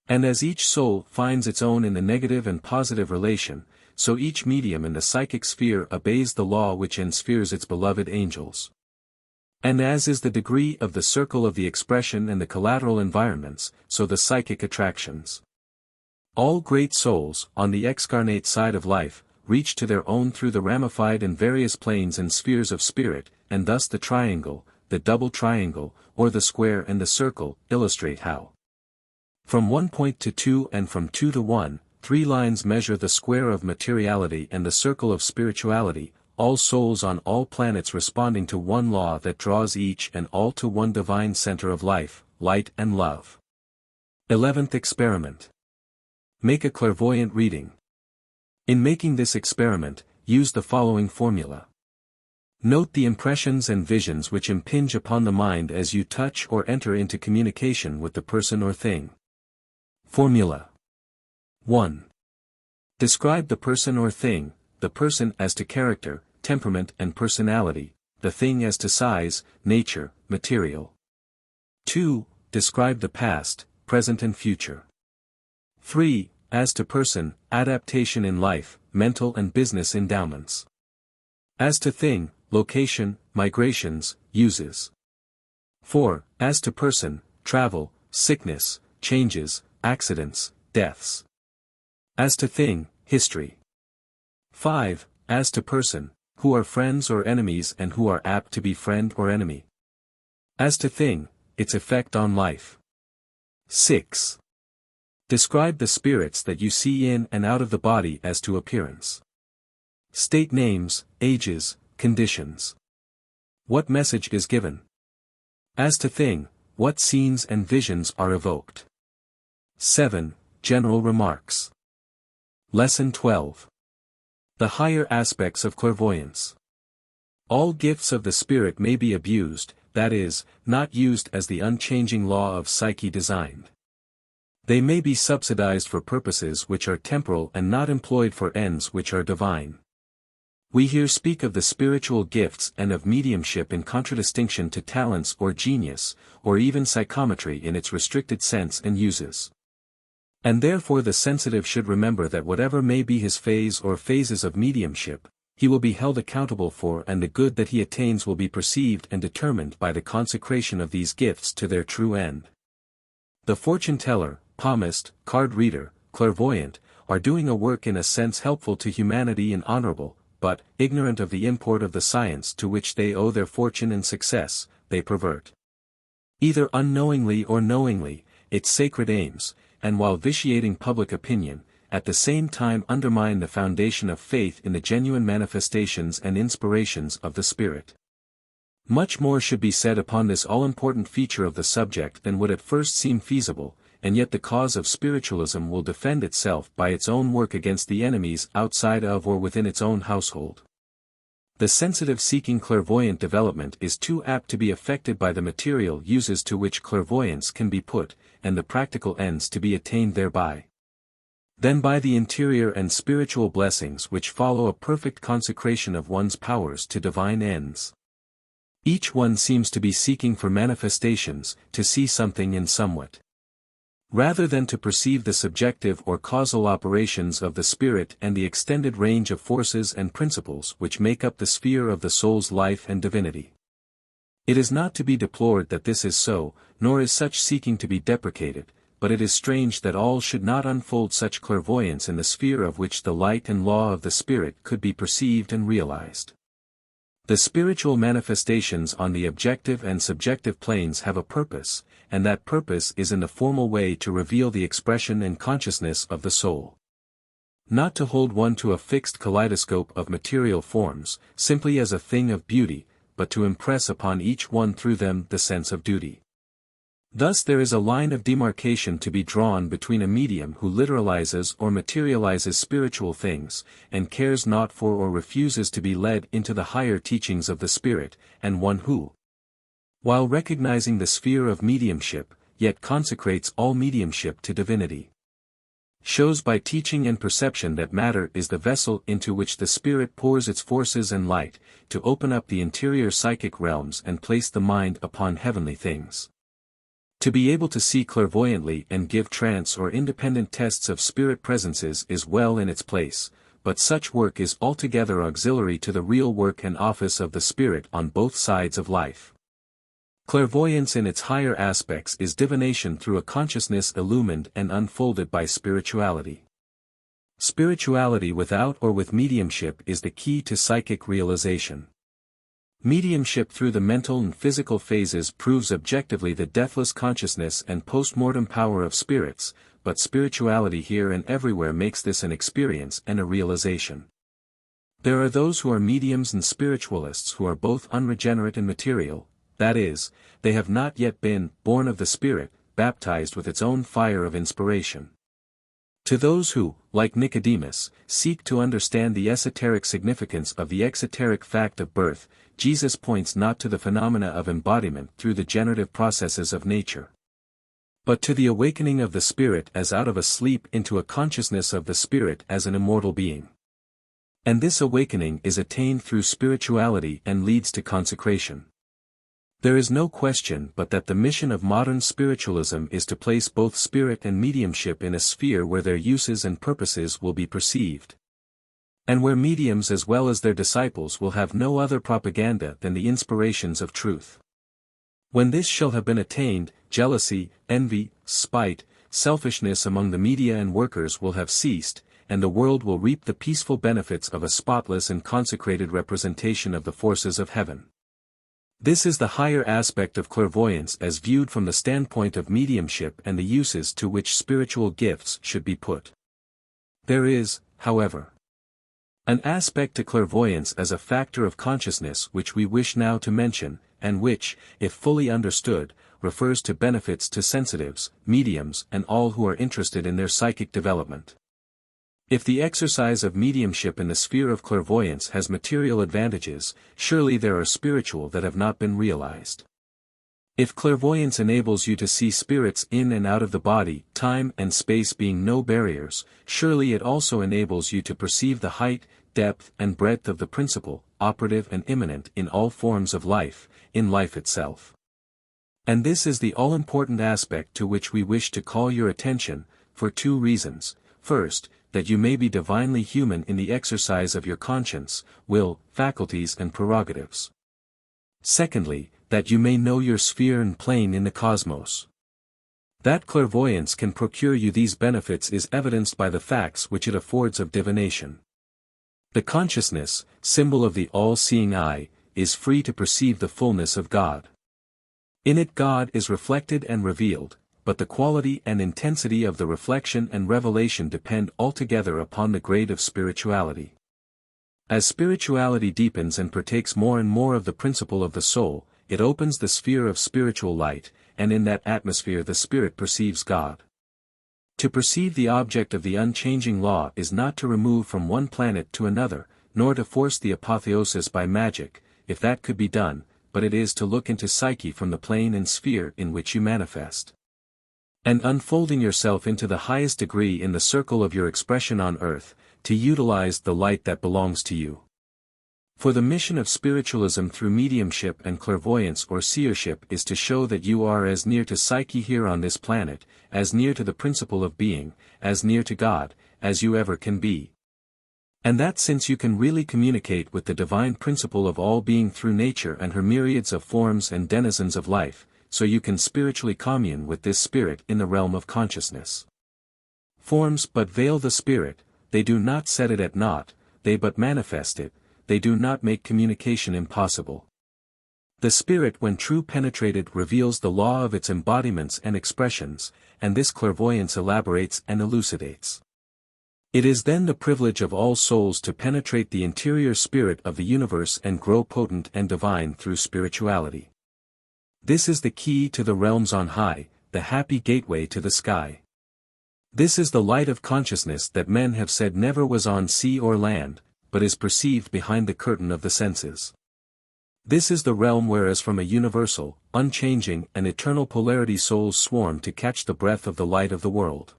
And as each soul finds its own in the negative and positive relation, so each medium in the psychic sphere obeys the law which enspheres its beloved angels. And as is the degree of the circle of the expression and the collateral environments, so the psychic attractions. All great souls, on the excarnate side of life, reach to their own through the ramified and various planes and spheres of spirit, and thus the triangle, the double triangle, or the square and the circle, illustrate how. From 1 point to 2 and from 2 to 1, 3 lines measure the square of materiality and the circle of spirituality, all souls on all planets responding to one law that draws each and all to one divine center of life, light and love. 11th experiment. Make a clairvoyant reading. In making this experiment, use the following formula. Note the impressions and visions which impinge upon the mind as you touch or enter into communication with the person or thing. Formula. 1. Describe the person or thing, the person as to character, temperament and personality, the thing as to size, nature, material. 2. Describe the past, present and future. 3. As to person, adaptation in life, mental and business endowments. As to thing, location, migrations, uses. 4. As to person, travel, sickness, changes, accidents, deaths. As to thing, history. 5. As to person, who are friends or enemies and who are apt to be friend or enemy. As to thing, its effect on life. 6. Describe the spirits that you see in and out of the body as to appearance. State names, ages, conditions. What message is given? As to thing, what scenes and visions are evoked? 7. General remarks. Lesson 12. The higher aspects of clairvoyance. All gifts of the spirit may be abused, that is, not used as the unchanging law of psyche designed. They may be subsidized for purposes which are temporal and not employed for ends which are divine. We here speak of the spiritual gifts and of mediumship in contradistinction to talents or genius, or even psychometry in its restricted sense and uses. And therefore the sensitive should remember that whatever may be his phase or phases of mediumship, he will be held accountable for, and the good that he attains will be perceived and determined by the consecration of these gifts to their true end. The fortune teller, palmist, card reader, clairvoyant, are doing a work in a sense helpful to humanity and honorable, but, ignorant of the import of the science to which they owe their fortune and success, they pervert, either unknowingly or knowingly, its sacred aims, and while vitiating public opinion, at the same time undermine the foundation of faith in the genuine manifestations and inspirations of the Spirit. Much more should be said upon this all-important feature of the subject than would at first seem feasible, and yet the cause of spiritualism will defend itself by its own work against the enemies outside of or within its own household. The sensitive-seeking clairvoyant development is too apt to be affected by the material uses to which clairvoyance can be put, and the practical ends to be attained thereby. Then by the interior and spiritual blessings which follow a perfect consecration of one's powers to divine ends. Each one seems to be seeking for manifestations, to see something in somewhat. Rather than to perceive the subjective or causal operations of the spirit and the extended range of forces and principles which make up the sphere of the soul's life and divinity. It is not to be deplored that this is so, nor is such seeking to be deprecated, but it is strange that all should not unfold such clairvoyance in the sphere of which the light and law of the spirit could be perceived and realized. The spiritual manifestations on the objective and subjective planes have a purpose, and that purpose is in the formal way to reveal the expression and consciousness of the soul. Not to hold one to a fixed kaleidoscope of material forms, simply as a thing of beauty, but to impress upon each one through them the sense of duty. Thus there is a line of demarcation to be drawn between a medium who literalizes or materializes spiritual things, and cares not for or refuses to be led into the higher teachings of the spirit, and one who, while recognizing the sphere of mediumship, yet consecrates all mediumship to divinity. Shows by teaching and perception that matter is the vessel into which the spirit pours its forces and light, to open up the interior psychic realms and place the mind upon heavenly things. To be able to see clairvoyantly and give trance or independent tests of spirit presences is well in its place, but such work is altogether auxiliary to the real work and office of the spirit on both sides of life. Clairvoyance in its higher aspects is divination through a consciousness illumined and unfolded by spirituality. Spirituality without or with mediumship is the key to psychic realization. Mediumship through the mental and physical phases proves objectively the deathless consciousness and post-mortem power of spirits, but spirituality here and everywhere makes this an experience and a realization. There are those who are mediums and spiritualists who are both unregenerate and material, that is, they have not yet been born of the Spirit, baptized with its own fire of inspiration. To those who, like Nicodemus, seek to understand the esoteric significance of the exoteric fact of birth, Jesus points not to the phenomena of embodiment through the generative processes of nature, but to the awakening of the spirit as out of a sleep into a consciousness of the spirit as an immortal being. And this awakening is attained through spirituality and leads to consecration. There is no question but that the mission of modern spiritualism is to place both spirit and mediumship in a sphere where their uses and purposes will be perceived, and where mediums as well as their disciples will have no other propaganda than the inspirations of truth. When this shall have been attained, jealousy, envy, spite, selfishness among the media and workers will have ceased, and the world will reap the peaceful benefits of a spotless and consecrated representation of the forces of heaven. This is the higher aspect of clairvoyance as viewed from the standpoint of mediumship and the uses to which spiritual gifts should be put. There is, however, an aspect to clairvoyance as a factor of consciousness which we wish now to mention, and which, if fully understood, refers to benefits to sensitives, mediums and all who are interested in their psychic development. If the exercise of mediumship in the sphere of clairvoyance has material advantages, surely there are spiritual that have not been realized. If clairvoyance enables you to see spirits in and out of the body, time and space being no barriers, surely it also enables you to perceive the height, depth and breadth of the principle, operative and immanent in all forms of life, in life itself. And this is the all-important aspect to which we wish to call your attention, for two reasons. First, that you may be divinely human in the exercise of your conscience, will, faculties and prerogatives. Secondly, that you may know your sphere and plane in the cosmos. That clairvoyance can procure you these benefits is evidenced by the facts which it affords of divination. The consciousness, symbol of the all-seeing eye, is free to perceive the fullness of God. In it God is reflected and revealed, but the quality and intensity of the reflection and revelation depend altogether upon the grade of spirituality. As spirituality deepens and partakes more and more of the principle of the soul, it opens the sphere of spiritual light, and in that atmosphere the spirit perceives God. To perceive the object of the unchanging law is not to remove from one planet to another, nor to force the apotheosis by magic, if that could be done, but it is to look into psyche from the plane and sphere in which you manifest. And unfolding yourself into the highest degree in the circle of your expression on earth, to utilize the light that belongs to you. For the mission of spiritualism through mediumship and clairvoyance or seership is to show that you are as near to psyche here on this planet, as near to the principle of being, as near to God, as you ever can be. And that since you can really communicate with the divine principle of all being through nature and her myriads of forms and denizens of life, so you can spiritually commune with this spirit in the realm of consciousness. Forms but veil the spirit, they do not set it at naught, they but manifest it, they do not make communication impossible. The spirit when true penetrated reveals the law of its embodiments and expressions, and this clairvoyance elaborates and elucidates. It is then the privilege of all souls to penetrate the interior spirit of the universe and grow potent and divine through spirituality. This is the key to the realms on high, the happy gateway to the sky. This is the light of consciousness that men have said never was on sea or land, but is perceived behind the curtain of the senses. This is the realm whereas from a universal, unchanging and eternal polarity souls swarm to catch the breath of the light of the world.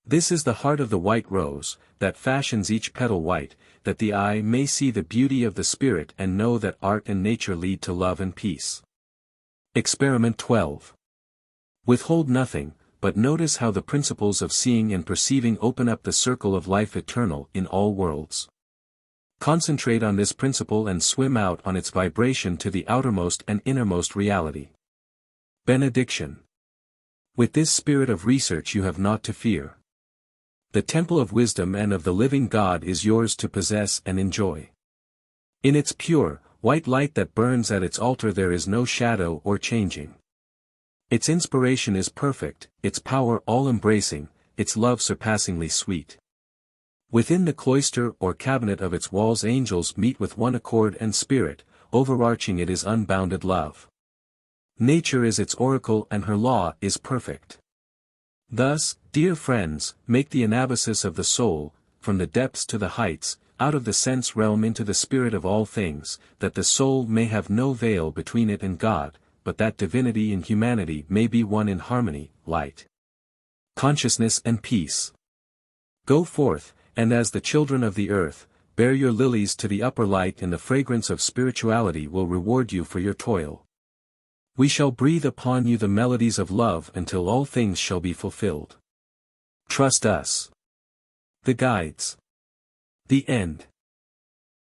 This is the heart of the white rose, that fashions each petal white, that the eye may see the beauty of the spirit and know that art and nature lead to love and peace. Experiment 12. Withhold nothing, but notice how the principles of seeing and perceiving open up the circle of life eternal in all worlds. Concentrate on this principle and swim out on its vibration to the outermost and innermost reality. Benediction. With this spirit of research you have naught to fear. The temple of wisdom and of the living God is yours to possess and enjoy. In its pure, white light that burns at its altar there is no shadow or changing. Its inspiration is perfect, its power all-embracing, its love surpassingly sweet. Within the cloister or cabinet of its walls angels meet with one accord and spirit, overarching it is unbounded love. Nature is its oracle and her law is perfect. Thus, dear friends, make the anabasis of the soul, from the depths to the heights, out of the sense realm into the spirit of all things, that the soul may have no veil between it and God, but that divinity and humanity may be one in harmony, light, consciousness and peace. Go forth, and as the children of the earth, bear your lilies to the upper light and the fragrance of spirituality will reward you for your toil. We shall breathe upon you the melodies of love until all things shall be fulfilled. Trust us. The Guides. The End.